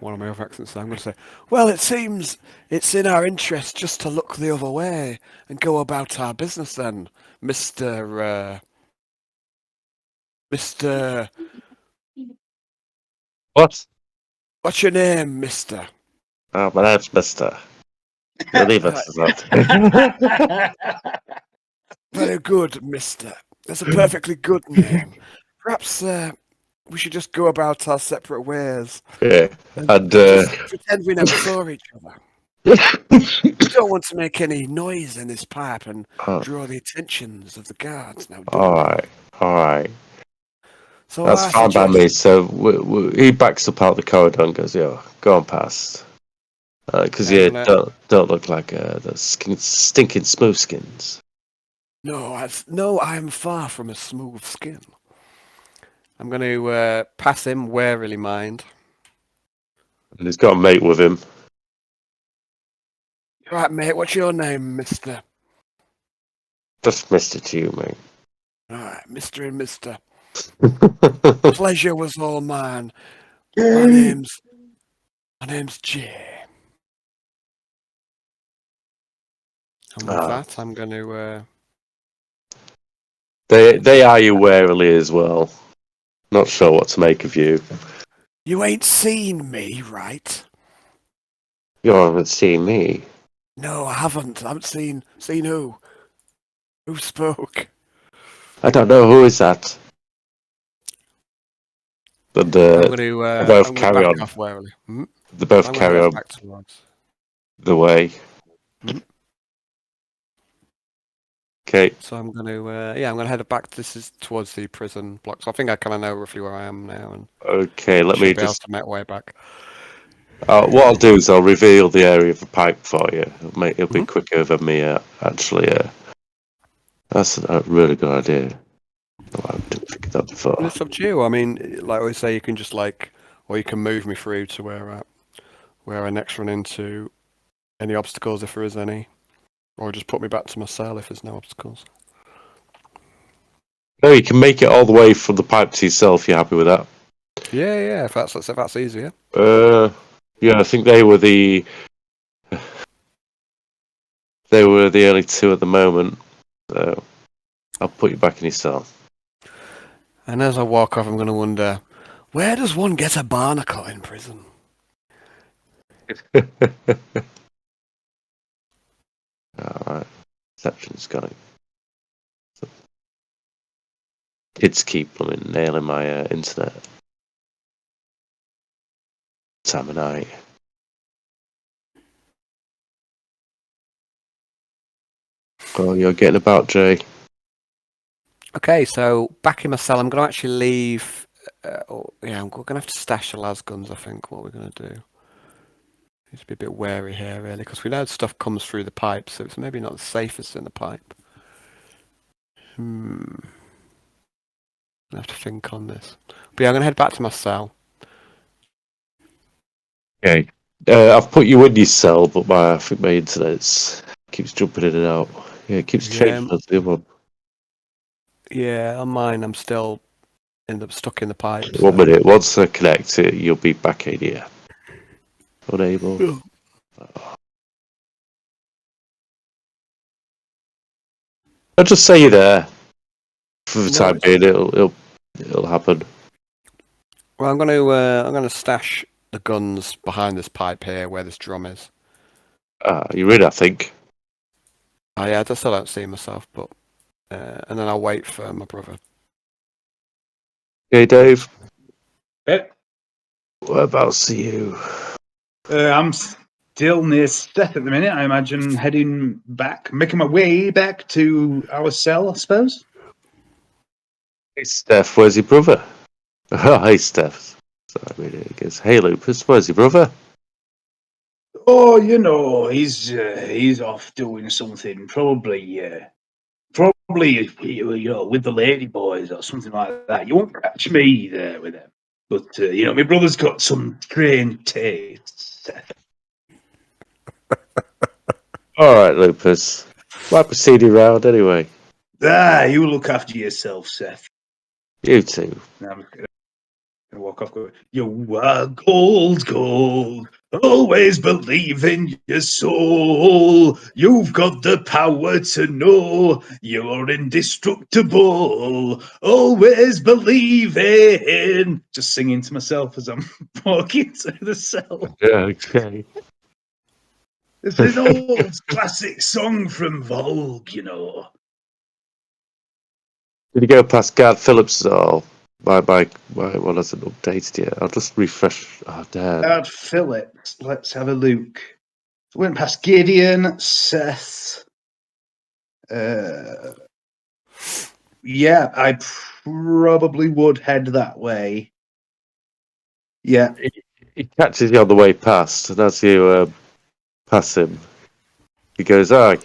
Speaker 3: one of my other accents. So I'm gonna say, well, it seems it's in our interest just to look the other way and go about our business, then, Mister.
Speaker 1: What?
Speaker 3: What's your name, Mister?
Speaker 1: Oh, my name's Mister. Leave it to that.
Speaker 3: Very good, Mister. That's a perfectly good name. Perhaps we should just go about our separate ways
Speaker 1: Yeah, and
Speaker 3: just pretend we never saw each other. We don't want to make any noise in this pipe and draw the attentions of the guards. Now, do we?
Speaker 1: all right.
Speaker 3: So
Speaker 1: That's
Speaker 3: I
Speaker 1: fine by
Speaker 3: suggest
Speaker 1: me. So he backs up out the corridor and goes, "Yo, go on past." Because
Speaker 3: Okay,
Speaker 1: yeah, don't look like the stinking smooth skins.
Speaker 3: no, I am far from a smooth skin. I'm going to pass him warily, mind.
Speaker 1: And he's got a mate with him.
Speaker 3: Right, mate. What's your name, Mister?
Speaker 1: Just Mister to you, mate.
Speaker 3: All right, Mister and Mister. Pleasure was all mine. My name's Jay. And with that, I'm going to.
Speaker 1: They eye you warily as well. Not sure what to make of you.
Speaker 3: You ain't seen me, right?
Speaker 1: You haven't seen me.
Speaker 3: No, I haven't. I haven't seen who? Who spoke?
Speaker 1: I don't know who is that. But
Speaker 3: I'm going to
Speaker 1: they both carry
Speaker 3: back
Speaker 1: on.
Speaker 3: off warily.
Speaker 1: They both
Speaker 3: I'm
Speaker 1: carry
Speaker 3: gonna
Speaker 1: on
Speaker 3: back towards.
Speaker 1: the way. Okay.
Speaker 3: So I'm going to I'm going to head back. This is towards the prison block. So I think I kind of know roughly where I am now, and
Speaker 1: Okay, let me
Speaker 3: should be able
Speaker 1: just.
Speaker 3: to make way back.
Speaker 1: What I'll do is I'll reveal the area of the pipe for you. It'll be quicker than me actually. That's a really good idea. Oh, I didn't think of that before.
Speaker 3: And it's up to you. I mean, like I say, you can just or you can move me through to where I next run into any obstacles if there is any, or just put me back to my cell if there's no obstacles.
Speaker 1: No, you can make it all the way from the pipe to yourself. You're happy with that?
Speaker 3: Yeah. If that's easier.
Speaker 1: Yeah, I think they were the only two at the moment. So I'll put you back in your cell.
Speaker 3: And as I walk off, I'm going to wonder, where does one get a barnacle in prison?
Speaker 1: Alright. Reception's got it. Kids keep nailing my internet. Time of night. Oh, you're getting about, Jay.
Speaker 3: Okay, so back in my cell, I'm going to actually leave. I'm going to have to stash the las guns, I think. What we're going to do. Need to be a bit wary here, really, because we know stuff comes through the pipe, so it's maybe not the safest in the pipe. I have to think on this. But yeah, I'm going to head back to my cell.
Speaker 1: Okay. I've put you in your cell, but I think my internet keeps jumping in and out. Yeah, it keeps changing to the other one.
Speaker 3: Yeah, on mine, I'm still stuck in the pipe.
Speaker 1: 1 minute. Once I connect it, you'll be back in here. Unable. I'll just say you're there. For the time being, it'll happen.
Speaker 3: Well, I'm gonna stash the guns behind this pipe here, where this drum is.
Speaker 1: You're in, I think.
Speaker 3: Oh yeah, I still don't see myself, but and then I'll wait for my brother.
Speaker 1: Okay, Dave.
Speaker 2: Yep.
Speaker 1: Whereabouts are you?
Speaker 2: I'm still near Steph at the minute. I imagine heading back, making my way back to our cell, I suppose.
Speaker 1: Hey, Steph, where's your brother? Oh, hey, Steph. Sorry, I guess. Hey, Lupus, where's your brother?
Speaker 2: Oh, he's off doing something, probably, with the lady boys or something like that. You won't catch me there with them. But my brother's got some strange tastes.
Speaker 1: All right, Lupus. Might be seedy round anyway.
Speaker 2: You look after yourself, Seth.
Speaker 1: You too.
Speaker 2: Now I'm gonna walk off. You are gold. Always believe in your soul. You've got the power to know you're indestructible. Always believe in. Just singing to myself as I'm walking through the cell.
Speaker 1: Yeah, okay.
Speaker 2: It's an old classic song from Vogue,
Speaker 1: Did you go past Gard Phillips or my one hasn't updated yet? I'll just refresh. Oh, damn.
Speaker 2: Gard Phillips. Let's have a look. Went past Gideon, Seth. Yeah, I probably would head that way. Yeah.
Speaker 1: He catches you on the way past, and as you pass him, he goes, "Aye,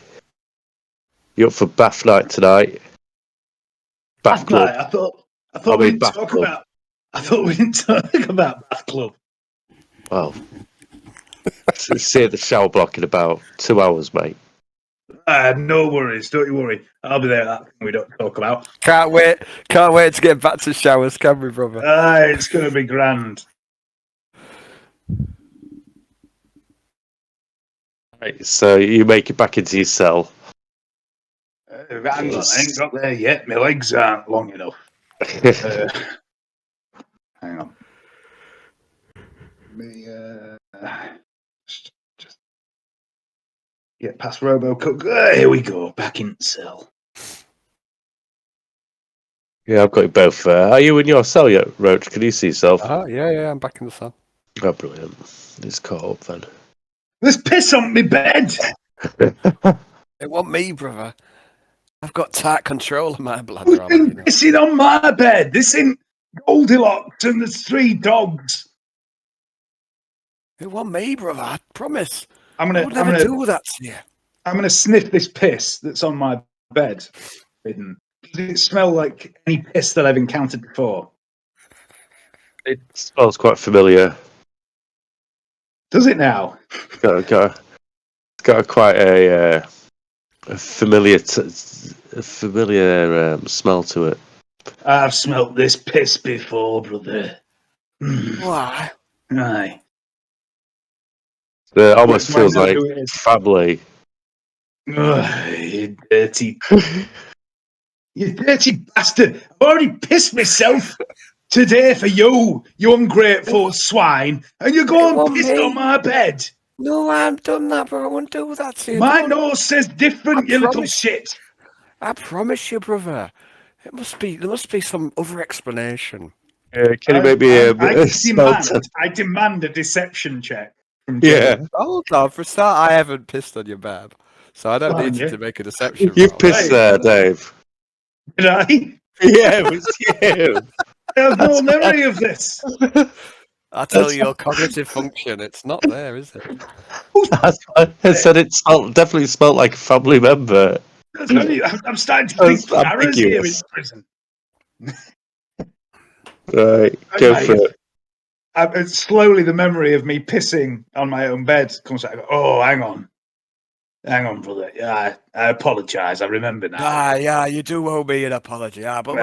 Speaker 1: you up for bath night tonight? Bath club."
Speaker 2: I thought we didn't talk about. I thought we didn't talk about bath club.
Speaker 1: Well, see at the shower block in about 2 hours, mate.
Speaker 2: No worries, don't you worry. I'll be there. That we don't talk about.
Speaker 3: Can't wait to get back to showers, can we, brother?
Speaker 2: It's going to be grand.
Speaker 1: Right, so you make it back into your cell.
Speaker 2: Hang on, I ain't got there yet. My legs aren't long enough. Hang on. Just get past RoboCook. Here we go. Back in cell.
Speaker 1: Yeah, I've got you both there. Are you in your cell yet, Roach? Can you see yourself?
Speaker 3: Oh, yeah, I'm back in the cell.
Speaker 1: Oh, brilliant. It's caught up then.
Speaker 2: There's piss on my bed.
Speaker 3: It wasn't me, brother. I've got tight control of my bladder.
Speaker 2: Who's been pissing on my bed? This ain't Goldilocks and there's 3 dogs.
Speaker 3: It wasn't me, brother. I promise.
Speaker 2: I would
Speaker 3: never do that to you.
Speaker 2: I'm gonna sniff this piss that's on my bed. Does it smell like any piss that I've encountered before?
Speaker 1: It smells quite familiar.
Speaker 2: Does it now?
Speaker 1: It's got quite a familiar smell to it.
Speaker 2: I've smelt this piss before, brother.
Speaker 3: Why?
Speaker 2: Aye.
Speaker 1: It almost feels like family.
Speaker 2: Ugh, you dirty bastard. I've already pissed myself today for you ungrateful swine, and you go and piss on my bed.
Speaker 3: No, I haven't done that, bro. I won't do that to you.
Speaker 2: My nose says different, you little shit.
Speaker 3: I promise you, brother. There must be some other explanation.
Speaker 1: Can you maybe
Speaker 2: I demand a deception check from Jay.
Speaker 1: Yeah.
Speaker 3: Hold on, for a start, I haven't pissed on your bed, so I don't need you to make a deception.
Speaker 1: You pissed there, Dave.
Speaker 2: Did I?
Speaker 1: Yeah, it was you.
Speaker 2: I have no memory of this.
Speaker 3: I tell you, your cognitive function, it's not there, is it?
Speaker 1: That's why I said it definitely smelled like a family member.
Speaker 2: I'm starting to think
Speaker 1: That's
Speaker 2: Kara's here in
Speaker 1: ambiguous.
Speaker 2: prison.
Speaker 1: Right, go for it.
Speaker 2: Slowly, the memory of me pissing on my own bed comes out. I go, oh, hang on, brother. Yeah, I apologise. I remember now.
Speaker 3: Yeah, you do owe me an apology. But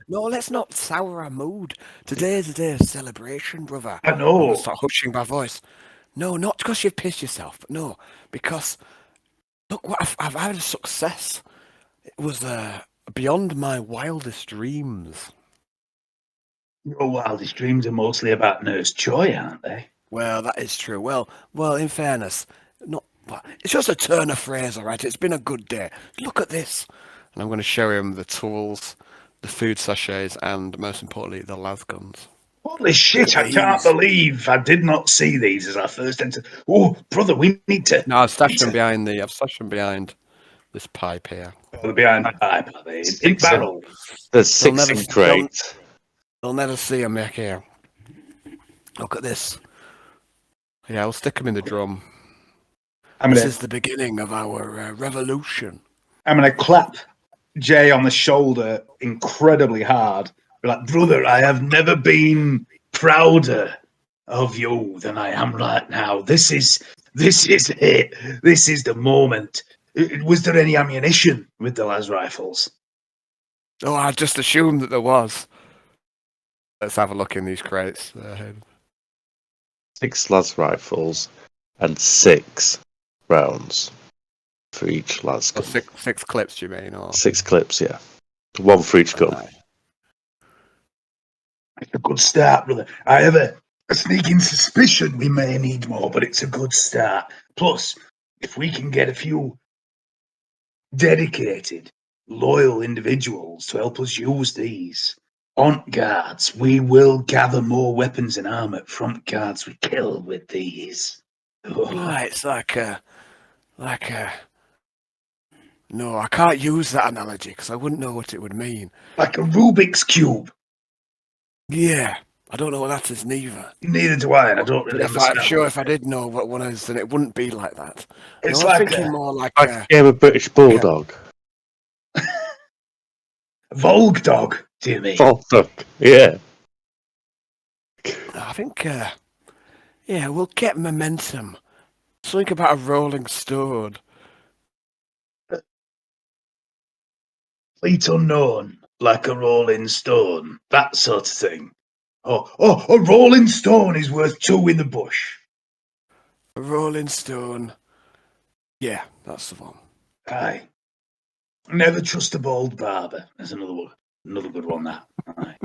Speaker 3: let's not sour our mood. Today's a day of celebration, brother.
Speaker 2: I
Speaker 3: I'm gonna
Speaker 2: know.
Speaker 3: start hushing my voice. No, not because you've pissed yourself, but no, because look what I've had a success. It was beyond my wildest dreams.
Speaker 2: Your wildest dreams are mostly about Nurse Joy, aren't they?
Speaker 3: Well, that is true. Well, in fairness, not. It's just a turn of phrase, all right? It's been a good day. Look at this. And I'm going to show him the tools, the food sachets, and most importantly, the las guns.
Speaker 2: Holy shit, I can't believe I did not see these as I first entered. Oh, brother, we need to...
Speaker 3: No, I've stashed them behind this pipe here.
Speaker 2: Oh, behind the pipe, are they? In barrel.
Speaker 1: There's 6 in crate.
Speaker 3: They'll never see them, Mick, here. Look at this. Yeah, I'll stick them in the drum. This is the beginning of our revolution.
Speaker 2: I'm going to clap Jay on the shoulder incredibly hard. Be like, brother, I have never been prouder of you than I am right now. This is it. This is the moment. Was there any ammunition with the las rifles?
Speaker 3: Oh, I just assumed that there was. Let's have a look in these crates.
Speaker 1: 6 las rifles and 6 rounds for each las gun.
Speaker 3: 6 clips, you mean? Or
Speaker 1: 6 clips, yeah. 1 for each gun.
Speaker 2: It's a good start, brother. I have a sneaking suspicion we may need more, but it's a good start. Plus, if we can get a few dedicated, loyal individuals to help us use these on guards, we will gather more weapons and armor from guards we kill with these.
Speaker 3: It's like a. No, I can't use that analogy because I wouldn't know what it would mean.
Speaker 2: Like a Rubik's Cube.
Speaker 3: Yeah, I don't know what that is neither.
Speaker 2: Neither do I, and I don't really understand.
Speaker 3: I'm sure if I did know what one is, then it wouldn't be like that.
Speaker 2: It's
Speaker 3: I'm thinking more like
Speaker 1: a game of British Bulldog.
Speaker 2: Volg dog, do you mean?
Speaker 1: Volg dog, yeah.
Speaker 3: I think, we'll get momentum. Think about a rolling stone.
Speaker 2: Fleet unknown, like a rolling stone, that sort of thing. Oh, a rolling stone is worth 2 in the bush.
Speaker 3: A rolling stone. Yeah, that's the one.
Speaker 2: Aye. Never trust a bald barber. There's another good one, that. Aye.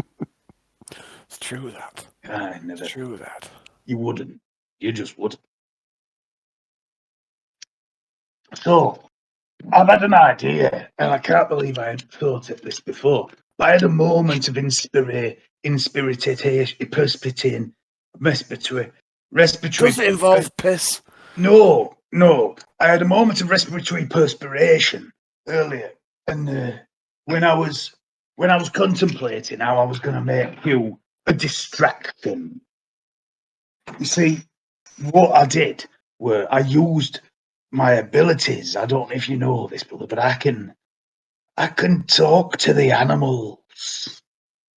Speaker 3: It's true, that.
Speaker 2: Aye, never.
Speaker 3: It's true, that.
Speaker 2: You wouldn't. You just wouldn't. So, I've had an idea, and I can't believe I hadn't thought of this before. But I had a moment of respiratory.
Speaker 3: Does it involve piss?
Speaker 2: No. I had a moment of respiratory perspiration earlier, and when I was contemplating how I was going to make you a distraction. You see, what I did were I used my abilities. I don't know if you know this, brother, but I can talk to the animals.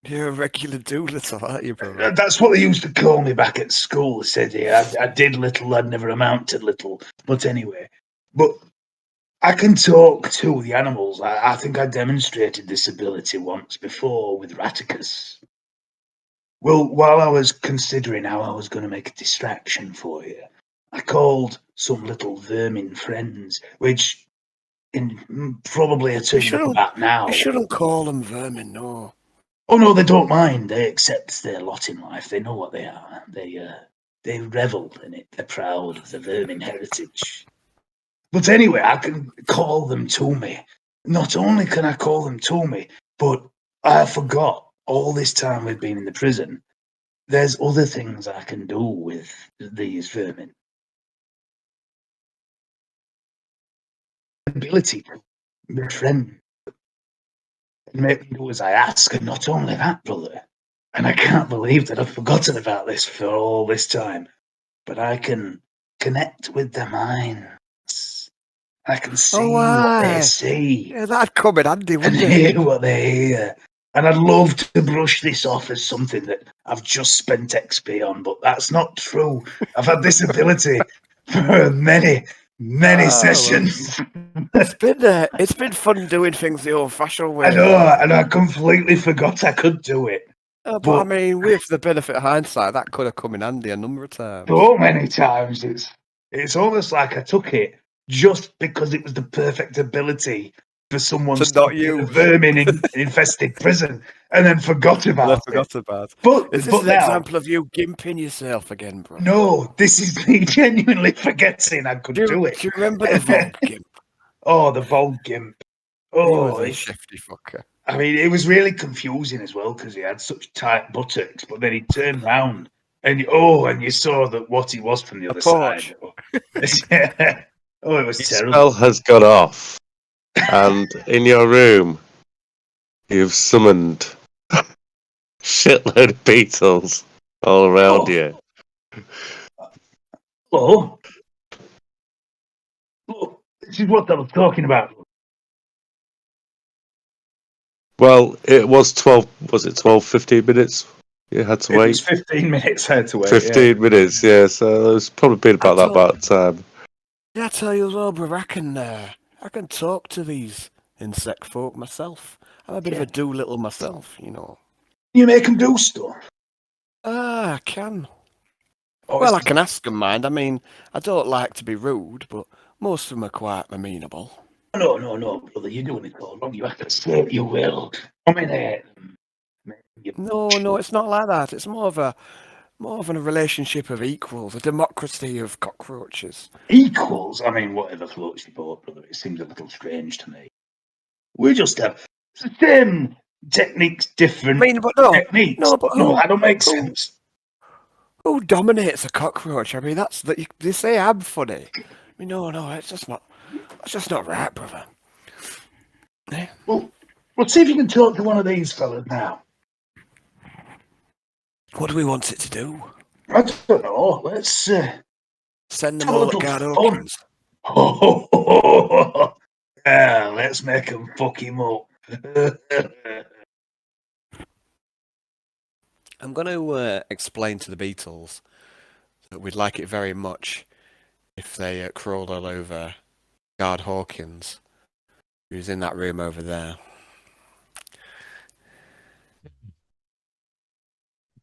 Speaker 3: You're a regular doolittle, aren't you, brother?
Speaker 2: That's what they used to call me back at school. They said, yeah, I did little, I'd never amounted little. But anyway, I can talk to the animals. I think I demonstrated this ability once before with Raticus. Well, while I was considering how I was going to make a distraction for you, I called some little vermin friends, which in probably a term of that now.
Speaker 3: You shouldn't call them vermin, no.
Speaker 2: Oh no, they don't mind. They accept their lot in life. They know what they are. They revel in it. They're proud of the vermin heritage. But anyway, I can call them to me. Not only can I call them to me, but I forgot all this time we've been in the prison. There's other things I can do with these vermin. Ability to befriend and make me do as I ask, and not only that, brother, And I can't believe that I've forgotten about this for all this time. But I can connect with their minds. I can see what they
Speaker 3: why?
Speaker 2: see
Speaker 3: Yeah, that'd come in handy,
Speaker 2: and
Speaker 3: wouldn't it?
Speaker 2: hear what they hear. And I'd love to brush this off as something that I've just spent XP on, but that's not true. I've had this ability for many, many sessions.
Speaker 3: It's been fun doing things the old-fashioned way.
Speaker 2: I know, and I completely forgot I could do it.
Speaker 3: But I mean, with the benefit of hindsight, that could have come in handy a number of times.
Speaker 2: So many times, it's almost like I took it just because it was the perfect ability for someone
Speaker 3: To
Speaker 2: stuck
Speaker 3: not
Speaker 2: in a
Speaker 3: use.
Speaker 2: vermin-infested prison and then forgot about it.
Speaker 3: About.
Speaker 2: But
Speaker 3: Is this an
Speaker 2: now,
Speaker 3: example of you gimping yourself again, bro?
Speaker 2: no, this is me genuinely forgetting I could do it.
Speaker 3: Do you remember the Vogue gimp?
Speaker 2: Oh, the Bold Gimp.
Speaker 3: He
Speaker 2: Oh,
Speaker 3: was a shifty fucker.
Speaker 2: I mean, it was really confusing as well because he had such tight buttocks, but then he turned round and you saw that what he was from the other
Speaker 3: porch.
Speaker 2: side. Oh, it was
Speaker 1: Your
Speaker 2: terrible.
Speaker 1: spell has gone off, and in your room, you've summoned shitload of beetles all around you.
Speaker 2: Oh, look, this is what I was talking about.
Speaker 1: Well, it was 12, was it 12, 15 minutes? You had to
Speaker 2: It
Speaker 1: wait?
Speaker 2: was 15 minutes I had to wait.
Speaker 1: 15 minutes, yeah, so it's probably been about that amount of time.
Speaker 3: Yeah, I tell you as well, bro, I can talk to these insect folk myself. I'm a bit of a Doolittle myself, you know.
Speaker 2: You make them do stuff.
Speaker 3: I can.
Speaker 2: Oh,
Speaker 3: Well, I can ask them, mind. I mean, I don't like to be rude, but most of them are quite amenable.
Speaker 2: No, brother, you're doing it all wrong. You have to say you will. Dominate them.
Speaker 3: No, it's not like that. It's more of a relationship of equals, a democracy of cockroaches.
Speaker 2: Equals? I mean, whatever floats your boat, brother. It seems a little strange to me. We just have the same techniques, different techniques.
Speaker 3: No, but
Speaker 2: No, that don't make sense.
Speaker 3: Who dominates a cockroach? I mean, they say I'm funny. I mean, no, it's just not right, brother.
Speaker 2: Well, let's see if you can talk to one of these fellas now.
Speaker 3: What do we want it to do?
Speaker 2: I don't know. Let's
Speaker 3: Send them
Speaker 2: have a
Speaker 3: all
Speaker 2: little
Speaker 3: at Guard
Speaker 2: fun.
Speaker 3: Hawkins.
Speaker 2: Yeah, let's make them fuck him up.
Speaker 3: I'm going to explain to the Beatles that we'd like it very much if they crawled all over Guard Hawkins, who's in that room over there.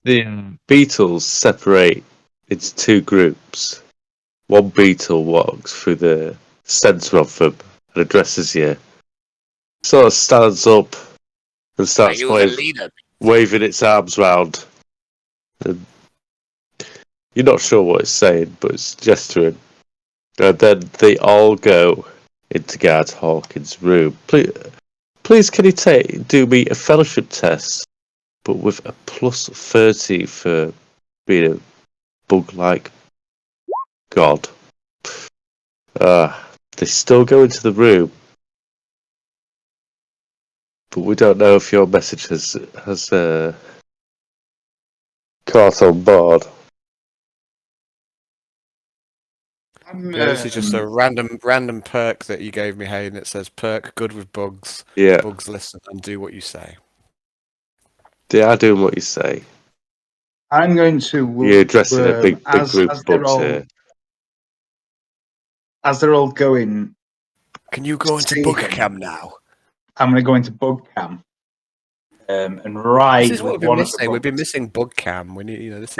Speaker 1: The beetles separate into two groups. One beetle walks through the centre of them and addresses you. Sort of stands up and starts waving its arms round. And you're not sure what it's saying, but it's gesturing. And then they all go into Guard Hawkins' room. Please, can you do me a fellowship test, but with a plus 30 for being a bug-like god? They still go into the room, but we don't know if your message has caught on board.
Speaker 3: This is just a random perk that you gave me, Hayden. It says perk good with bugs.
Speaker 1: Yeah,
Speaker 3: Bugs listen and do what you say.
Speaker 1: they are doing what you say.
Speaker 2: I'm going to.
Speaker 1: You're addressing a big group of bugs here.
Speaker 2: As they're all going.
Speaker 3: Can you go into bug cam now?
Speaker 2: I'm going to go into bug cam. And ride.
Speaker 3: This is what we've been missing. We've been missing bug cam. We need, this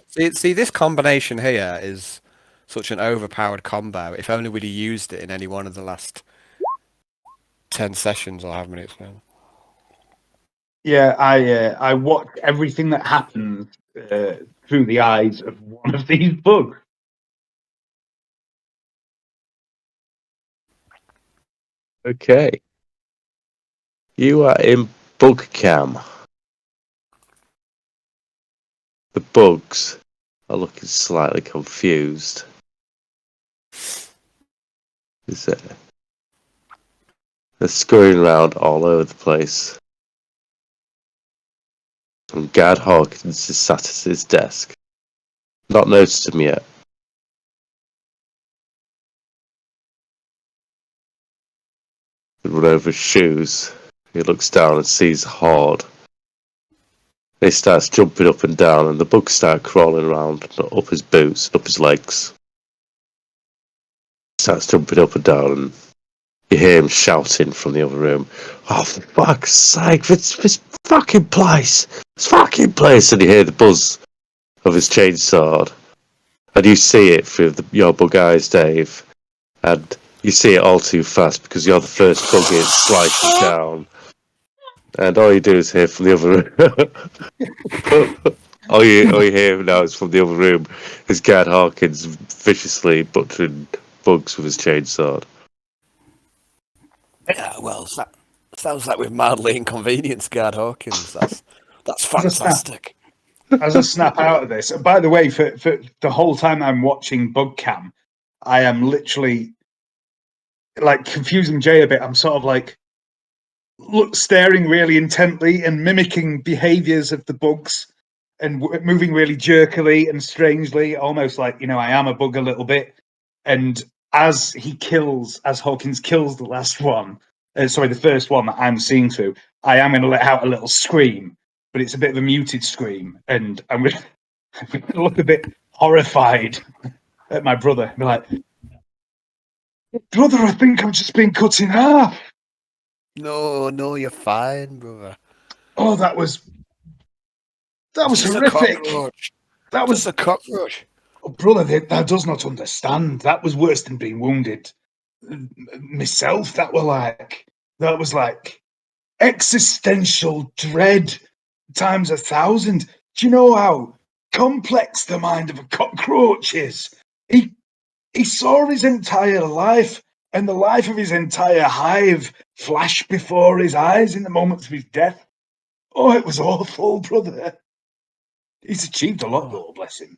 Speaker 3: is. See, this combination here is such an overpowered combo. If only we'd have used it in any one of the last 10 sessions or however many it's been.
Speaker 2: Yeah, I watch everything that happens through the eyes of one of these bugs.
Speaker 1: Okay. You are in bug cam. The bugs are looking slightly confused. They're scurrying around all over the place. And Gad Hawkins is sat at his desk. Not noticed him yet. He run over his shoes. He looks down and sees a horde. He starts jumping up and down, and the bugs start crawling around up his boots, up his legs. He starts jumping up and down, and you hear him shouting from the other room, "Oh, for fuck's sake, this fucking place! This fucking place!" And you hear the buzz of his chainsaw. And you see it through your bug eyes, Dave. And you see it all too fast because you're the first bug it slices down. And all you do is hear from the other room. all you hear now is from the other room is Gad Hawkins viciously butchering bugs with his chainsaw.
Speaker 3: Yeah, well, sounds like we've mildly inconvenienced Guard Hawkins. That's fantastic.
Speaker 2: As I snap out of this, by the way, for the whole time I'm watching Bugcam, I am literally like confusing Jay a bit. I'm sort of like staring really intently and mimicking behaviors of the bugs and moving really jerkily and strangely, almost like, I am a bug a little bit. And as Hawkins kills the last one, the first one that I'm seeing through, I am going to let out a little scream, but it's a bit of a muted scream. And I'm going to look a bit horrified at my brother and be like, "Brother, I think I've just been cut in half."
Speaker 3: No, you're fine, brother.
Speaker 2: Oh, that was
Speaker 3: Just
Speaker 2: horrific. That was
Speaker 3: a cockroach.
Speaker 2: Oh, brother, that does not understand. That was worse than being wounded myself. That was like existential dread times 1,000. Do you know how complex the mind of a cockroach is? He saw his entire life and the life of his entire hive flash before his eyes in the moments of his death. Oh, it was awful, brother. He's achieved a lot, though, bless him.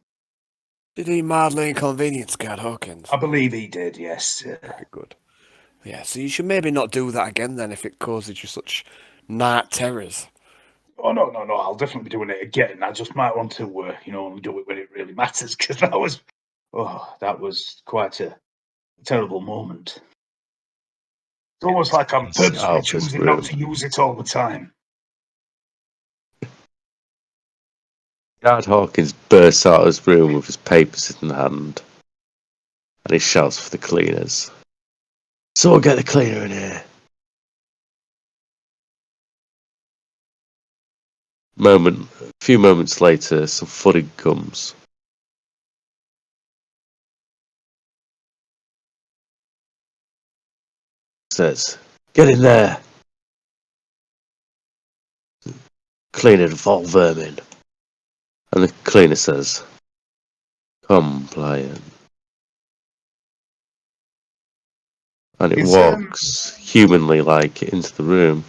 Speaker 3: Did he mildly inconvenience Guard Hawkins?
Speaker 2: I believe he did, yes.
Speaker 3: Very good. Yeah, so you should maybe not do that again then if it causes you such night terrors.
Speaker 2: Oh, no. I'll definitely be doing it again. I just might want to, only do it when it really matters, because that was quite a terrible moment. It's almost like I'm purposely choosing not to use it all the time.
Speaker 1: Gad Hawkins bursts out of his room with his papers in hand, and he shouts for the cleaners. "Someone get the cleaner in here." A few moments later, some footing comes. Says, "Get in there. Clean it of all vermin." And the cleaner says, "Compliant." And it walks humanly like into the room.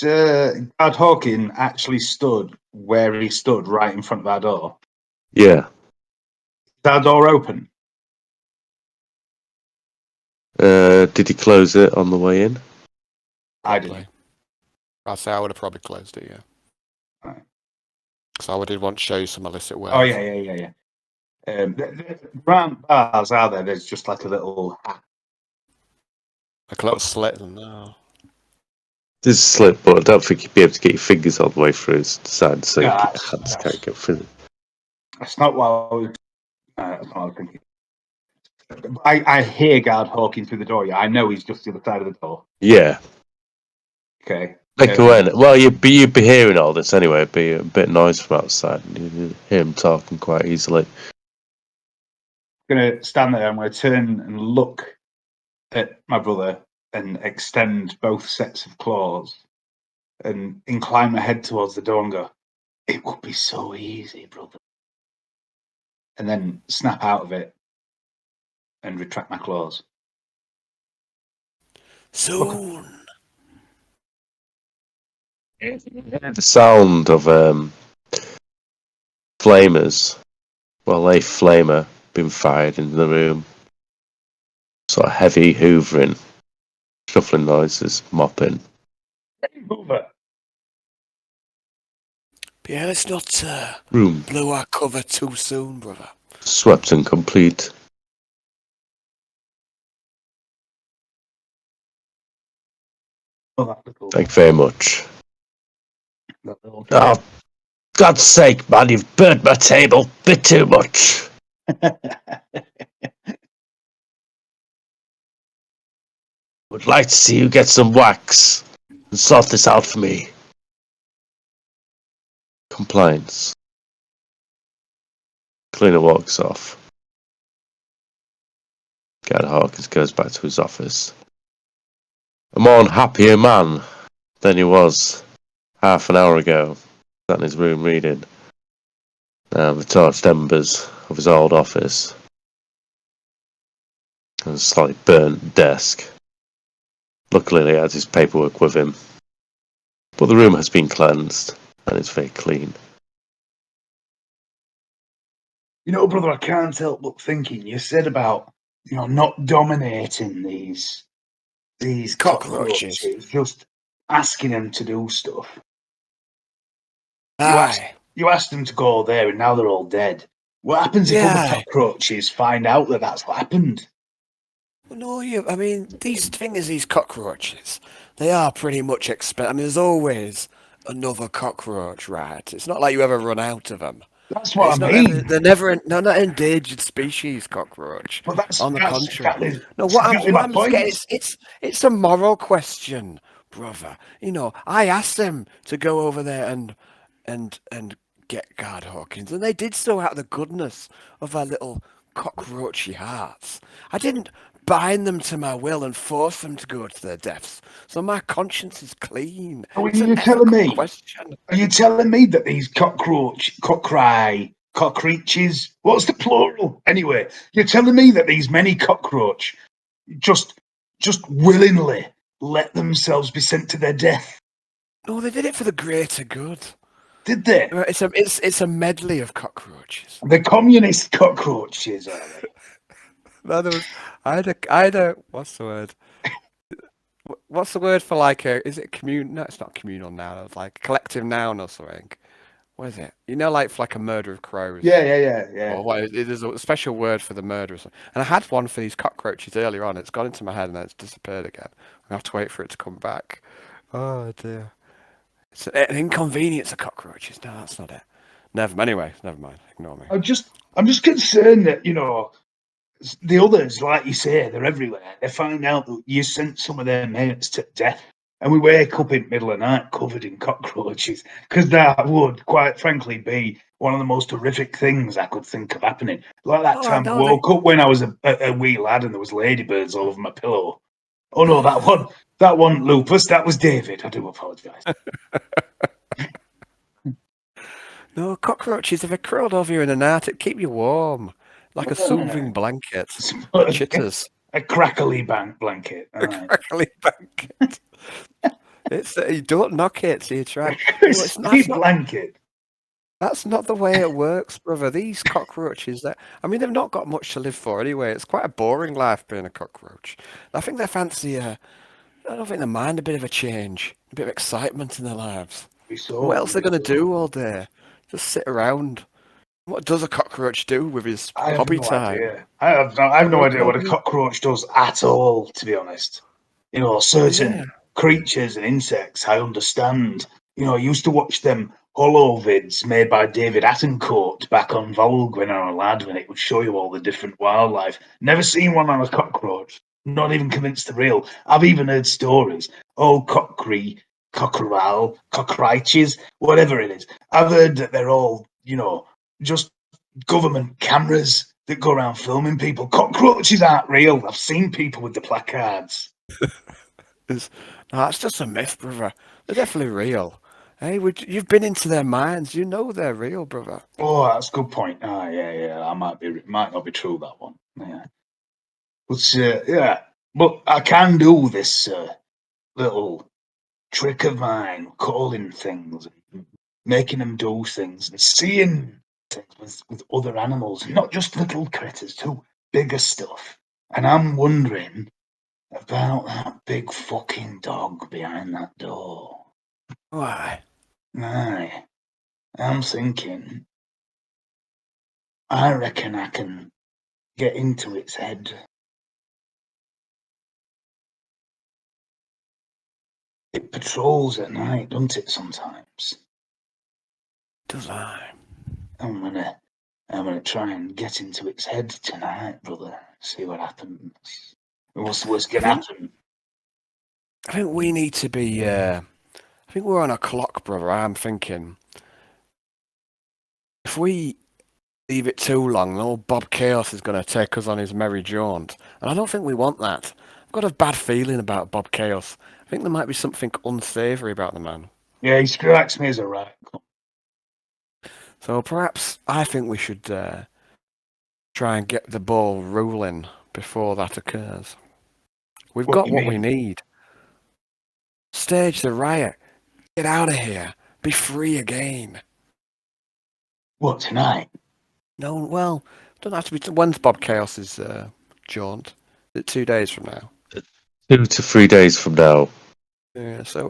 Speaker 2: Gad Hawkins actually stood where he stood, right in front of our door.
Speaker 1: Yeah.
Speaker 2: Is our door open?
Speaker 1: Did he close it on the way in?
Speaker 2: I didn't.
Speaker 3: I'd say I would have probably closed it, yeah.
Speaker 2: Right.
Speaker 3: So I did want to show you some illicit wares.
Speaker 2: Oh, yeah. Around bars, are there? There's just like a little hat.
Speaker 3: Like a little slit. No.
Speaker 1: There's a slit, but I don't think you'd be able to get your fingers all the way through his side, so your hands can't get through.
Speaker 2: That's not what I was thinking. I hear Gad Hawkins through the door. Yeah, I know he's just the other side of the door.
Speaker 1: Yeah.
Speaker 2: Okay.
Speaker 1: Well, you'd be hearing all this anyway. It'd be a bit of noise from outside. You'd hear him talking quite easily.
Speaker 2: I'm going to stand there. I'm going to turn and look at my brother and extend both sets of claws and incline my head towards the door and go, "It would be so easy, brother." And then snap out of it and retract my claws.
Speaker 3: Soon.
Speaker 1: The sound of flamers. Well, a flamer being fired into the room. Sort of heavy hoovering, shuffling noises, mopping.
Speaker 2: Hey, Hoover,
Speaker 3: But yeah, let's not
Speaker 1: Room
Speaker 3: blow our cover too soon, brother.
Speaker 1: swept and complete.
Speaker 2: Oh, that little,
Speaker 1: Thank you very much.
Speaker 2: that little
Speaker 1: Oh, God's sake, man, you've burnt my table. Bit too much. Would like to see you get some wax and sort this out for me. Compliance. Cleaner walks off. Gad Hawkins goes back to his office. A more unhappier man than he was half an hour ago. Sat in his room reading the torched embers of his old office and a slightly burnt desk. Luckily, he has his paperwork with him, but the room has been cleansed and it's very clean.
Speaker 2: You know, brother, I can't help but thinking. You said about not dominating these
Speaker 3: Cockroaches.
Speaker 2: cockroaches, just asking them to do stuff.
Speaker 3: Aye.
Speaker 2: You asked them to go there, and now they're all dead. What happens if other
Speaker 3: Yeah.
Speaker 2: cockroaches find out that that's what happened?
Speaker 3: No, I mean, these cockroaches, they are pretty much I mean, there's always another cockroach, right? It's not like you ever run out of them.
Speaker 2: That's what
Speaker 3: It's
Speaker 2: I
Speaker 3: not
Speaker 2: mean.
Speaker 3: they're never, no, not endangered species cockroach.
Speaker 2: But
Speaker 3: On the
Speaker 2: that's
Speaker 3: contrary. No,
Speaker 2: exactly
Speaker 3: what
Speaker 2: my
Speaker 3: I'm just getting,
Speaker 2: point.
Speaker 3: it's a moral question, brother. I asked them to go over there and get Guard Hawkins, and they did so out of the goodness of their little cockroachy hearts. I didn't bind them to my will and force them to go to their deaths, so my conscience is clean.
Speaker 2: Are
Speaker 3: It's an
Speaker 2: you telling
Speaker 3: ethical
Speaker 2: me?
Speaker 3: question.
Speaker 2: Are you telling me that these cockroaches? What's the plural? Anyway, you're telling me that these many cockroach just willingly let themselves be sent to their death?
Speaker 3: No, they did it for the greater good.
Speaker 2: Did they?
Speaker 3: It's a medley of cockroaches.
Speaker 2: The communist cockroaches, are they?
Speaker 3: No, there was. I had a. What's the word? What's the word for like a? Is it commun? No, it's not communal noun. It's like collective noun or something. What is it? Like for like a murder of crows.
Speaker 2: Yeah.
Speaker 3: Or what? There's a special word for the murder or something. And I had one for these cockroaches earlier on. It's gone into my head and then it's disappeared again. I have to wait for it to come back. Oh dear. It's an inconvenience of cockroaches. No, that's not it. Anyway, never mind. Ignore me.
Speaker 2: I'm just concerned that the others, like you say, they're everywhere. They find out that you sent some of their mates to death, and we wake up in the middle of the night covered in cockroaches, because that would, quite frankly, be one of the most horrific things I could think of happening. Like that
Speaker 3: Oh,
Speaker 2: time I
Speaker 3: no,
Speaker 2: woke up when I was a wee lad and there was ladybirds all over my pillow. Oh no, that one, Lupus, that was David. I do apologise.
Speaker 3: No, cockroaches, if they crawled over you in the night, it'd keep you warm. Like a soothing blanket. Like chitters.
Speaker 2: A crackly blanket.
Speaker 3: A crackly blanket. You don't knock it, so you try.
Speaker 2: Crispy blanket.
Speaker 3: That's not the way it works, brother. These cockroaches, I mean, they've not got much to live for anyway. It's quite a boring life being a cockroach. I think they fancy, I don't think they mind a bit of a change, a bit of excitement in their lives. What else are they going to do all day? Just sit around. What does a cockroach do with his hobby time?
Speaker 2: Idea. I have no idea what a cockroach does at all, to be honest. Certain creatures and insects, I understand. I used to watch them hollow vids made by David Attencourt back on Vogue when I was a lad, when it would show you all the different wildlife. Never seen one on a cockroach. Not even convinced they're real. I've even heard stories. Oh, cockerel, cockroaches, whatever it is. I've heard that they're all, just government cameras that go around filming people. Cockroaches aren't real. I've seen people with the placards.
Speaker 3: That's just a myth, brother. They're definitely real. Hey, you've been into their minds. You know they're real, brother.
Speaker 2: Oh, that's a good point. Yeah. I might not be true, that one. Yeah. But yeah. But I can do this little trick of mine, calling things, making them do things, and seeing things with other animals, not just little critters, too, bigger stuff. And I'm wondering about that big fucking dog behind that door.
Speaker 3: Why?
Speaker 2: Aye. I'm thinking, I reckon I can get into its head. It patrols at night, doesn't it, sometimes?
Speaker 3: Does I?
Speaker 2: I'm gonna try and get into its head tonight, brother. See what happens. What's gonna happen?
Speaker 3: I think we need to be. I think we're on a clock, brother. I'm thinking if we leave it too long, old Bob Chaos is going to take us on his merry jaunt, and I don't think we want that. I've got a bad feeling about Bob Chaos. I think there might be something unsavoury about the man.
Speaker 2: Yeah, he strikes me as a right.
Speaker 3: So perhaps I think we should try and get the ball rolling before that occurs. We've
Speaker 2: What
Speaker 3: got
Speaker 2: you
Speaker 3: what we
Speaker 2: mean?
Speaker 3: need. Stage the riot. Get out of here. Be free again.
Speaker 2: What, tonight?
Speaker 3: No, well, don't have to be. When's Bob Chaos's jaunt? Is it 2 days from now?
Speaker 1: 2 to 3 days from now.
Speaker 3: Yeah, so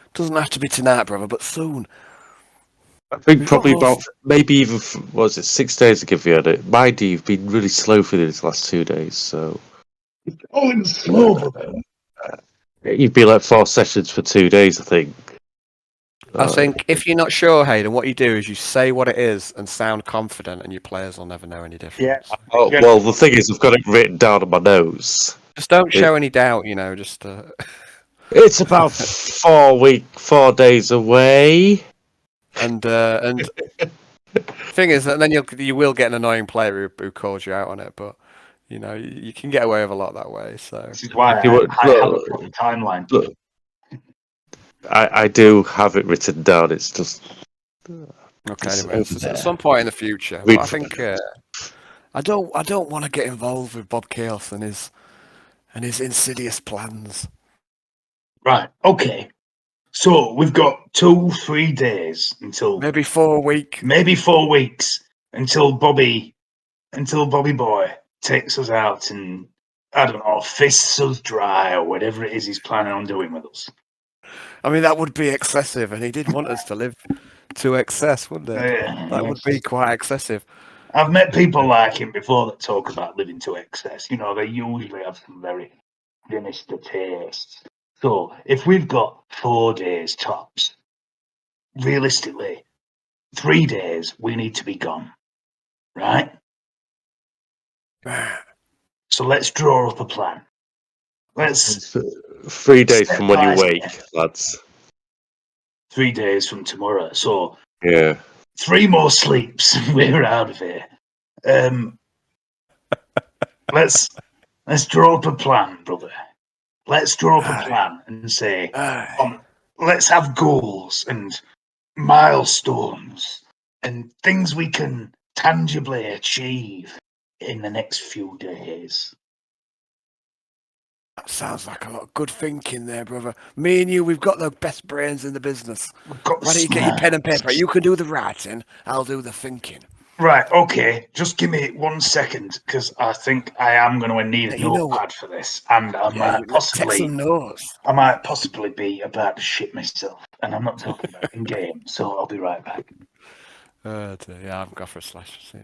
Speaker 3: it doesn't have to be tonight, brother, but soon.
Speaker 1: I think
Speaker 3: We've got
Speaker 1: probably
Speaker 3: those.
Speaker 1: about maybe even what was it 6 days ago if you had it. Mind you, you've been really slow for these last 2 days, so
Speaker 2: Oh, in slow, brother.
Speaker 1: you'd be like 4 sessions for 2 days, I think.
Speaker 3: I think if you're not sure, Hayden, what you do is you say what it is and sound confident, and your players will never know any difference.
Speaker 2: Yeah.
Speaker 1: Oh, well, the thing is, I've got it written down on my nose.
Speaker 3: Just don't show any doubt, you know. Just
Speaker 1: It's about 4 days away.
Speaker 3: and thing is, and then you will get an annoying player who calls you out on it, but you know you can get away with a lot that way. So
Speaker 2: This is why
Speaker 1: If you want-
Speaker 2: I have a proper timeline.
Speaker 1: look, I do have it written down. It's just
Speaker 3: okay,
Speaker 1: it's
Speaker 3: anyway,
Speaker 1: over
Speaker 3: so at
Speaker 1: there.
Speaker 3: some point in the future,
Speaker 1: I mean,
Speaker 3: but I think I don't want to get involved with Bob Chaos and his insidious plans.
Speaker 2: Right, okay. So we've got 2-3 days until
Speaker 3: Maybe 4 weeks.
Speaker 2: maybe 4 weeks until Bobby Boy takes us out and I don't know, fists us dry or whatever it is he's planning on doing with us.
Speaker 3: I mean, that would be excessive, and he did want us to live to excess, wouldn't it? That would be quite excessive.
Speaker 2: I've met people like him before that talk about living to excess. You know, they usually have some very sinister tastes. So if we've got 4 days tops, realistically, 3 days we need to be gone, right? So let's draw up a plan. Let's
Speaker 1: 3 days
Speaker 2: step
Speaker 1: from when you
Speaker 2: by
Speaker 1: wake,
Speaker 2: step.
Speaker 1: lads.
Speaker 2: 3 days from tomorrow. So
Speaker 1: Yeah.
Speaker 2: 3 more sleeps, we're out of here. Let's draw up a plan, brother. Let's draw up a plan and say, let's have goals and milestones and things we can tangibly achieve in the next few days.
Speaker 3: That sounds like a lot of good thinking there, brother. Me and you, we've got the best brains in the business.
Speaker 2: We've got
Speaker 3: Why don't you get your pen and paper? You can do the writing, I'll do the thinking.
Speaker 2: Right, okay. Just give me 1 second, because I think I am going to need a
Speaker 3: You know what?
Speaker 2: notepad for this, and I might
Speaker 3: Take some notes.
Speaker 2: possibly be about to shit myself, and I'm not talking about in game. So I'll be right back.
Speaker 3: Yeah, I've got for a slash. See.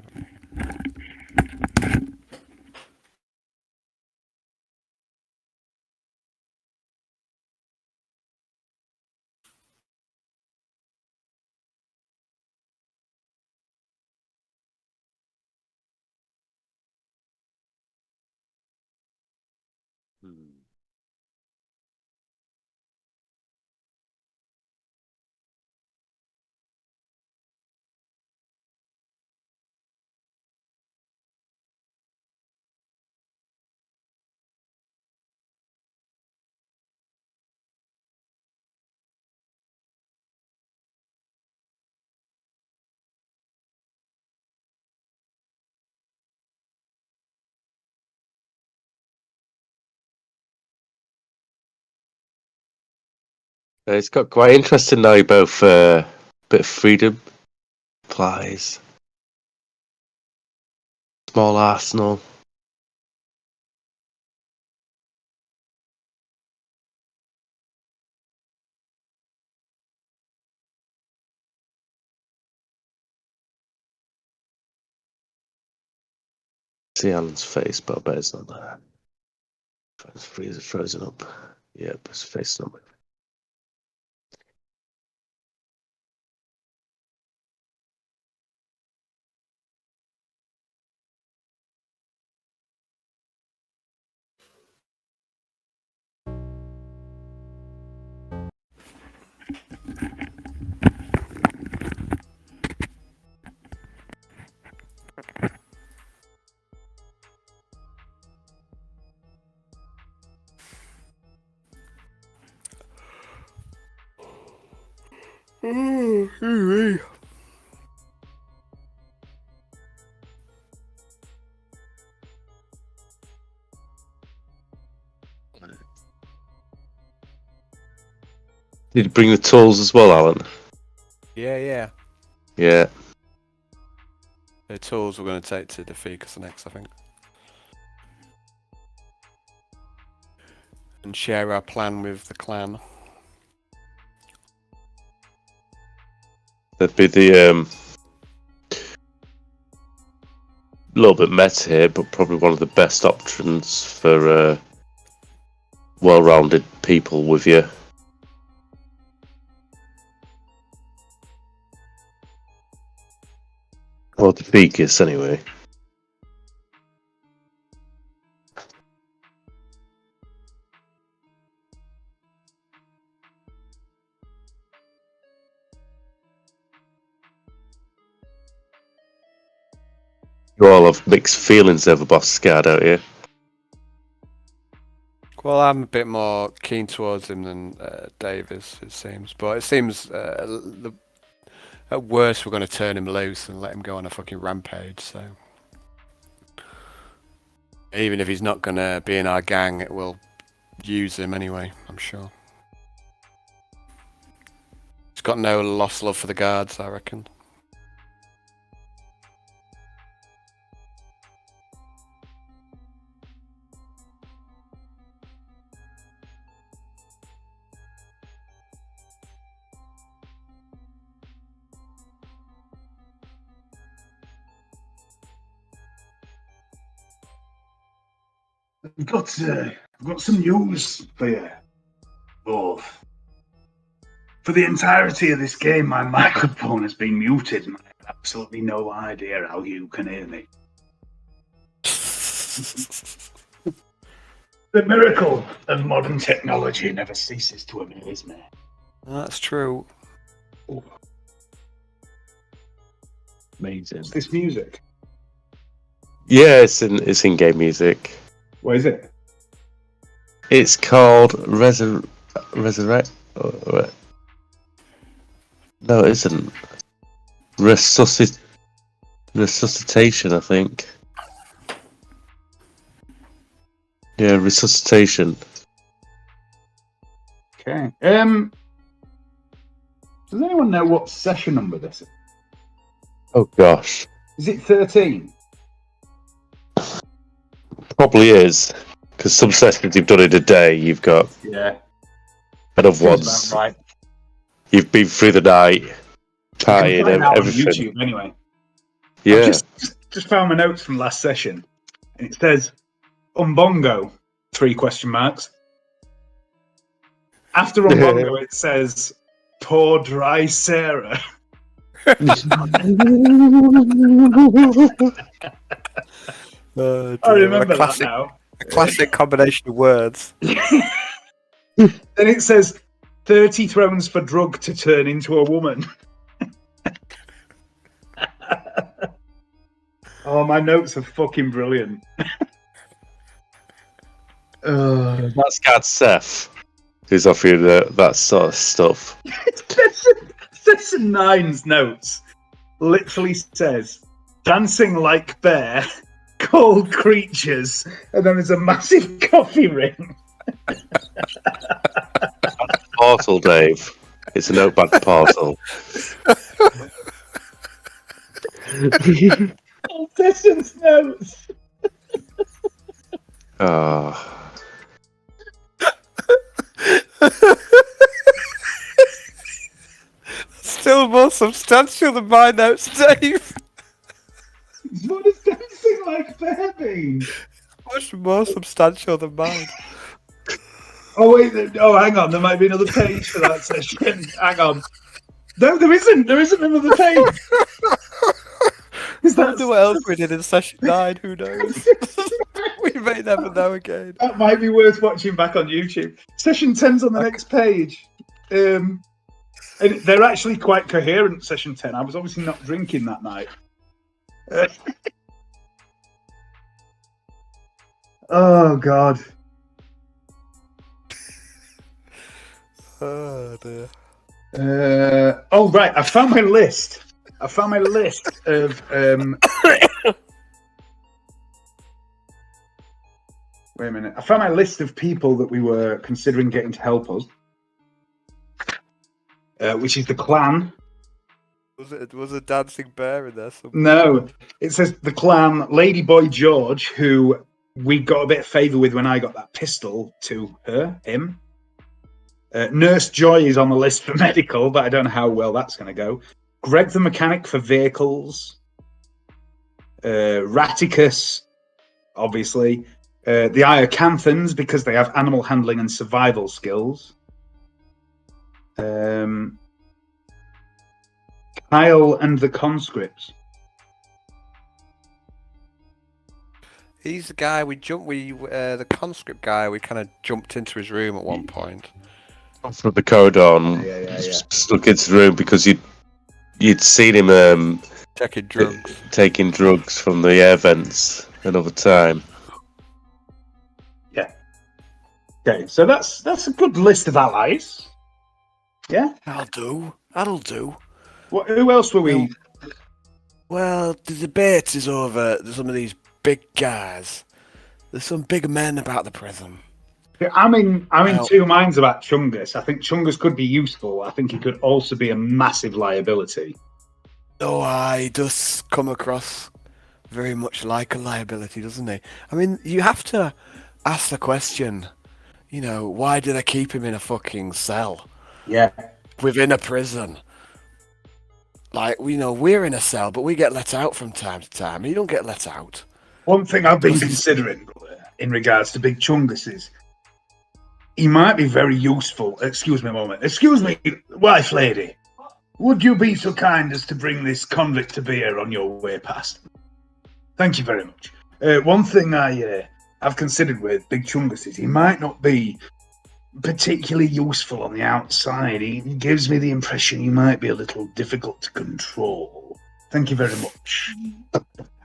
Speaker 1: It's got quite interesting now. Both bit of freedom applies. Small arsenal. See Alan's face, but I bet it's not there. It's frozen up. Yep, his face is not moving. Did you bring the tools as well, Alan?
Speaker 3: Yeah.
Speaker 1: Yeah.
Speaker 3: The tools we're going to take to defeat us next, I think. And share our plan with the clan.
Speaker 1: That'd be the little bit meta here, but probably one of the best options for well-rounded people with you. Well, to beat us anyway. You all have mixed feelings over Boss Scar, don't you?
Speaker 3: Well, I'm a bit more keen towards him than Dave is, it seems. But it seems at worst we're going to turn him loose and let him go on a fucking rampage. So even if he's not going to be in our gang, it will use him anyway, I'm sure. He's got no lost love for the guards, I reckon.
Speaker 2: I've got some news for you both. For the entirety of this game, my microphone has been muted, and I have absolutely no idea how you can hear me. The miracle of modern technology never ceases to amaze me.
Speaker 3: That's true.
Speaker 1: Amazing.
Speaker 2: What's this music?
Speaker 1: Yeah, it's in-game music.
Speaker 2: What is it?
Speaker 1: It's called Resurrect. No, it isn't. Resuscitation, I think. Yeah, resuscitation.
Speaker 2: Okay. Does anyone know what session number this is?
Speaker 1: Oh gosh,
Speaker 2: Is it 13?
Speaker 1: probably is. Because some sessions you've done in a day, you've got
Speaker 2: Yeah.
Speaker 1: and of
Speaker 2: Sounds
Speaker 1: ones
Speaker 2: about right.
Speaker 1: you've been through the night,
Speaker 2: You
Speaker 1: partying,
Speaker 2: can find out on
Speaker 1: everything.
Speaker 2: YouTube anyway.
Speaker 1: Yeah.
Speaker 2: I've just found my notes from last session, and it says Umbongo, 3 question marks. After Umbongo, it says poor dry Sarah.
Speaker 3: I
Speaker 2: I remember that now.
Speaker 3: A classic combination of words.
Speaker 2: Then it says 30 thrones for drug to turn into a woman. Oh, my notes are fucking brilliant.
Speaker 1: That's Gad Seth, who's offering that sort of stuff.
Speaker 2: Session 9's notes literally says dancing like bear, cold creatures, and then there's a massive coffee ring.
Speaker 1: Portal, Dave. It's a notepad portal.
Speaker 2: Session's notes.
Speaker 1: Oh.
Speaker 3: Still more substantial than my notes, Dave.
Speaker 2: What is dancing like fair been?
Speaker 3: Much more substantial than mine.
Speaker 2: Oh wait, hang on. There might be another page for that session. Hang on. No, there isn't. There isn't another page.
Speaker 3: I wonder what else we did in session 9. Who knows? We may never know again.
Speaker 2: That might be worth watching back on YouTube. Session 10's on the next page. And they're actually quite coherent, session 10. I was obviously not drinking that night. Oh, God.
Speaker 3: Oh, dear.
Speaker 2: Oh, right. I found my list. of... Wait a minute. I found my list of people that we were considering getting to help us, which is the clan.
Speaker 3: Was a dancing bear in there somewhere?
Speaker 2: No, it says the clan, Ladyboy George, who we got a bit of favour with when I got that pistol to him. Nurse Joy is on the list for medical, but I don't know how well that's going to go. Greg the mechanic for vehicles. Raticus, obviously. The Iocanthans, because they have animal handling and survival skills. Kyle and the conscripts.
Speaker 3: He's the guy the conscript guy, we kind of jumped into his room at one point.
Speaker 1: From the corridor and stuck into the room because you'd seen him taking drugs from the air vents another time.
Speaker 2: Yeah. Okay, so that's a good list of allies. Yeah?
Speaker 3: That'll do.
Speaker 2: Who else were we?
Speaker 3: Well, the debate is over some of these big guys. There's some big men about the prison.
Speaker 2: I'm in two minds about Chungus. I think Chungus could be useful. I think he could also be a massive liability.
Speaker 3: Oh, he does come across very much like a liability, doesn't he? I mean, you have to ask the question, why do they keep him in a fucking cell?
Speaker 2: Yeah.
Speaker 3: Within a prison. Like, we're in a cell, but we get let out from time to time. You don't get let out.
Speaker 2: One thing I've been considering, brother, in regards to Big Chungus is he might be very useful. Excuse me a moment. Excuse me, wife lady. Would you be so kind as to bring this convict to beer on your way past? Thank you very much. One thing I've considered with Big Chungus is he might not be particularly useful on the outside. He gives me the impression he might be a little difficult to control. Thank you very much.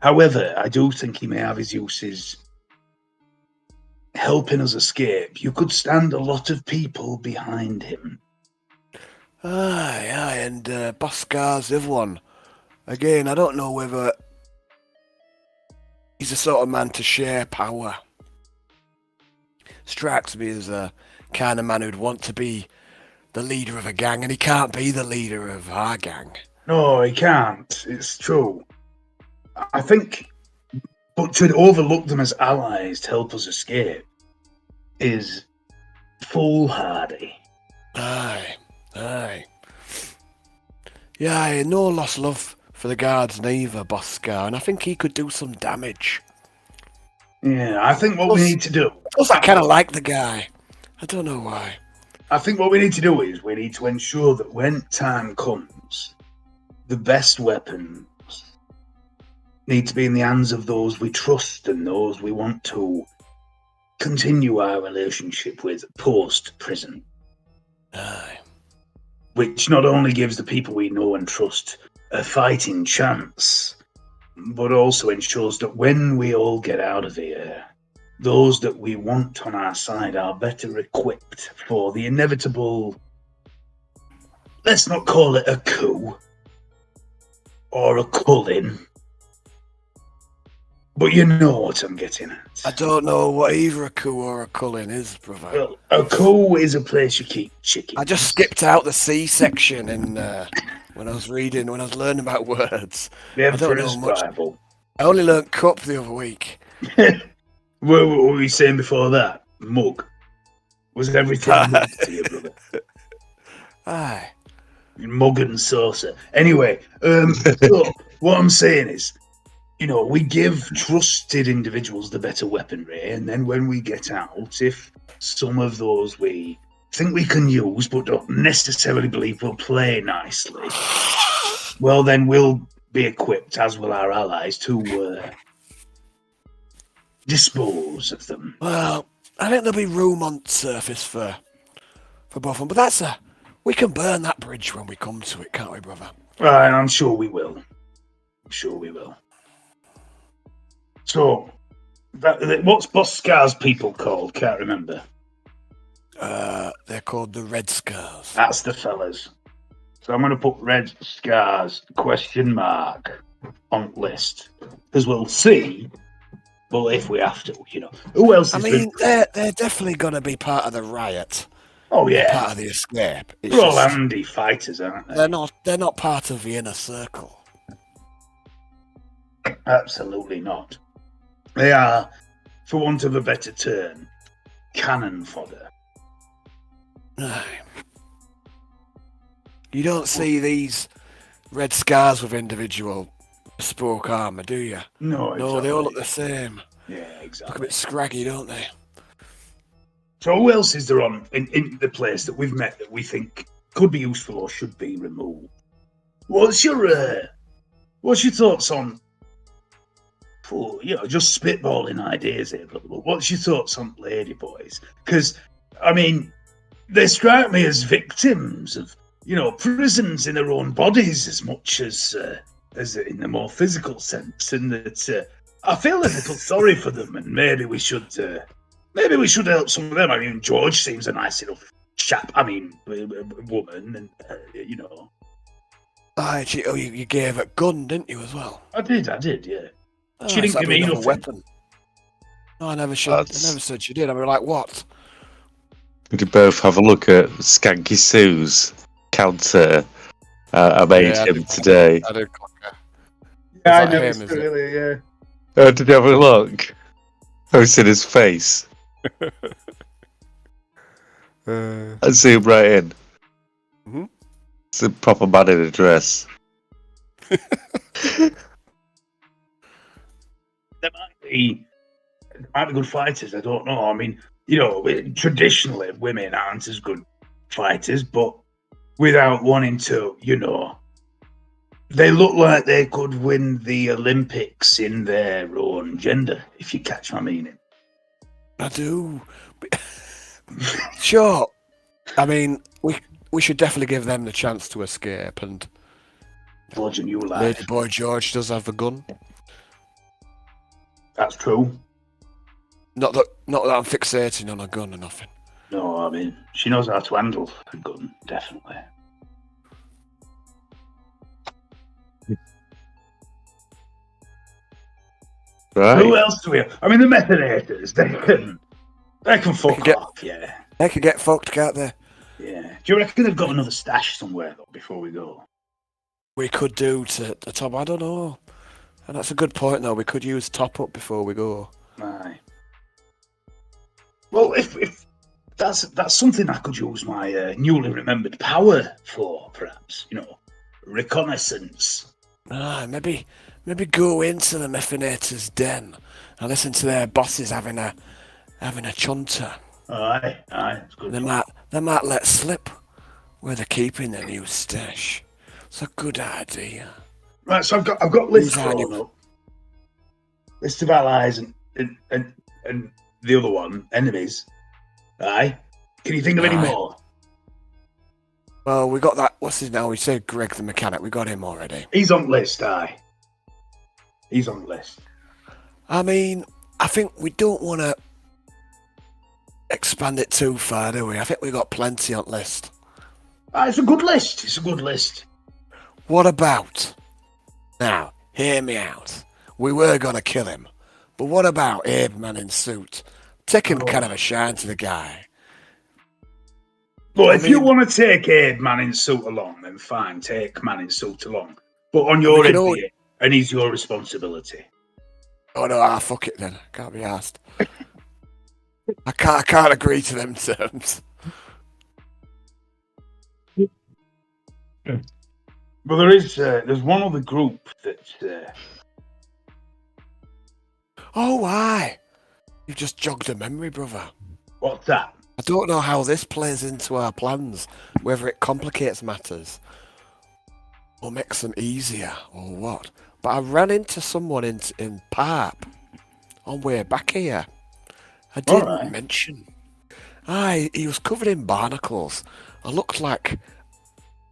Speaker 2: However, I do think he may have his uses helping us escape. You could stand a lot of people behind him.
Speaker 3: Aye, and Boscar's the other one. Again, I don't know whether he's the sort of man to share power. Strikes me as a kind of man who'd want to be the leader of a gang, and he can't be the leader of our gang.
Speaker 2: No, he can't. It's true. I think, but to overlook them as allies to help us escape is foolhardy.
Speaker 3: Aye. Yeah, no lost love for the guards neither, Boscar, and I think he could do some damage.
Speaker 2: Yeah, I think what we need to do...
Speaker 3: Plus, I kind of like the guy. I don't know why.
Speaker 2: I think what we need to do is we need to ensure that when time comes, the best weapons need to be in the hands of those we trust and those we want to continue our relationship with post-prison.
Speaker 3: Aye.
Speaker 2: Which not only gives the people we know and trust a fighting chance, but also ensures that when we all get out of here, those that we want on our side are better equipped for the inevitable, let's not call it a coup or a cull-in, but you know what I'm getting at.
Speaker 3: I don't know what either a coup or a cull-in is, brother.
Speaker 2: Well, a coup is a place you keep chickens.
Speaker 3: I just skipped out the C section in when I was learning about words.
Speaker 2: Yeah,
Speaker 3: I don't know much.
Speaker 2: Bible.
Speaker 3: I only learnt cup the other week.
Speaker 2: What were we saying before that? Mug. Was everything mug to you, brother?
Speaker 3: Aye.
Speaker 2: Mug and saucer. Anyway, so what I'm saying is, we give trusted individuals the better weaponry, and then when we get out, if some of those we think we can use but don't necessarily believe will play nicely, well, then we'll be equipped, as will our allies, to dispose of them.
Speaker 3: Well, I think there'll be room on surface for both of them, but we can burn that bridge when we come to it, can't we, brother?
Speaker 2: Right, I'm sure we will. So, what's Boscar's people called? Can't remember.
Speaker 3: They're called the Red Scars.
Speaker 2: That's the fellas. So I'm going to put Red Scars ? On list, because we'll see. Well, if we have to, who else?
Speaker 3: They're definitely going to be part of the riot.
Speaker 2: Oh yeah,
Speaker 3: part of the escape.
Speaker 2: They're all handy fighters, aren't they?
Speaker 3: They're not part of the inner circle.
Speaker 2: Absolutely not. They are, for want of a better term, cannon fodder.
Speaker 3: You don't see these Red Scars with individual bespoke armour, do you?
Speaker 2: No, exactly.
Speaker 3: No, they all look the same.
Speaker 2: Yeah, exactly.
Speaker 3: Look a bit scraggy, don't they?
Speaker 2: So who else is there in the place that we've met that we think could be useful or should be removed? What's your thoughts on? Just spitballing ideas here, brother. But what's your thoughts on ladyboys? Because they strike me as victims of prisons in their own bodies as much as in the more physical sense, and that I feel a little sorry for them, and maybe we should help some of them. George seems a nice enough chap. Woman, and
Speaker 3: you gave a gun, didn't you, as well?
Speaker 2: I did, yeah.
Speaker 3: Oh,
Speaker 2: she didn't give me nothing.
Speaker 3: Weapon. No, I never said she did. I mean, like, what?
Speaker 1: We could both have a look at Skanky Sue's counter I made him today.
Speaker 3: I did click her.
Speaker 2: Yeah, I noticed really, yeah.
Speaker 1: Did you have a look? I was in his face. I zoom right in.
Speaker 3: Mm-hmm.
Speaker 1: It's a proper man in a dress.
Speaker 2: There might be good fighters. I don't know. Traditionally, women aren't as good fighters, but without wanting to, they look like they could win the Olympics in their own gender, if you catch my meaning.
Speaker 3: I do. Sure. We should definitely give them the chance to escape, and
Speaker 2: Bludgeon you alive.
Speaker 3: Lady Boy George does have a gun.
Speaker 2: That's true.
Speaker 3: Not that I'm fixating on a gun or nothing.
Speaker 2: No, she knows how to handle a gun, definitely.
Speaker 1: Right.
Speaker 2: Who else do we have? The Methanators, they can fuck off, yeah.
Speaker 3: They can get fucked, can't they?
Speaker 2: Yeah. Do you reckon they've got another stash somewhere, though, before we go?
Speaker 3: We could do to the top, I don't know. And that's a good point, though. We could use top up before we go.
Speaker 2: Aye. Well, if that's something I could use my newly remembered power for, perhaps. Reconnaissance.
Speaker 3: Maybe go into the Methanator's den and listen to their bosses having a chunter.
Speaker 2: Aye, it's good.
Speaker 3: They might let slip where they're keeping their new stash. It's a good idea.
Speaker 2: Right, so I've got lists drawn up. List of allies and the other one, enemies. Aye. Can you think of any more?
Speaker 3: Well, we got that. What's his name? We said Greg the mechanic. We got him already.
Speaker 2: He's on the list, aye. He's on the list.
Speaker 3: I think we don't want to expand it too far, do we? I think we got plenty on the list.
Speaker 2: It's a good list.
Speaker 3: What about? Now, hear me out. We were going to kill him. But what about Abe Man in suit? Take him kind of a shine to the guy.
Speaker 2: Well, if you want to take Abe Man in suit along, then fine, take Man in suit along. But on your end, and he's your responsibility.
Speaker 3: Oh no, fuck it then. Can't be asked. I can't agree to them terms.
Speaker 2: But there's one other group that
Speaker 3: Oh, aye. You've just jogged a memory, brother.
Speaker 2: What's that?
Speaker 3: I don't know how this plays into our plans, whether it complicates matters or makes them easier or what. But I ran into someone in Parp on way back here. I didn't
Speaker 2: Alright.
Speaker 3: mention. Aye, he was covered in barnacles. I looked like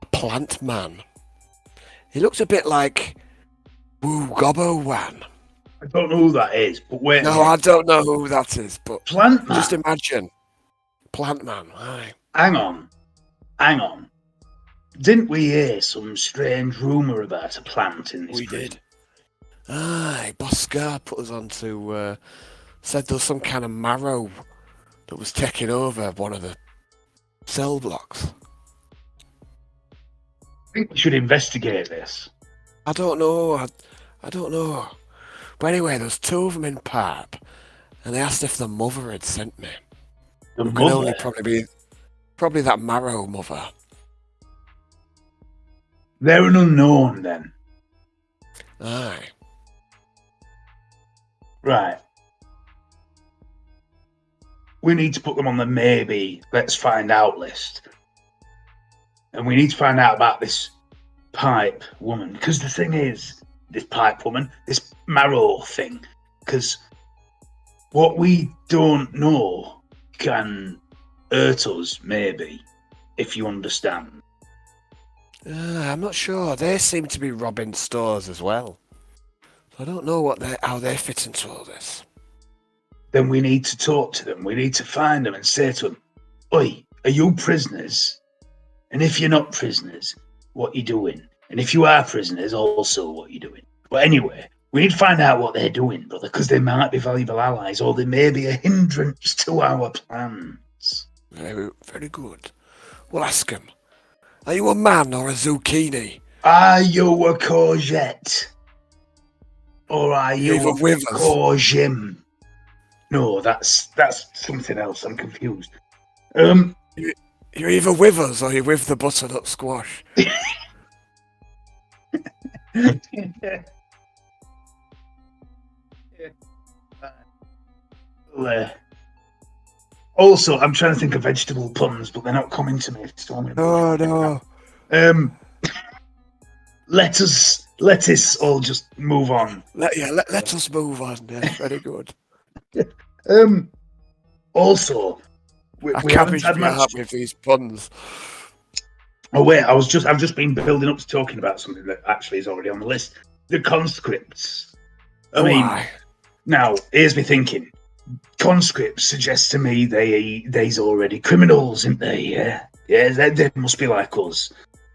Speaker 3: a plant man. He looked a bit like Woo Gobbo Wan.
Speaker 2: I don't know who that is, but wait a
Speaker 3: No,
Speaker 2: minute.
Speaker 3: I don't know who that is, but
Speaker 2: Plant Man?
Speaker 3: just imagine. Plant man, aye.
Speaker 2: Hang on. Didn't we hear some strange rumour about a plant in this
Speaker 3: We
Speaker 2: prison?
Speaker 3: did. Aye, Boscar put us on to, said there was some kind of marrow that was taking over one of the cell blocks.
Speaker 2: I think we should investigate this.
Speaker 3: I don't know, I don't know. But anyway, there's two of them in Parp, and they asked if the mother had sent me.
Speaker 2: The
Speaker 3: It could only
Speaker 2: mother?
Speaker 3: probably that marrow mother.
Speaker 2: They're an unknown then.
Speaker 3: Aye.
Speaker 2: Right. We need to put them on the maybe let's find out list. And we need to find out about this pipe woman. Because the thing is, this pipe woman, this marrow thing, because what we don't know can hurt us, maybe, if you understand.
Speaker 3: I'm not sure. They seem to be robbing stores as well. I don't know how they fit into all this.
Speaker 2: Then we need to talk to them. We need to find them and say to them, "Oi, are you prisoners? And if you're not prisoners, what you doing? And if you are prisoners, also what you doing?" But anyway, we need to find out what they're doing, brother, because they might be valuable allies or they may be a hindrance to our plans.
Speaker 3: Very, very good. We'll ask him. Are you a man or a zucchini?
Speaker 2: Are you a courgette? Or are you
Speaker 3: Either
Speaker 2: a
Speaker 3: with us.
Speaker 2: courgette? No, that's something else. I'm confused.
Speaker 3: You're either with us or you're with the butternut squash.
Speaker 2: Also, I'm trying to think of vegetable puns, but they're not coming to me. So I'm gonna
Speaker 3: No.
Speaker 2: lettuce all just move on.
Speaker 3: Let us move on. Yeah, very good.
Speaker 2: Also, we
Speaker 3: I
Speaker 2: haven't
Speaker 3: cabbage
Speaker 2: had
Speaker 3: me
Speaker 2: much.
Speaker 3: out with these puns.
Speaker 2: Oh wait, I've just been building up to talking about something that actually is already on the list. The conscripts. I mean,
Speaker 3: Why?
Speaker 2: now here's me thinking. Conscripts suggest to me they's already criminals, isn't they? Yeah, they must be like us.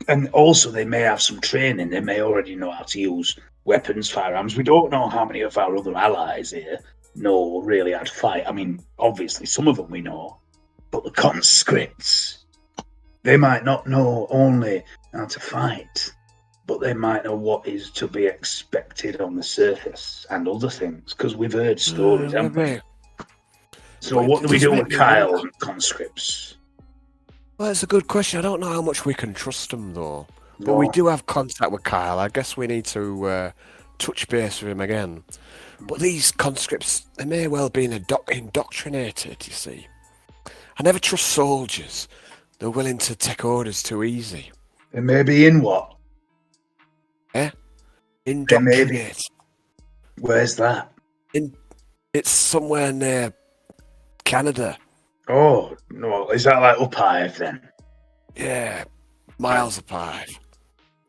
Speaker 2: And also, they may have some training. They may already know how to use weapons, firearms. We don't know how many of our other allies here know really how to fight. I mean, obviously, some of them we know, but the conscripts, they might not know only how to fight, but they might know what is to be expected on the surface and other things, because we've heard stories, haven't we?
Speaker 3: Maybe.
Speaker 2: So
Speaker 3: But
Speaker 2: what do we
Speaker 3: just
Speaker 2: do
Speaker 3: make
Speaker 2: with
Speaker 3: me
Speaker 2: Kyle
Speaker 3: wonder.
Speaker 2: and conscripts?
Speaker 3: Well, it's a good question. I don't know how much we can trust them, though. But we
Speaker 2: No.
Speaker 3: do have contact with Kyle. I guess we need to touch base with him again. But these conscripts, they may well be indoctrinated, you see. I never trust soldiers. They're willing to take orders too easy.
Speaker 2: They may be in what?
Speaker 3: Indoctrinate.
Speaker 2: Where's that?
Speaker 3: It's somewhere near Canada.
Speaker 2: Oh, no. Is that like up high then?
Speaker 3: Yeah, miles apart.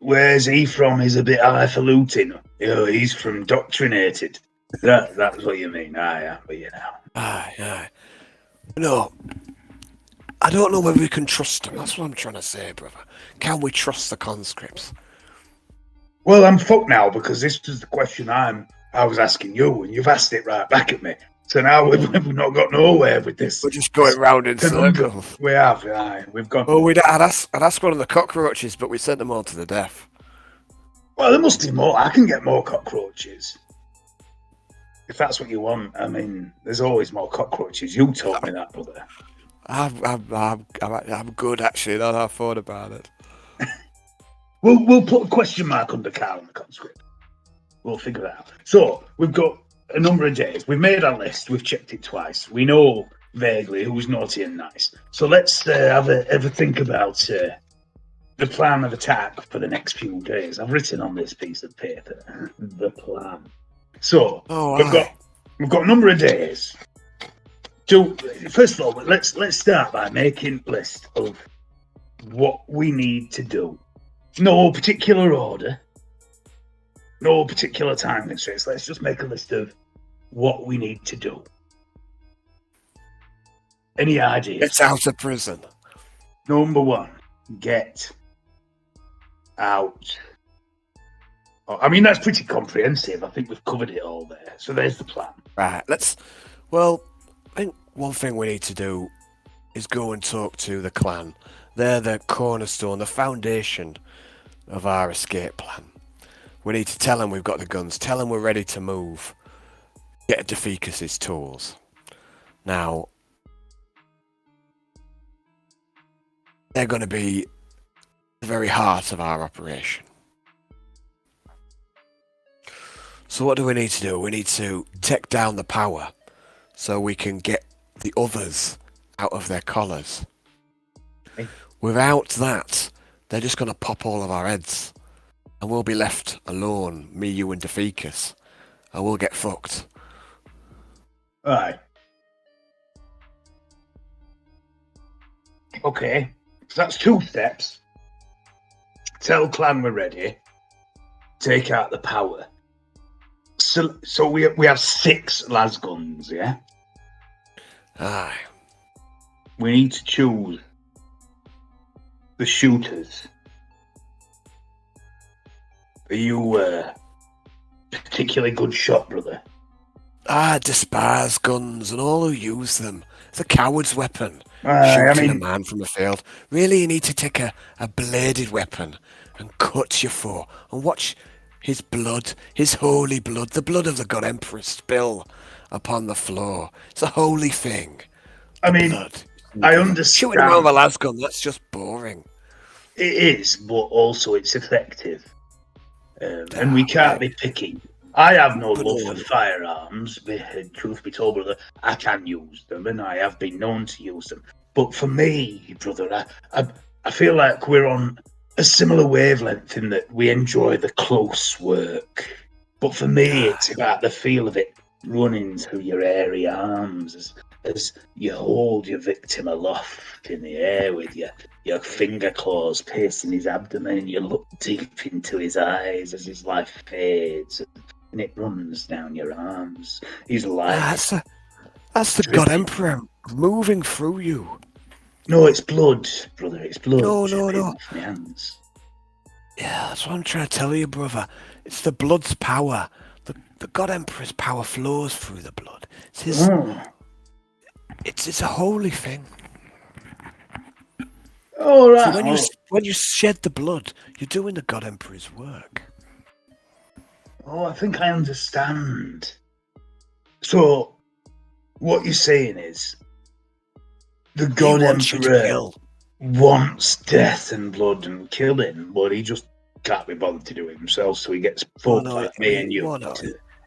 Speaker 2: Where's he from? He's a bit highfalutin. He's from doctrinated. That's what you mean. Aye, but you know.
Speaker 3: Aye. No, I don't know whether we can trust them. That's what I'm trying to say, brother. Can we trust the conscripts?
Speaker 2: Well, I'm fucked now because this was the question I was asking you, and you've asked it right back at me. So now we've not got nowhere with this.
Speaker 3: We're just going round in
Speaker 2: conundrum.
Speaker 3: circles.
Speaker 2: We have, aye. We've gone.
Speaker 3: Oh, I'd ask one of the cockroaches, but we sent them all to the death.
Speaker 2: Well, there must be more. I can get more cockroaches. If that's what you want. I mean, there's always more cockroaches. You told me that, brother.
Speaker 3: I'm good, actually. Now that I've thought about it.
Speaker 2: We'll put a question mark under Carl and the conscript. We'll figure it out. So we've got a number of days. We've made our list. We've checked it twice. We know vaguely who's naughty and nice. So let's have a think about the plan of attack for the next few days. I've written on this piece of paper the plan. So we've got a number of days. So first of all, let's start by making a list of what we need to do. No particular order, no particular time constraints. Let's just make a list of what we need to do. Any ideas?
Speaker 3: It's out of prison.
Speaker 2: Number one, get out. I mean, that's pretty comprehensive. I think we've covered it all there. So there's the plan.
Speaker 3: Right, I think one thing we need to do is go and talk to the clan. They're the cornerstone, the foundation of our escape plan. We need to tell them we've got the guns, tell them we're ready to move, get Deficus's tools. Now, they're going to be the very heart of our operation. So what do we need to do? We need to take down the power so we can get the others out of their collars.
Speaker 2: Okay.
Speaker 3: Without that, they're just going to pop all of our heads and we'll be left alone, me, you and Deficus, and we'll get fucked.
Speaker 2: Alright. Okay, so that's 2 steps. Tell clan we're ready. Take out the power. So we have 6 las guns, yeah?
Speaker 3: Aye.
Speaker 2: We need to choose the shooters. Are you a particularly good shot, brother?
Speaker 3: I despise guns and all who use them. It's a coward's weapon.
Speaker 2: I
Speaker 3: Shooting a
Speaker 2: mean,
Speaker 3: man from a field. Really, you need to take a bladed weapon and cut your foe and watch his blood, his holy blood, the blood of the God Emperor spill upon the floor. It's a holy thing.
Speaker 2: I mean,
Speaker 3: Blood.
Speaker 2: I understand.
Speaker 3: Shooting him out with a las gun, that's just boring.
Speaker 2: It is, but also it's effective. And we can't be picky. I have no love for firearms, truth be told, brother. I can use them, and I have been known to use them. But for me, brother, I feel like we're on a similar wavelength in that we enjoy the close work. But for me, it's about the feel of it running through your airy arms as you hold your victim aloft in the air with your finger claws piercing his abdomen, and you look deep into his eyes as his life fades and it runs down your arms. His life.
Speaker 3: That's the God Emperor moving through you.
Speaker 2: No, it's blood, brother. It's blood.
Speaker 3: No.
Speaker 2: My hands.
Speaker 3: Yeah, that's what I'm trying to tell you, brother. It's the blood's power. The God Emperor's power flows through the blood. It's his. It's a holy thing.
Speaker 2: All right.
Speaker 3: So when you shed the blood, you're doing the God Emperor's work.
Speaker 2: Oh, I think I understand. So, what you're saying is, the God Emperor wants death and blood and killing, but he just can't be bothered to do it himself, so he gets folk like me and you.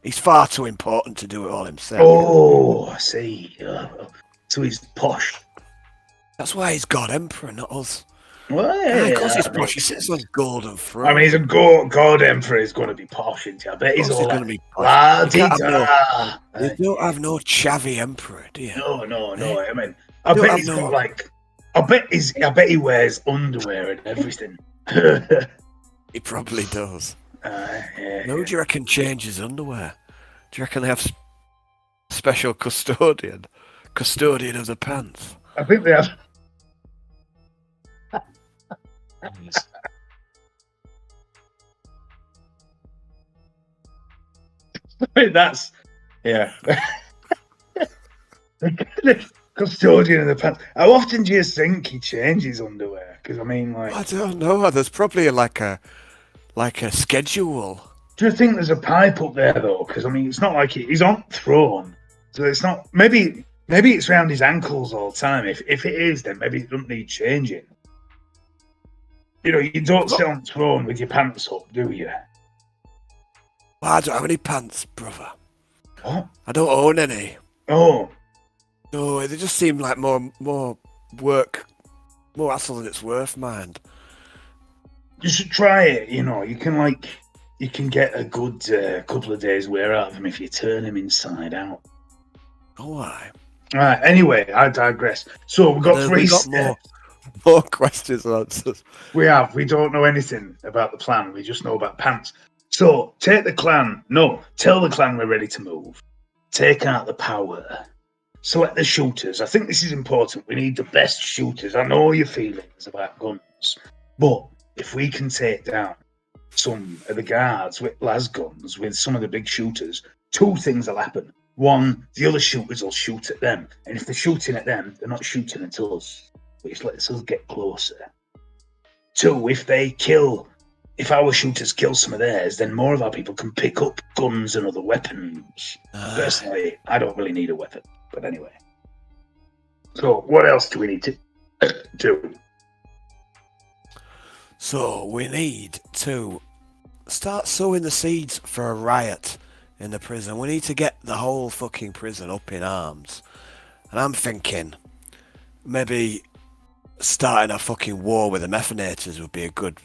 Speaker 3: He's far too important to do it all himself.
Speaker 2: Oh, I see. So he's posh.
Speaker 3: That's why he's God Emperor, not us.
Speaker 2: Well, yeah,
Speaker 3: of course he's posh. He sits on a golden throne.
Speaker 2: I mean, he's a God Emperor. He's going to be posh, isn't he? I bet he's all
Speaker 3: going to be posh.
Speaker 2: You
Speaker 3: don't have no chavvy emperor, do you?
Speaker 2: No. I mean, I bet he's got like. I bet he wears underwear and everything.
Speaker 3: He probably does.
Speaker 2: Yeah.
Speaker 3: No, do you reckon changes underwear? Do you reckon they have special custodian of the pants?
Speaker 2: I think they have. That's the custodian of the pants. How often do you think he changes underwear? Because I mean, like,
Speaker 3: I don't know. There's probably like a schedule.
Speaker 2: Do you think there's a pipe up there though? Because I mean, it's not like he's on throne, so it's not. Maybe it's round his ankles all the time. If it is, then maybe it doesn't need changing. You know, you don't sit on throne with your pants up, do you?
Speaker 3: Well, I don't have any pants, brother.
Speaker 2: What?
Speaker 3: I don't own any.
Speaker 2: Oh,
Speaker 3: No, they just seem like more work, more hassle than it's worth, mind.
Speaker 2: you should try it. You can get a good couple of days wear out of him if you turn him inside out.
Speaker 3: Oh, why?
Speaker 2: All right. Anyway, I digress. So we've got three
Speaker 3: We got
Speaker 2: steps.
Speaker 3: more questions and answers.
Speaker 2: We have. We don't know anything about the plan. We just know about pants. So take the clan. No, tell the clan we're ready to move. Take out the power. Select the shooters. I think this is important. We need the best shooters. I know your feelings about guns, but if we can take down some of the guards with las guns with some of the big shooters, two things will happen. One, the other shooters will shoot at them, and if they're shooting at them, they're not shooting at us, which lets us get closer. Two, if our shooters kill some of theirs, then more of our people can pick up guns and other weapons. Personally, I don't really need a weapon, but anyway. So, what else do we need to do?
Speaker 3: So we need to start sowing the seeds for a riot in the prison. We need to get the whole fucking prison up in arms. And I'm thinking maybe starting a fucking war with the methanators would be a good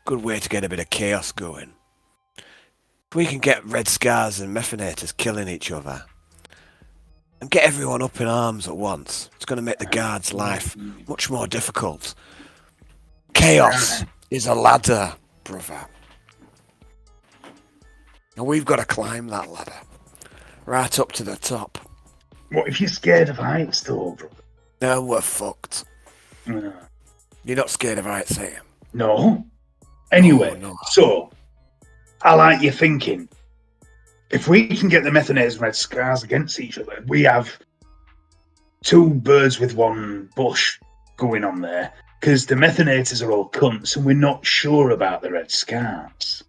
Speaker 3: way to get a bit of chaos going. If we can get red scars and methanators killing each other and get everyone up in arms at once, it's going to make the guards' life much more difficult. Chaos is a ladder, brother. And we've got to climb that ladder right up to the top.
Speaker 2: What if you're scared of heights, though, brother?
Speaker 3: No, we're fucked.
Speaker 2: No.
Speaker 3: You're not scared of heights, are you?
Speaker 2: No. Anyway,
Speaker 3: No.
Speaker 2: So I like your thinking. If we can get the methanators and red scars against each other, we have two birds with one bush going on there. Because the methanators are all cunts, and we're not sure about the red scars.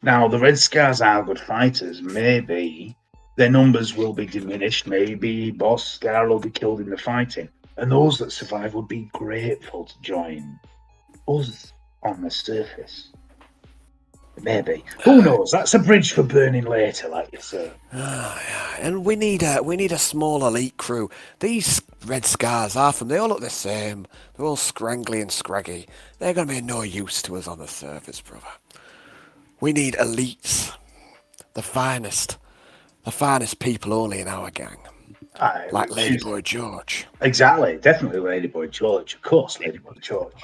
Speaker 2: Now, the red scars are good fighters. Maybe their numbers will be diminished. Maybe Boss Scar will be killed in the fighting. And those that survive would be grateful to join us on the surface. Maybe. Who knows? That's a bridge for burning later, like you say.
Speaker 3: And we need a small elite crew. These red scars, half of them, they all look the same. They're all scrangly and scraggy. They're going to be no use to us on the surface, brother. We need elites. The finest people only in our gang. Like Ladyboy George.
Speaker 2: Exactly. Definitely Ladyboy George. Of course, Ladyboy George.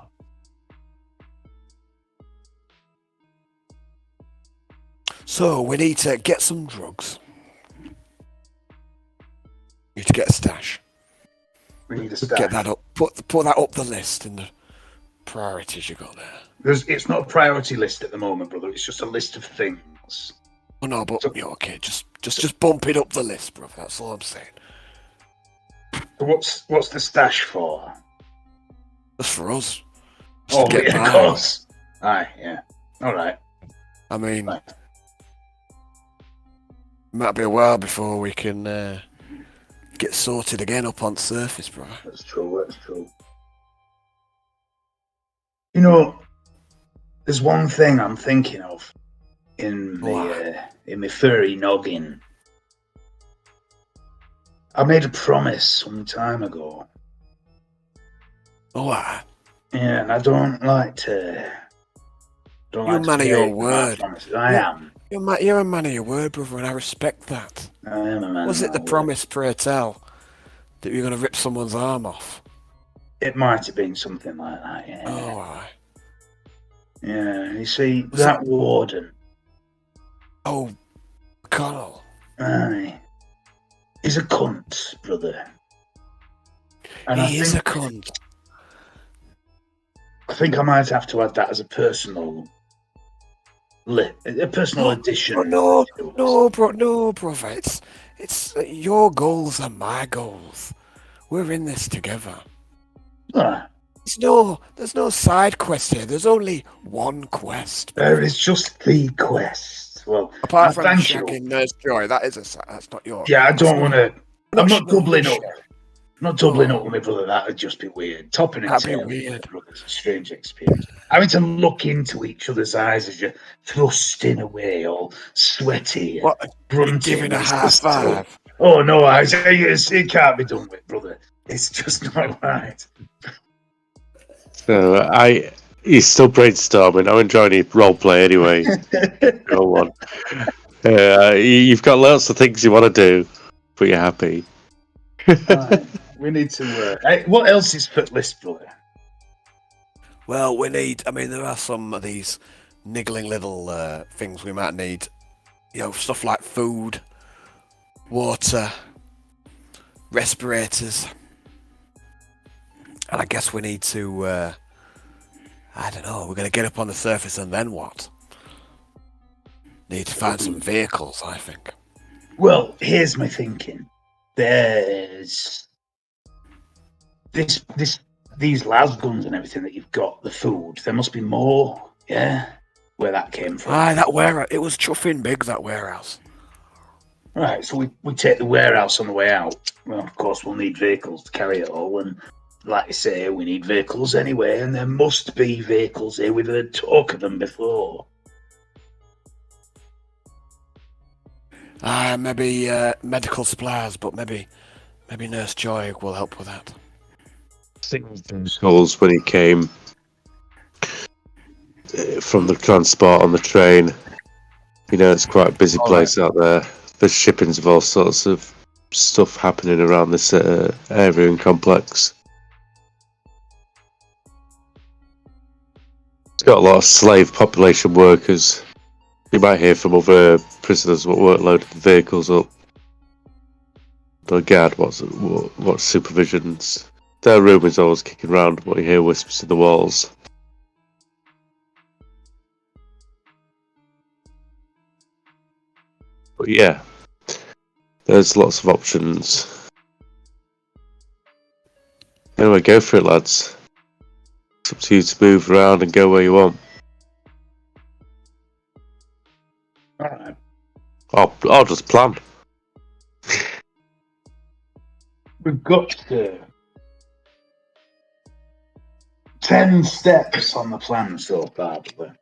Speaker 3: So we need to get some drugs. Need to get a stash.
Speaker 2: We need a stash.
Speaker 3: Get that up. Put that up the list in the priorities you got there.
Speaker 2: It's not a priority list at the moment, brother. It's just a list of things.
Speaker 3: Oh no, but you're okay. Just bump it up the list, brother. That's all I'm saying.
Speaker 2: What's the stash for?
Speaker 3: That's for us.
Speaker 2: Oh, yeah, of course. Aye, yeah. All right.
Speaker 3: I mean,
Speaker 2: Right.
Speaker 3: Might be a while before we can get sorted again up on surface, bro.
Speaker 2: That's true. You know, there's one thing I'm thinking of in my furry noggin. I made a promise some time ago.
Speaker 3: Oh,
Speaker 2: Yeah, and I don't like to.
Speaker 3: You're a man of your word.
Speaker 2: I am.
Speaker 3: You're a man of your word, brother, and I respect that.
Speaker 2: I am a man.
Speaker 3: Was it the promise, pray tell, that you're going to rip someone's arm off?
Speaker 2: It might have been something like that, yeah.
Speaker 3: Oh, aye.
Speaker 2: Yeah, you see, that warden.
Speaker 3: Oh, Connell.
Speaker 2: Aye. He's a cunt, brother. And
Speaker 3: He is a cunt.
Speaker 2: I think I might have to add that as a personal addition.
Speaker 3: No, brother. It's your goals are my goals. We're in this together. There's no side quest here. There's only one quest.
Speaker 2: There is just the quest. Well,
Speaker 3: apart from
Speaker 2: thank
Speaker 3: shagging
Speaker 2: you.
Speaker 3: Nurse Joy, that's not yours.
Speaker 2: Yeah, I don't want to. I'm not doubling up. Not doubling up with my brother, that would just be weird. Topping it
Speaker 3: That'd be
Speaker 2: tail,
Speaker 3: weird.
Speaker 2: brother's a strange experience. Having to look into each other's eyes as you're thrusting away, all sweaty and
Speaker 3: What? You're
Speaker 2: grunting.
Speaker 3: giving a
Speaker 2: It's
Speaker 3: high
Speaker 2: just
Speaker 3: five.
Speaker 2: oh no, I say it can't be done with, brother. It's just not right.
Speaker 1: So he's still brainstorming. I'm enjoying his role play anyway. Go on. You've got lots of things you want to do, but you're happy.
Speaker 2: Right. We need to. What else is fit list, brother?
Speaker 3: Well, we need. I mean, there are some of these niggling little things we might need. You know, stuff like food, water, respirators, and I guess we need to. I don't know. We're going to get up on the surface, and then what? Need to find some vehicles, I think.
Speaker 2: Well, here's my thinking. There's these las guns and everything that you've got. The food. There must be more. Yeah, where that came from.
Speaker 3: Aye, that warehouse. It was chuffing big, that warehouse.
Speaker 2: Right. So we take the warehouse on the way out. Well, of course, we'll need vehicles to carry it all, and like I say, we need vehicles anyway, and there must be vehicles here. We've heard talk of them before.
Speaker 3: Maybe medical supplies, but maybe Nurse Joy will help with that.
Speaker 1: Calls when he came from the transport on the train. You know, it's quite a busy place out there. There's shippings of all sorts of stuff happening around this area and complex. It's got a lot of slave population workers. You might hear from other prisoners what workload the vehicles up. The guard what supervisions. Their room is always kicking around, but you hear whispers in the walls. But yeah, there's lots of options. Anyway, go for it, lads. It's up to you to move around and go where you want.
Speaker 2: Alright.
Speaker 1: I'll just plan.
Speaker 2: We've got 10 steps on the plan so far, brother.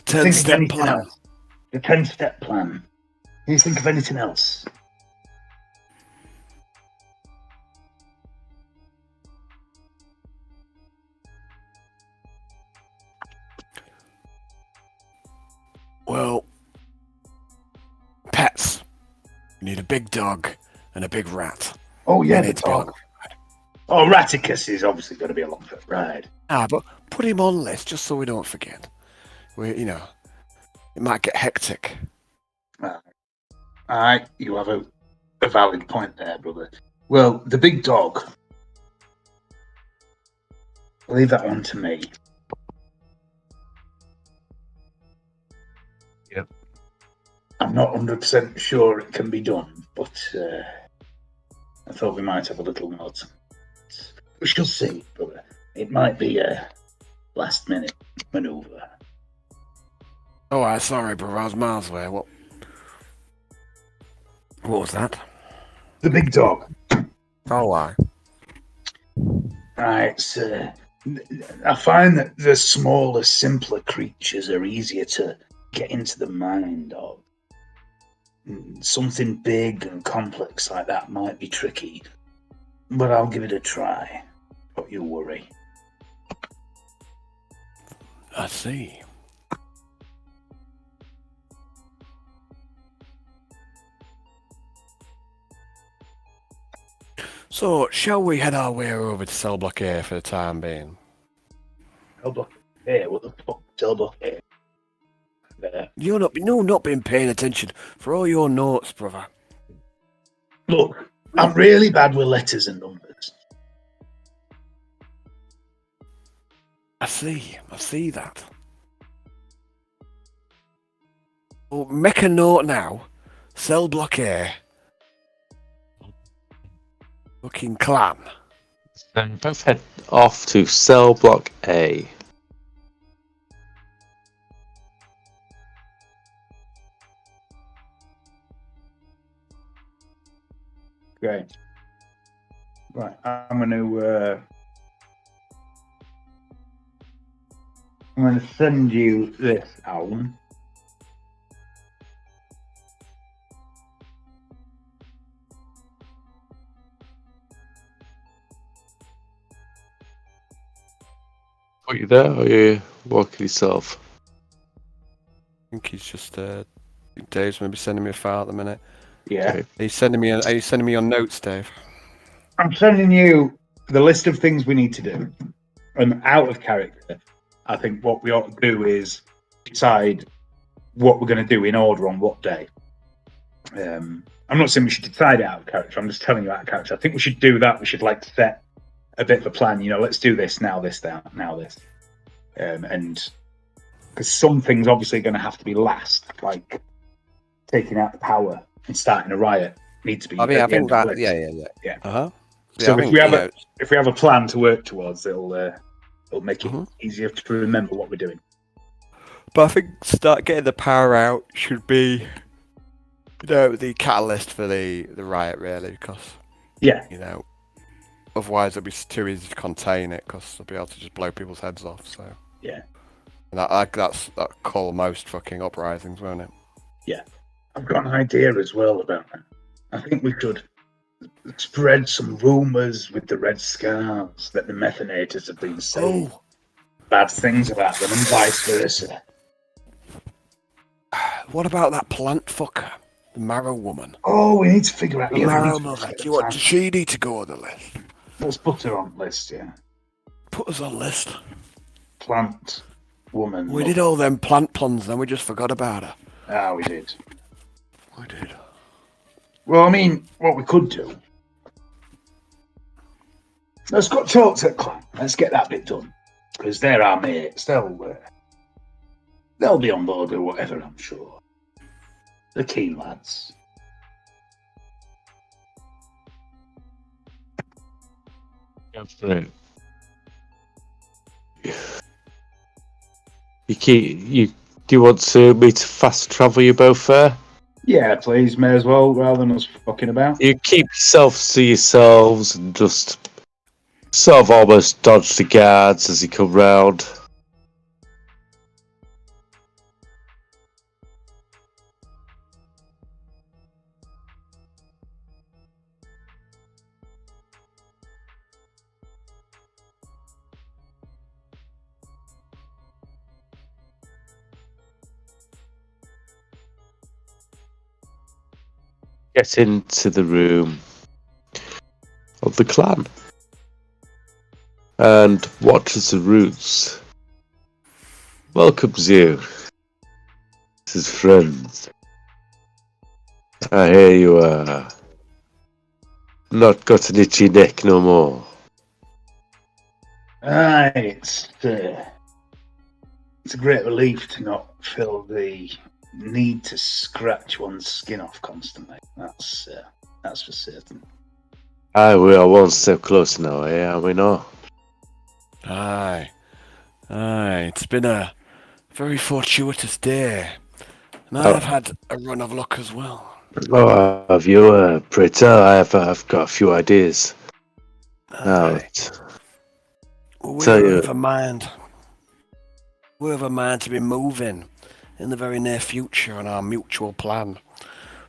Speaker 3: 10-step plan.
Speaker 2: Else? The 10-step plan. Can you think of anything else?
Speaker 3: Well, pets. You need a big dog and a big rat.
Speaker 2: Oh, yeah,
Speaker 3: They
Speaker 2: the
Speaker 3: need to be on
Speaker 2: dog. Oh, Raticus is obviously going to be along for the ride.
Speaker 3: but put him on list just so we don't forget. It might get hectic.
Speaker 2: Alright, you have a valid point there, brother. Well, the big dog. I'll leave that one to me.
Speaker 1: Yep.
Speaker 2: I'm not 100% sure it can be done, but I thought we might have a little nod. We shall see, brother. It might be a last-minute manoeuvre.
Speaker 3: Oh, sorry, brother. I was miles away. What was that?
Speaker 2: The big dog.
Speaker 3: Oh, I.
Speaker 2: Right, so I find that the smaller, simpler creatures are easier to get into the mind of. Something big and complex like that might be tricky, but I'll give it a try. Don't you worry.
Speaker 3: I see. So, shall we head our way over to Cell Block A for the time being?
Speaker 2: Cell Block A? What the fuck? Cell Block A? There.
Speaker 3: You're not been paying attention for all your notes, brother.
Speaker 2: Look, I'm really bad with letters and numbers.
Speaker 3: I see that. Well, make a note now. Cell Block A. Fucking clan.
Speaker 1: Then both head off to Cell Block A.
Speaker 2: Great. Right, I'm going to send you this, Alan.
Speaker 1: Are you there, or are you walking yourself?
Speaker 3: I think he's just Dave's maybe sending me a file at the minute.
Speaker 2: Yeah.
Speaker 1: Okay.
Speaker 3: Are you sending me your notes, Dave?
Speaker 2: I'm sending you the list of things we need to do. And out of character, I think what we ought to do is decide what we're going to do in order on what day. I'm not saying we should decide it out of character. I'm just telling you out of character. I think we should do that. We should like set a bit of a plan. You know, let's do this now, this, that, now this. And because some things obviously are going to have to be last, like taking out the power and starting a riot, need to be.
Speaker 3: I mean, I
Speaker 2: at the
Speaker 3: think
Speaker 2: end of the
Speaker 3: that.
Speaker 2: list.
Speaker 3: Yeah. Uh-huh.
Speaker 2: So
Speaker 3: Yeah,
Speaker 2: if we have a plan to work towards, it'll make it
Speaker 3: Mhm.
Speaker 2: easier to remember what we're doing.
Speaker 3: But I think start getting the power out should be, the catalyst for the riot, really, because
Speaker 2: Yeah,
Speaker 3: otherwise it'll be too easy to contain it, because they'll be able to just blow people's heads off. So
Speaker 2: yeah.
Speaker 3: and that call most fucking uprisings, won't it?
Speaker 2: Yeah. I've got an idea as well about that. I think we could spread some rumours with the Red Scars that the Methanators have been saying bad things about them and vice versa.
Speaker 3: What about that plant fucker, the Marrow woman?
Speaker 2: Oh, we need to figure out
Speaker 3: The Marrow mother. Does she need to go on the list?
Speaker 2: Let's put her on the list, yeah.
Speaker 3: Put us on list.
Speaker 2: Plant woman.
Speaker 3: We did all them plant plans, then we just forgot about her.
Speaker 2: Ah, we did.
Speaker 3: We did.
Speaker 2: Well, I mean, what we could do. Let's go talk to the clan. Let's get that bit done. Because they're our mates. They'll be on board with whatever, I'm sure. They're keen lads.
Speaker 1: Right. Do you want me to fast travel you both there?
Speaker 2: Yeah, please, may as well, rather than us fucking about.
Speaker 1: You keep yourselves to yourselves and just sort of almost dodge the guards as you come round. Get into the room of the clan and watch as the Roots welcomes you as friends. I hear you are not got an itchy neck no more.
Speaker 2: Aye, it's a great relief to not feel the need to scratch one's skin off constantly. That's for certain.
Speaker 1: Aye, we are one step closer now, are we not?
Speaker 3: Aye. It's been a very fortuitous day. And I've had a run of luck as well.
Speaker 1: Oh, have you, pray tell, I've got a few ideas.
Speaker 3: Aye. We're of a mind to be moving in the very near future on our mutual plan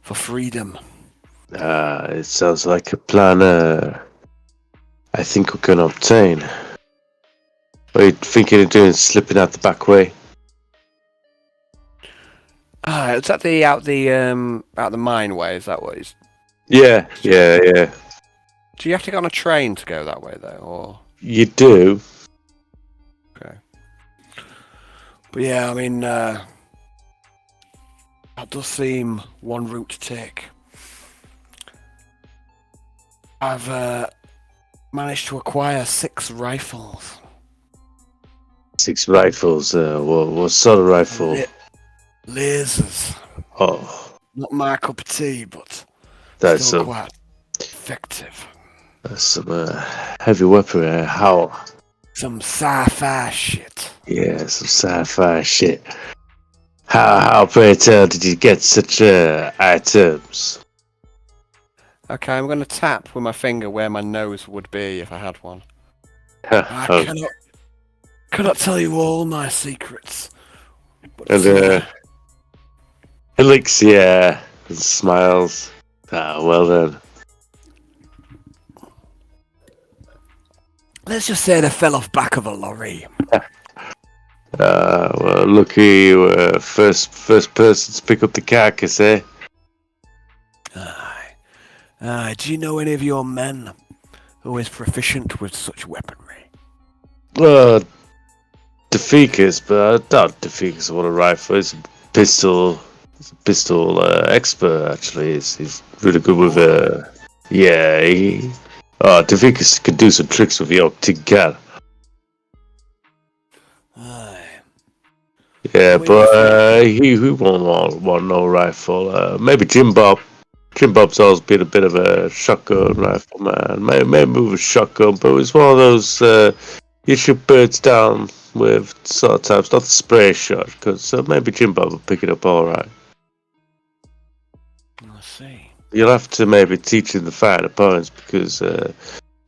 Speaker 3: for freedom.
Speaker 1: It sounds like a plan I think we can obtain. What are you thinking of doing, slipping out the back way?
Speaker 3: Is that out the mine way? Is that what he's?
Speaker 1: Yeah.
Speaker 3: Do you have to get on a train to go that way though, or?
Speaker 1: You do.
Speaker 3: Okay. But yeah, I mean, that does seem one route to take. I've managed to acquire 6 rifles.
Speaker 1: 6 rifles. What sort of rifle?
Speaker 3: Lasers.
Speaker 1: Oh,
Speaker 3: Not my cup of tea, but
Speaker 1: that's
Speaker 3: still
Speaker 1: some
Speaker 3: quite effective.
Speaker 1: heavy weaponry. How?
Speaker 3: Some sci-fi shit.
Speaker 1: Yeah, some sci-fi shit. How pray tell did you get such items?
Speaker 3: Okay, I'm going to tap with my finger where my nose would be if I had one. I
Speaker 1: Oh,
Speaker 3: cannot tell you all my secrets. But
Speaker 1: and he licks the air and smiles. Ah, well then.
Speaker 3: let's just say they fell off back of a lorry.
Speaker 1: Well, lucky you were first person to pick up the carcass, eh?
Speaker 3: Aye. Aye. Do you know any of your men who is proficient with such weaponry?
Speaker 1: Well, Deficus, but I doubt Deficus want a rifle. He's a pistol expert, actually. He's really good with yeah. Deficus could do some tricks with your tin can.
Speaker 3: Aye.
Speaker 1: Yeah,
Speaker 3: We
Speaker 1: but he won't want no rifle. Maybe Jim Bob. Jim Bob's always been a bit of a shotgun rifle man. Maybe move a shotgun, but it's one of those you shoot birds down with sort of types, not the spray shot, because maybe Jim Bob will pick it up all right.
Speaker 3: I see.
Speaker 1: You'll have to maybe teach him the finer points because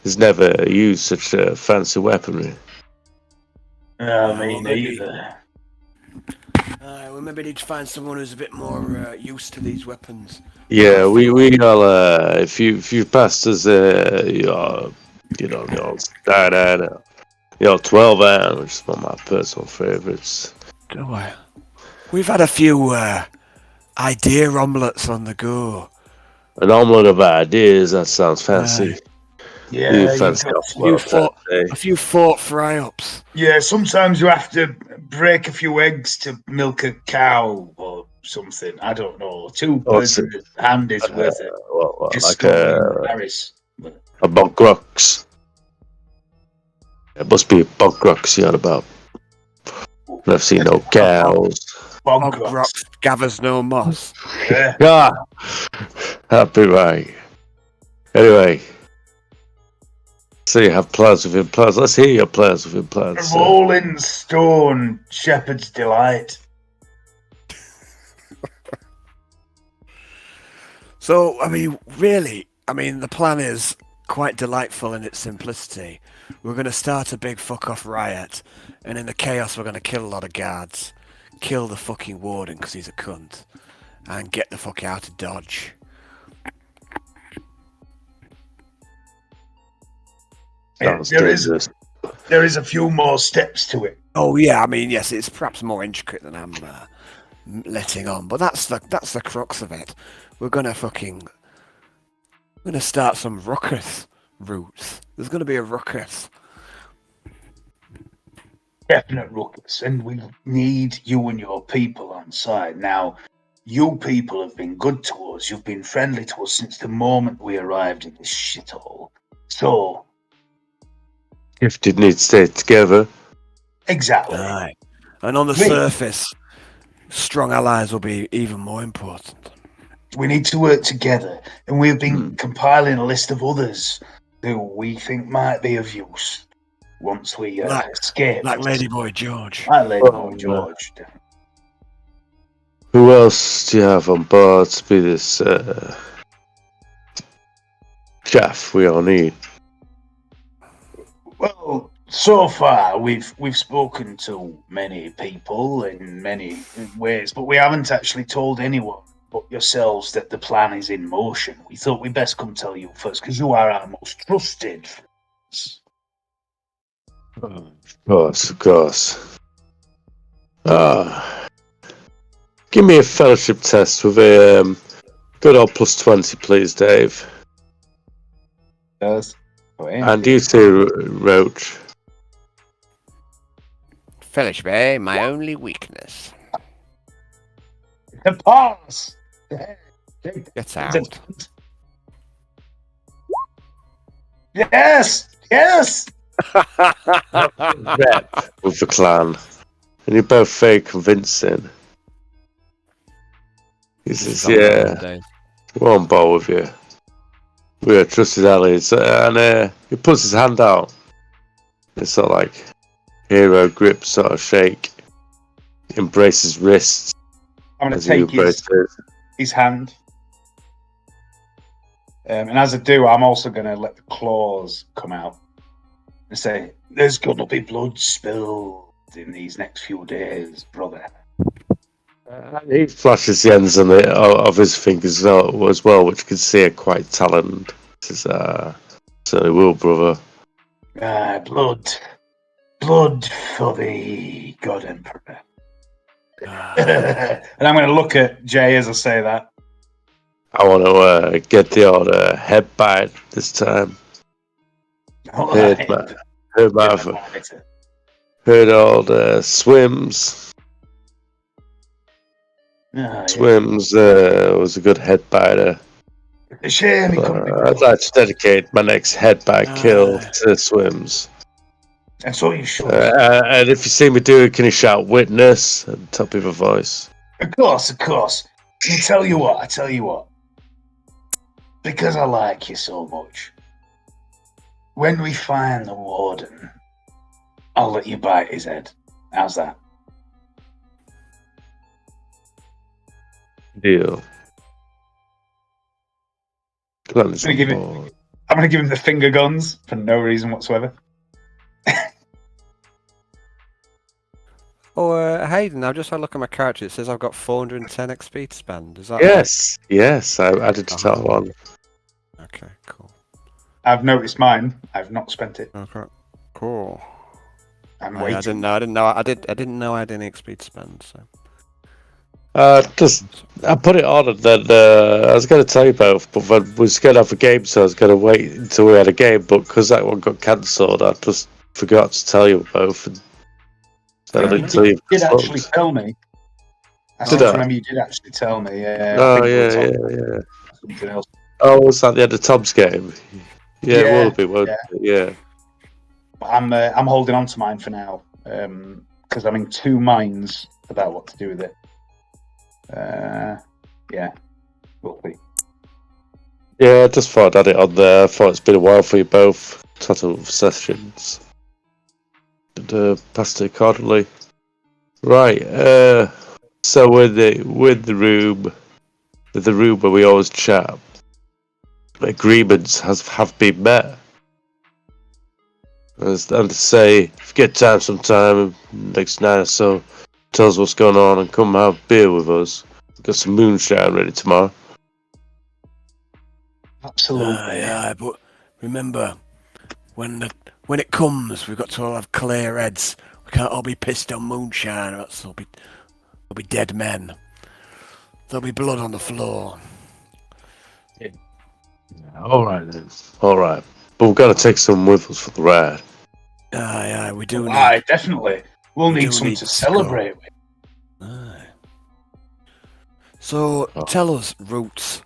Speaker 1: he's never used such fancy weaponry.
Speaker 2: Me neither.
Speaker 3: We maybe need to find someone who's a bit more used to these weapons.
Speaker 1: Yeah, we all if you passed us your 12 hours, which is one of my personal favourites.
Speaker 3: Do I? We've had a few idea omelettes on the go.
Speaker 1: An omelette of ideas, that sounds fancy.
Speaker 2: Yeah,
Speaker 1: You
Speaker 2: you've
Speaker 1: fancy
Speaker 2: got
Speaker 3: a few fort fry-ups.
Speaker 2: Yeah, sometimes you have to break a few eggs to milk a cow or something. I don't know. Two birds in the hand is worth it. Just
Speaker 1: like
Speaker 2: Paris.
Speaker 1: a bog rocks. It must be bog rocks you had about. I've seen no cows.
Speaker 2: Bog
Speaker 3: rocks gathers no moss.
Speaker 2: Yeah.
Speaker 1: Ah, happy right. Anyway, so you have plans with implants. Let's hear your plans with implants.
Speaker 2: A rolling stone, shepherd's delight.
Speaker 3: So, the plan is quite delightful in its simplicity. We're going to start a big fuck-off riot, and in the chaos we're going to kill a lot of guards, kill the fucking warden because he's a cunt, and get the fuck out of Dodge.
Speaker 2: There is a few more steps to it.
Speaker 3: Oh yeah, yes, it's perhaps more intricate than I'm letting on, but that's the crux of it. We're gonna start some ruckus routes. There's gonna be a ruckus.
Speaker 2: Definite ruckus, and we need you and your people on side. Now, you people have been good to us. You've been friendly to us since the moment we arrived in this shithole. So,
Speaker 1: if did need to stay together.
Speaker 2: Exactly.
Speaker 3: Aye. And on the surface, strong allies will be even more important.
Speaker 2: We need to work together, and we've been compiling a list of others who we think might be of use once we escape.
Speaker 3: Like Ladyboy George.
Speaker 2: Like Ladyboy George.
Speaker 1: Who else do you have on board to be this chaff we all need?
Speaker 2: Well, so far we've spoken to many people in many ways, but we haven't actually told anyone but yourselves that the plan is in motion. We thought we'd best come tell you first, because you are our most trusted friends.
Speaker 1: Of course. Give me a fellowship test with a good old +20, please, Dave.
Speaker 4: Yes.
Speaker 1: And you too, Roach.
Speaker 3: Fellowship, eh? My only weakness.
Speaker 2: The pass!
Speaker 3: Get out.
Speaker 2: Yes! Yes!
Speaker 1: Rep with the clan. And you're both very convincing. He says, yeah, we're on board with you. We are trusted allies. And he puts his hand out. It's sort of like hero grip sort of shake. He embraces wrists.
Speaker 2: I'm going to take his hand. And as I do, I'm also going to let the claws come out and say, "There's going to be blood spilled in these next few days, brother."
Speaker 1: He flashes the ends of his fingers as well, which you can see are quite taloned. He says, "Certainly will, brother."
Speaker 2: Blood for the God Emperor. And I'm going to look at Jay as I say that.
Speaker 1: I want to get the old head bite this time.
Speaker 2: All
Speaker 1: Heard
Speaker 2: right.
Speaker 1: my, heard my,
Speaker 2: Right.
Speaker 1: heard old Swims.
Speaker 2: Yeah.
Speaker 1: Swims was a good head biter.
Speaker 2: It's a shame he couldn't be
Speaker 1: I'd like to dedicate my next head bite kill to Swims.
Speaker 2: And so you should.
Speaker 1: And if you see me do it, can you shout "witness" at the top of your voice?
Speaker 2: Of course. And I tell you what. Because I like you so much, when we find the warden, I'll let you bite his head. How's that?
Speaker 1: Deal.
Speaker 2: I'm going to give him the finger guns for no reason whatsoever.
Speaker 3: Hayden, I've just had a look at my character. It says I've got 410 XP to spend. Is that
Speaker 1: Yes, I added to that one.
Speaker 3: Okay, cool.
Speaker 2: I've noticed mine. I've not spent it.
Speaker 3: Okay, cool.
Speaker 2: I'm
Speaker 3: I
Speaker 2: waiting.
Speaker 3: didn't know. I didn't know I had any XP to spend. So.
Speaker 1: I put it on and then I was going to tell you both, but then we was going to have a game, so I was going to wait until we had a game. But because that one got cancelled, I just forgot to tell you both. And so
Speaker 2: You did actually tell me. I seem to remember you did actually tell me.
Speaker 1: Yeah.
Speaker 2: Something else.
Speaker 1: Oh, was that the end of Tom's game? Yeah, it will be, won't it? Yeah.
Speaker 2: I'm holding on to mine for now because I'm in two minds about what to do with it. We'll see.
Speaker 1: Yeah, I just thought I'd add it on there. I thought it's been a while for you both. Total sessions. And passed it accordingly. Right, so with the room where we always chat, agreements have been met. And to say, if you get time sometime next night or so, tell us what's going on and come have a beer with us. We've got some moonshine ready tomorrow.
Speaker 2: Absolutely.
Speaker 3: Yeah, but remember, when it comes, we've got to all have clear heads. We can't all be pissed on moonshine, or else there'll be dead men. There'll be blood on the floor.
Speaker 1: Yeah. All right then. All right, but we've got to take some with us for the ride.
Speaker 3: Aye, we do.
Speaker 2: Aye, definitely. We'll need something to celebrate with.
Speaker 3: Aye. So tell us, Roots.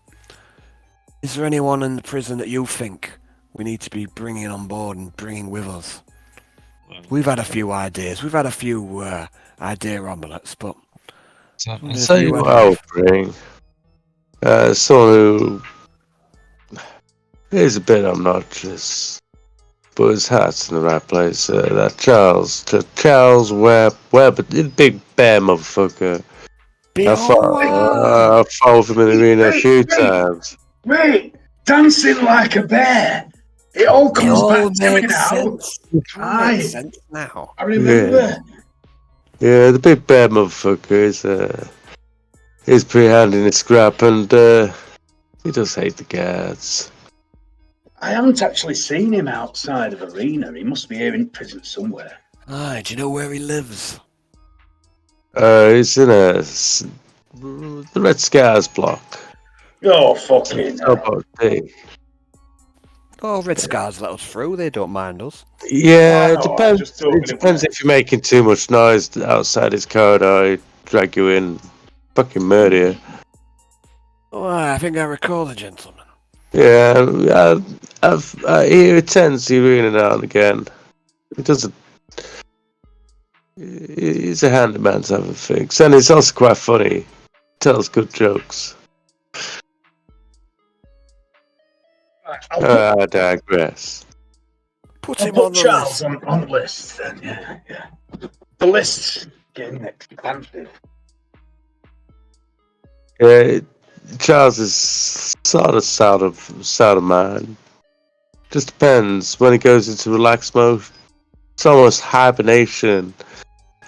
Speaker 3: Is there anyone in the prison that you think we need to be bringing on board and bringing with us? We've had a few ideas. We've had a few idea omelettes, but...
Speaker 1: I'll tell you what I'll bring. Someone who is a bit obnoxious, but his heart's in the right place. That Charles Webb, the big bear motherfucker. I fought with him in the arena a few times.
Speaker 2: Wait, dancing like a bear. It all comes back to me now.
Speaker 3: Makes sense now.
Speaker 2: I remember.
Speaker 1: Yeah, the big bear motherfucker is pretty handy in his scrap, and he does hate the guards.
Speaker 2: I haven't actually seen him outside of arena. He must be here in prison somewhere.
Speaker 3: Aye, do you know where he lives?
Speaker 1: He's in the Red Scars block.
Speaker 2: Oh, fucking hell.
Speaker 3: Oh, Red Scars let us through. They don't mind us.
Speaker 1: Yeah, it depends. It depends if you're making too much noise outside his corridor. He'd drag you in, fucking murder you.
Speaker 3: Oh, I think I recall the gentleman.
Speaker 1: Yeah, he attends the arena now and again. He doesn't. He's a handyman to have a fix, and he's also quite funny. He tells good jokes. I digress.
Speaker 3: Put him on the
Speaker 2: Charles
Speaker 3: list.
Speaker 2: on the list, then. Yeah. The list's getting expensive.
Speaker 1: Yeah, Charles is sort of mind. Just depends. When he goes into relaxed mode, it's almost hibernation,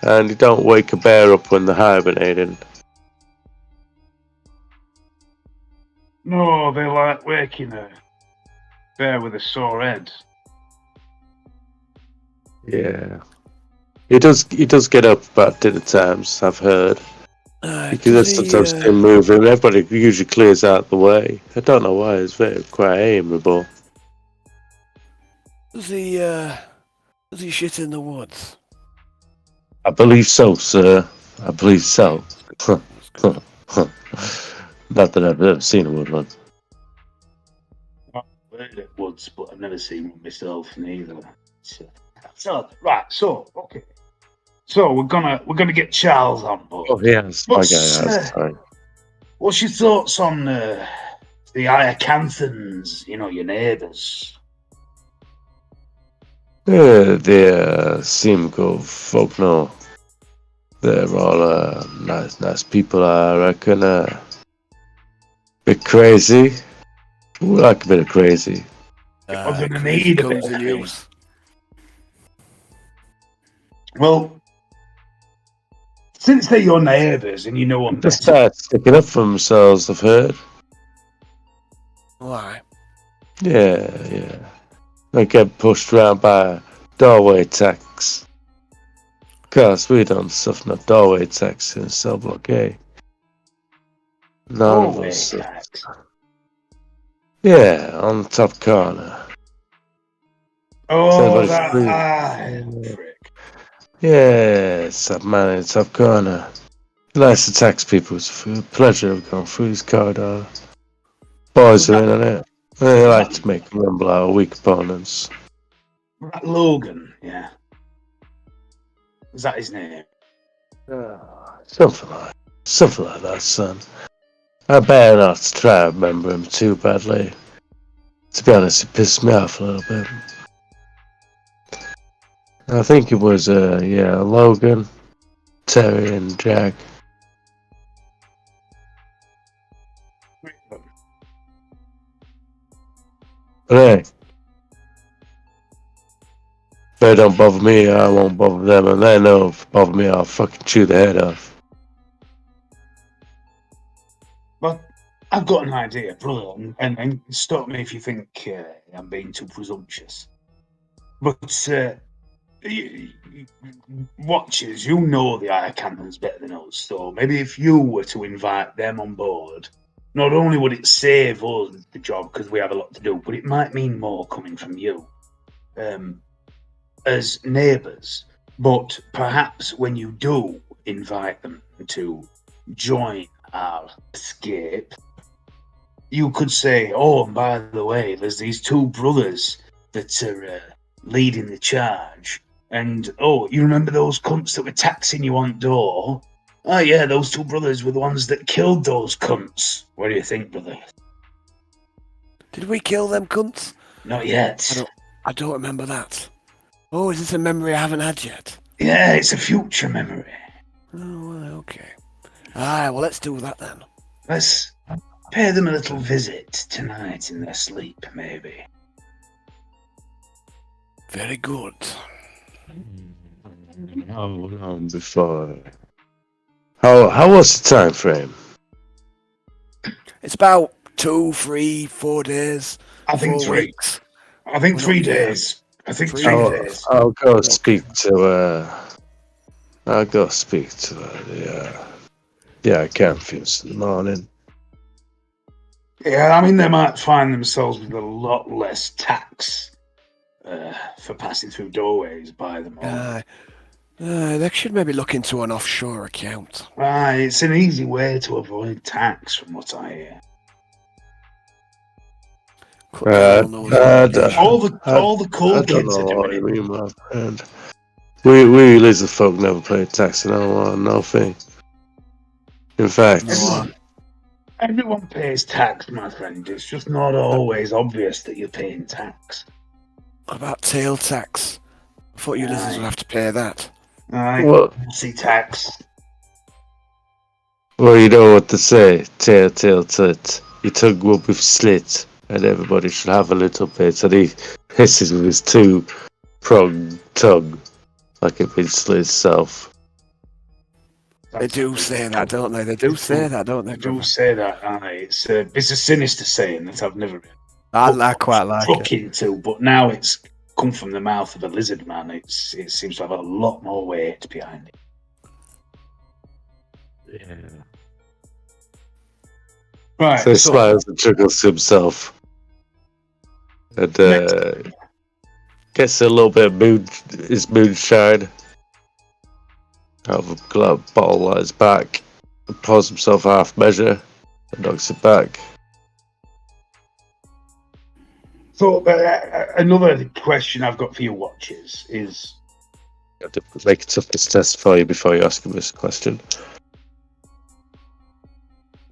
Speaker 1: and you don't wake a bear up when they're hibernating.
Speaker 2: No, they like waking a bear with a sore head.
Speaker 1: Yeah, he does. He does get up about dinner times. I've heard because there's sometimes still moving. Everybody usually clears out the way. I don't know why. It's very quite amiable.
Speaker 3: Does he shit in the woods?
Speaker 1: I believe so, sir. I believe so.
Speaker 3: That's good.
Speaker 1: Not that I've ever seen a woodland.
Speaker 2: I've heard of woods, but I've never seen one myself neither. So right, so okay. So we're gonna get Charles on board.
Speaker 1: Oh yes, my
Speaker 2: What's,
Speaker 1: guy. Sorry.
Speaker 2: What's your thoughts on the Iacanthans? You know, your neighbours.
Speaker 1: They seem good folk. No, they're all nice people. I reckon. Bit crazy. We like a bit of crazy.
Speaker 2: We're gonna
Speaker 3: Crazy
Speaker 2: need a bit
Speaker 3: comes
Speaker 2: of
Speaker 3: in
Speaker 2: crazy.
Speaker 3: use.
Speaker 2: Well, since they're your neighbours and you know them
Speaker 1: Just
Speaker 2: better,
Speaker 1: start sticking up for themselves. I've heard.
Speaker 3: Why?
Speaker 1: Yeah. They get pushed around by doorway attacks. Cause we don't suffer no doorway attacks in cell block A. None of
Speaker 2: doorway
Speaker 1: us.
Speaker 2: attacks.
Speaker 1: Yeah, on the top corner.
Speaker 2: Oh,
Speaker 1: Everybody's
Speaker 2: that
Speaker 1: free.
Speaker 2: prick.
Speaker 1: Yeah, it's that man in the top corner. He likes to tax people. It's a pleasure of going through his corridor. Boys are in on it. They like to make them rumble our weak opponents.
Speaker 2: That Logan, yeah. Is that his name?
Speaker 1: Something like that, son. I better not try to remember him too badly. To be honest, it pissed me off a little bit. I think it was, Logan, Terry, and Jack. But hey, if they don't bother me, I won't bother them, and they know if they bother me, I'll fucking chew their head off.
Speaker 2: But I've got an idea, brother, and stop me if you think I'm being too presumptuous. But watchers, you know the Iacanthans better than us, so maybe if you were to invite them on board, not only would it save us the job because we have a lot to do, but it might mean more coming from you as neighbours. But perhaps when you do invite them to join our escape, you could say, oh, and by the way, there's these two brothers that are leading the charge. And, oh, you remember those cunts that were taxing you on door? Oh, yeah, those two brothers were the ones that killed those cunts. What do you think, brother?
Speaker 3: Did we kill them cunts?
Speaker 2: Not yet.
Speaker 3: I don't remember that. Oh, is this a memory I haven't had yet?
Speaker 2: Yeah, it's a future memory.
Speaker 3: Oh, well, okay. Alright, well, let's do that then.
Speaker 2: Let's pay them a little visit tonight in their sleep, maybe.
Speaker 3: Very good.
Speaker 1: How long before? How was the time frame?
Speaker 3: It's about 2, 3, 4 days.
Speaker 2: I think
Speaker 3: 4
Speaker 2: 3.
Speaker 3: weeks.
Speaker 2: I think
Speaker 3: We're
Speaker 2: 3
Speaker 3: not there.
Speaker 2: days. I think 3
Speaker 3: Three
Speaker 2: days.
Speaker 1: I'll go
Speaker 3: Okay.
Speaker 1: speak to I'll go speak to the Iacanthans in the morning.
Speaker 2: Yeah, I mean, they might find themselves with a lot less tax for passing through doorways by the moment.
Speaker 3: They should maybe look into an offshore account.
Speaker 2: It's an easy way to avoid tax, from what I hear.
Speaker 3: Cut down on those obligations.
Speaker 2: All the cool
Speaker 1: I don't
Speaker 2: kids
Speaker 1: know
Speaker 2: are
Speaker 1: what
Speaker 2: doing
Speaker 1: you
Speaker 2: it.
Speaker 1: mean, my friend. We lizard folk never pay tax on nothing. In fact,
Speaker 2: Everyone pays tax, my friend. It's just not always obvious that you're paying tax.
Speaker 3: What about tail tax? I thought you lizards would have to pay that.
Speaker 2: Aye,
Speaker 1: well,
Speaker 2: see tax.
Speaker 1: Well, you know what to say. Tail, tail, tit. Your tongue will be slit, and everybody should have a little bit. And he hisses with his two-pronged tongue, like it been slit itself.
Speaker 3: They do say that, don't they? They do say that, don't they?
Speaker 2: They do
Speaker 3: brother?
Speaker 2: say that, aye. It's a sinister saying that I've never
Speaker 3: I quite like
Speaker 2: took
Speaker 3: it.
Speaker 2: into, but now it's come from the mouth of a lizard man. It seems to have a lot more weight behind it.
Speaker 1: Yeah.
Speaker 2: Right,
Speaker 1: So he smiles and chuckles to himself. And gets a little bit of his moonshine out of a bottle at his back, and pours himself a half measure and knocks it back.
Speaker 2: So, another question I've got for you, watchers, is
Speaker 1: I have to make a toughness test for you before you ask him this question.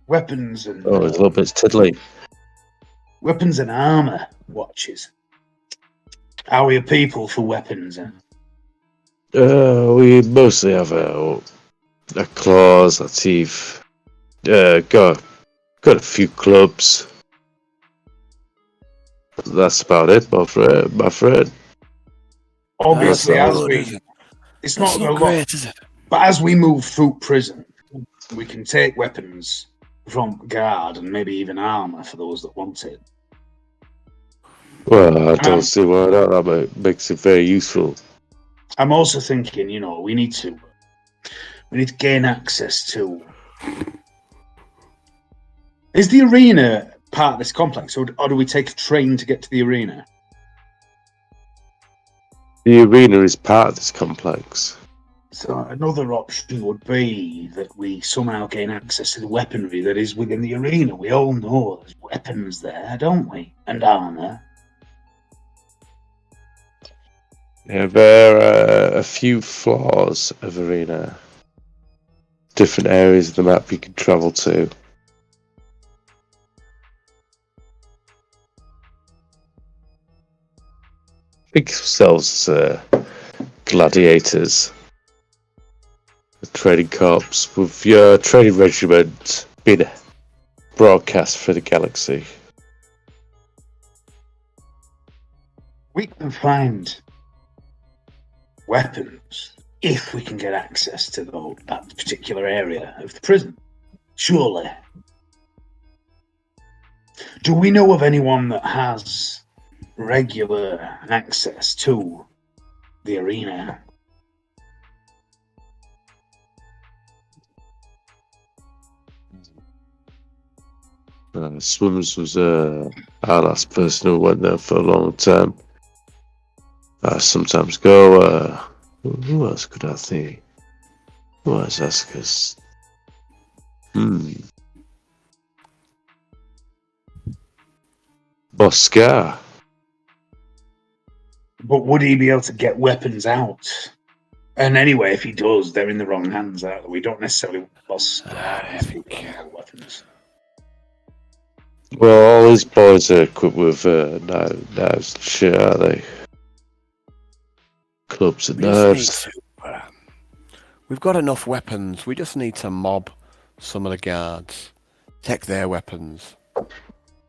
Speaker 2: weapons and
Speaker 1: Oh, it's a little bit tiddly.
Speaker 2: weapons and armor. Watchers, how are your people for weapons?
Speaker 1: We mostly have our claws, our teeth. Got a few clubs. That's about it, my friend.
Speaker 2: Obviously,
Speaker 3: That's
Speaker 2: as
Speaker 3: not
Speaker 2: we,
Speaker 3: good, is it?
Speaker 2: it's
Speaker 3: That's
Speaker 2: not a
Speaker 3: not
Speaker 2: lot,
Speaker 3: great, is it?
Speaker 2: but as we move through prison, we can take weapons from guard and maybe even armor for those that want it.
Speaker 1: Well, I don't see why not. That makes it very useful.
Speaker 2: I'm also thinking, we need to gain access to. Is the arena part of this complex, or do we take a train to get to the arena?
Speaker 1: The arena is part of this complex.
Speaker 2: So another option would be that we somehow gain access to the weaponry that is within the arena. We all know there's weapons there, don't we? And armor.
Speaker 1: Yeah, there are a few floors of arena. Different areas of the map you can travel to. Think of yourselves as gladiators. A trading corps with your training regiment being broadcast through the galaxy.
Speaker 2: We can find weapons if we can get access to that particular area of the prison. Surely. Do we know of anyone that has regular access to the arena?
Speaker 1: Swimmers was our last person who went there for a long time. I sometimes go, who else could I think? Who else ask us? Boscar.
Speaker 2: But would he be able to get weapons out? And anyway, if he does, they're in the wrong hands. We don't necessarily want boss weapons.
Speaker 1: Well, all these boys are equipped with knives and shit, are they? Clubs and
Speaker 3: We just
Speaker 1: knives.
Speaker 3: need to. We've got enough weapons. We just need to mob some of the guards, take their weapons. I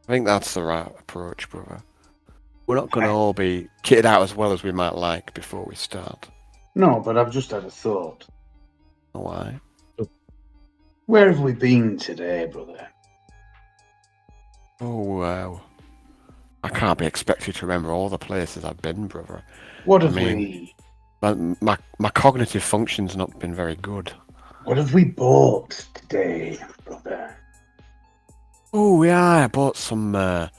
Speaker 3: think that's the right approach, brother. We're not going to all be kitted out as well as we might like before we start.
Speaker 2: No, but I've just had a thought.
Speaker 3: Why?
Speaker 2: Where have we been today, brother?
Speaker 3: Oh, wow. I can't be expected to remember all the places I've been, brother.
Speaker 2: What have we...
Speaker 3: My cognitive function's not been very good.
Speaker 2: What have we bought today, brother?
Speaker 3: Oh, yeah, I bought some... I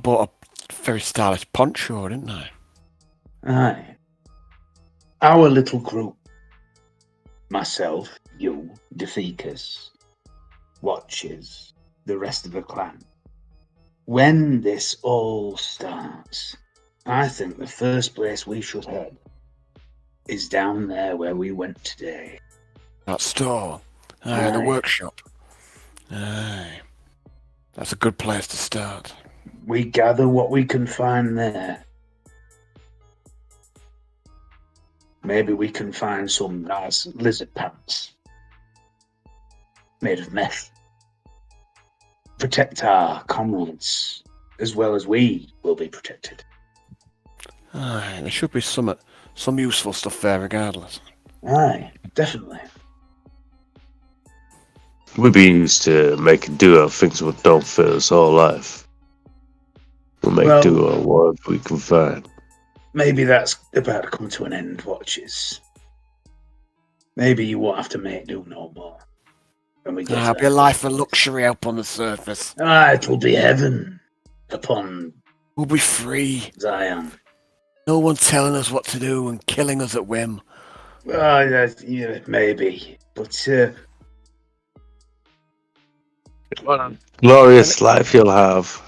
Speaker 3: bought a very stylish poncho, didn't I?
Speaker 2: Aye. Our little group. Myself, you, Defecus, Watches, the rest of the clan. When this all starts, I think the first place we should head is down there where we went today.
Speaker 3: That store. Aye, the workshop. Aye. That's a good place to start.
Speaker 2: We gather what we can find there. Maybe we can find some nice lizard pants. made of meth. Protect our comrades as well as we will be protected.
Speaker 3: Aye, there should be some useful stuff there regardless.
Speaker 2: Aye, definitely.
Speaker 1: We've been used to making do of things that don't fit us all life. We'll make do of whatever we can find.
Speaker 2: Maybe that's about to come to an end, Watches. Maybe you won't have to make do no more. When we get
Speaker 3: It'll
Speaker 2: to
Speaker 3: be a
Speaker 2: that
Speaker 3: life
Speaker 2: point.
Speaker 3: of luxury up on the surface.
Speaker 2: It'll be heaven upon
Speaker 3: We'll be free.
Speaker 2: Zion.
Speaker 3: No one telling us what to do and killing us at whim.
Speaker 2: Yeah, maybe. But
Speaker 1: Glorious life you'll have.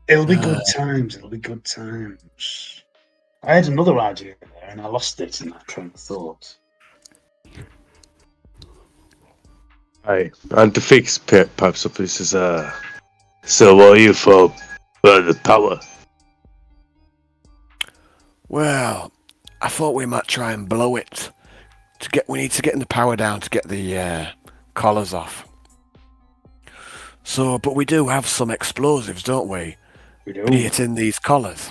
Speaker 2: it'll be good times. It'll be good times. I had another idea there, and I lost it in that train of thought.
Speaker 1: Aye. And Defeat's pipes up. He says, so what are you for? The power.
Speaker 3: Well, I thought we might try and blow it. We need to get the power down to get the collars off. So, but we do have some explosives, don't we?
Speaker 2: We do.
Speaker 3: Be it in these collars.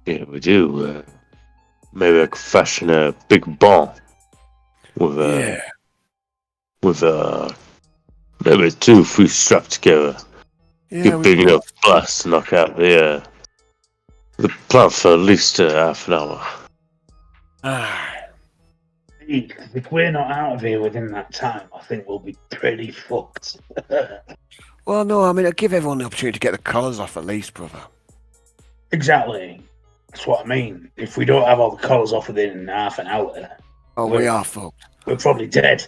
Speaker 1: Yeah, we do. Maybe I could fashion a big bomb with maybe 2 or 3 strapped together. Get big enough blast to knock out the plant for at least half an hour.
Speaker 2: If we're not out of here within that time, I think we'll be pretty fucked.
Speaker 3: Well, no, I mean, I'll give everyone the opportunity to get the collars off at least, brother.
Speaker 2: Exactly. That's what I mean. If we don't have all the collars off within half an hour,
Speaker 3: we are fucked.
Speaker 2: We're probably dead.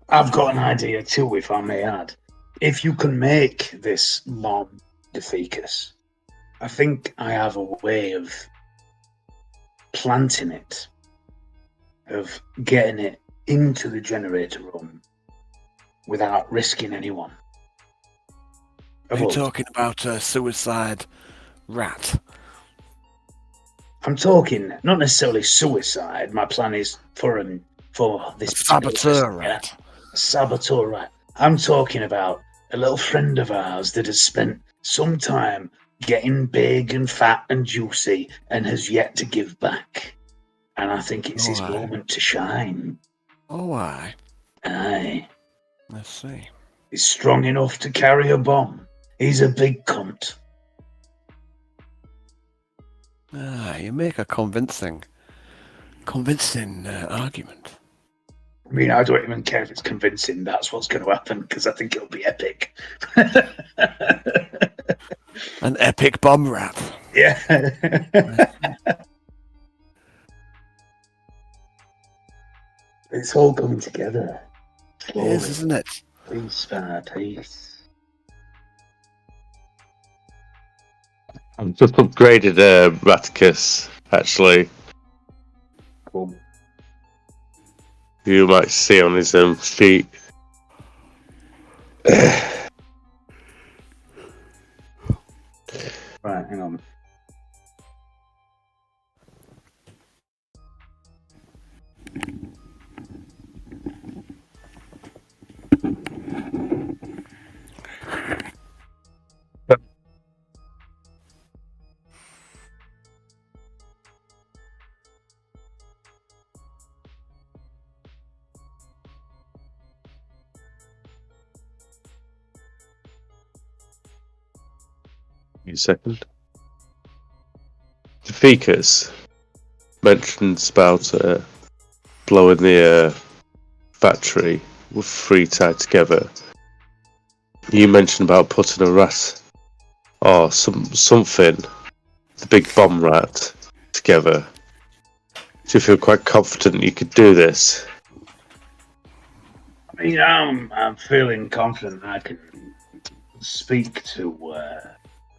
Speaker 2: I've got an idea too, if I may add. If you can make this bomb, Defecus, I think I have a way of planting it, of getting it into the generator room without risking anyone.
Speaker 3: Are you talking about a suicide rat?
Speaker 2: I'm talking not necessarily suicide. My plan is for this
Speaker 3: saboteur rat.
Speaker 2: A saboteur rat. I'm talking about a little friend of ours that has spent some time getting big and fat and juicy and has yet to give back. And I think it's his moment to shine.
Speaker 3: Oh, aye.
Speaker 2: Aye.
Speaker 3: Let's see.
Speaker 2: He's strong enough to carry a bomb. He's a big cunt.
Speaker 3: You make a convincing argument.
Speaker 2: I mean, I don't even care if it's convincing. That's what's going to happen because I think it'll be epic.
Speaker 3: An epic bomb rat.
Speaker 2: Yeah. It's all coming together.
Speaker 3: It is, isn't it?
Speaker 2: Piece by piece.
Speaker 1: I've just upgraded Raticus, actually.
Speaker 2: Cool.
Speaker 1: You might see on his feet.
Speaker 2: Right, hang on.
Speaker 1: A second. Defecus mentions about blowing the factory with 3 tied together. You mentioned about putting a rat or something, the big bomb rat, together. Do you feel quite confident you could do this?
Speaker 2: I mean, I'm feeling confident I can speak to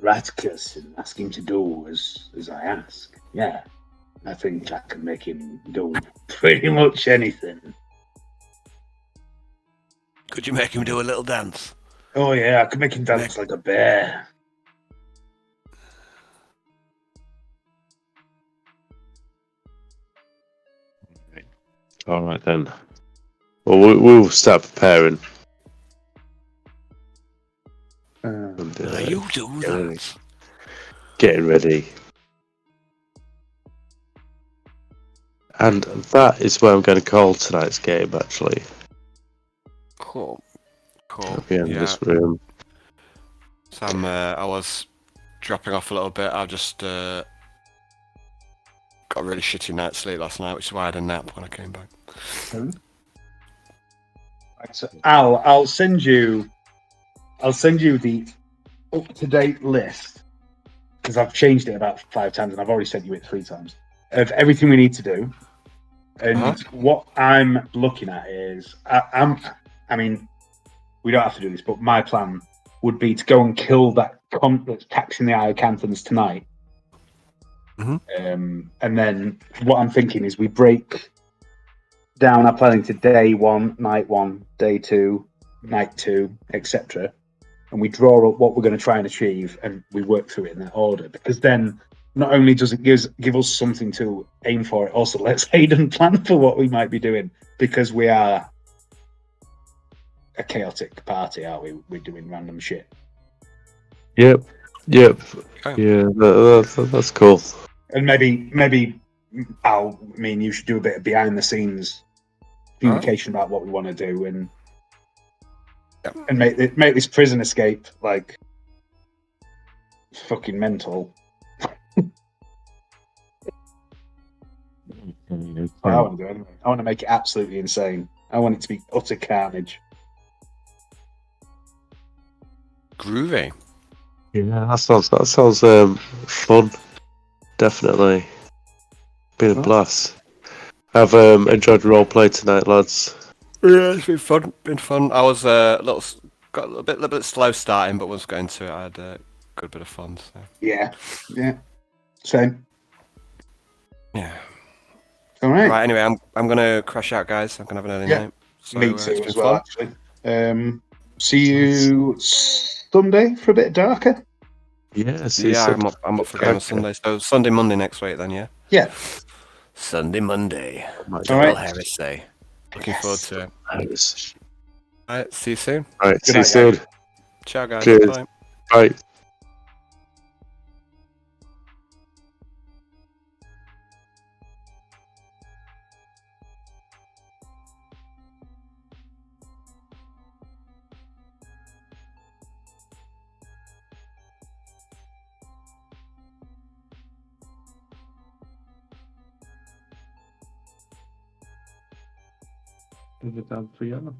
Speaker 2: Ratkus and ask him to do as I ask. Yeah, I think I can make him do pretty much anything.
Speaker 3: Could you make him do a little dance?
Speaker 2: Oh yeah, I could make him dance like a bear.
Speaker 1: All right then. Well, we'll start preparing. And,
Speaker 3: You do that.
Speaker 1: getting ready. And that is where I'm going to call tonight's game, actually.
Speaker 3: Cool.
Speaker 1: It'll be in
Speaker 3: Yeah.
Speaker 1: this room.
Speaker 3: So I was dropping off a little bit. I just got a really shitty night's sleep last night, which is why I had a nap when I came back.
Speaker 2: Right, so I'll send you the up-to-date list because I've changed it about 5 times and I've already sent you it 3 times of everything we need to do. And what I'm looking at is, I mean, we don't have to do this, but my plan would be to go and kill that cunt that's taxing the Iocanthans tonight. And then what I'm thinking is we break down our planning to day 1, night 1, day 2, night 2, etc. And we draw up what we're going to try and achieve, and we work through it in that order. Because then, not only does it give us something to aim for, it also lets Hayden plan for what we might be doing. Because we are a chaotic party, aren't we? We're doing random shit.
Speaker 1: Yep.
Speaker 3: Okay.
Speaker 1: Yeah, that's cool.
Speaker 2: And maybe Al, me and you should do a bit of behind the scenes communication about what we want to do, and make this prison escape like fucking mental. I want to do it anyway. I want to make it absolutely insane. I want it to be utter carnage.
Speaker 3: Groovy.
Speaker 1: Yeah, that sounds fun. Definitely. Been a blast. I've enjoyed roleplay tonight, lads.
Speaker 3: Yeah, it's been fun. I was got a little bit slow starting, but once going to it, I had a good bit of fun. So.
Speaker 2: Yeah. Same.
Speaker 3: Yeah.
Speaker 2: All right.
Speaker 3: Right. Anyway, I'm gonna crash out, guys. I'm gonna have an early night. So,
Speaker 2: Me too,
Speaker 3: it's
Speaker 2: as
Speaker 3: been
Speaker 2: well.
Speaker 3: fun.
Speaker 2: Actually. See you Sunday for a bit darker.
Speaker 1: Yeah,
Speaker 3: I'm up for game on Sunday. So Sunday, Monday next week, then. Yeah.
Speaker 2: Yeah.
Speaker 3: Sunday, Monday.
Speaker 2: All right.
Speaker 3: Heresy. Looking forward to it.
Speaker 1: Nice.
Speaker 3: All right. See you soon.
Speaker 1: All right,
Speaker 2: Good
Speaker 1: see you
Speaker 2: night,
Speaker 1: soon.
Speaker 2: guys.
Speaker 3: Ciao, guys.
Speaker 1: Cheers.
Speaker 3: Bye.
Speaker 1: Bye. Is it time for you?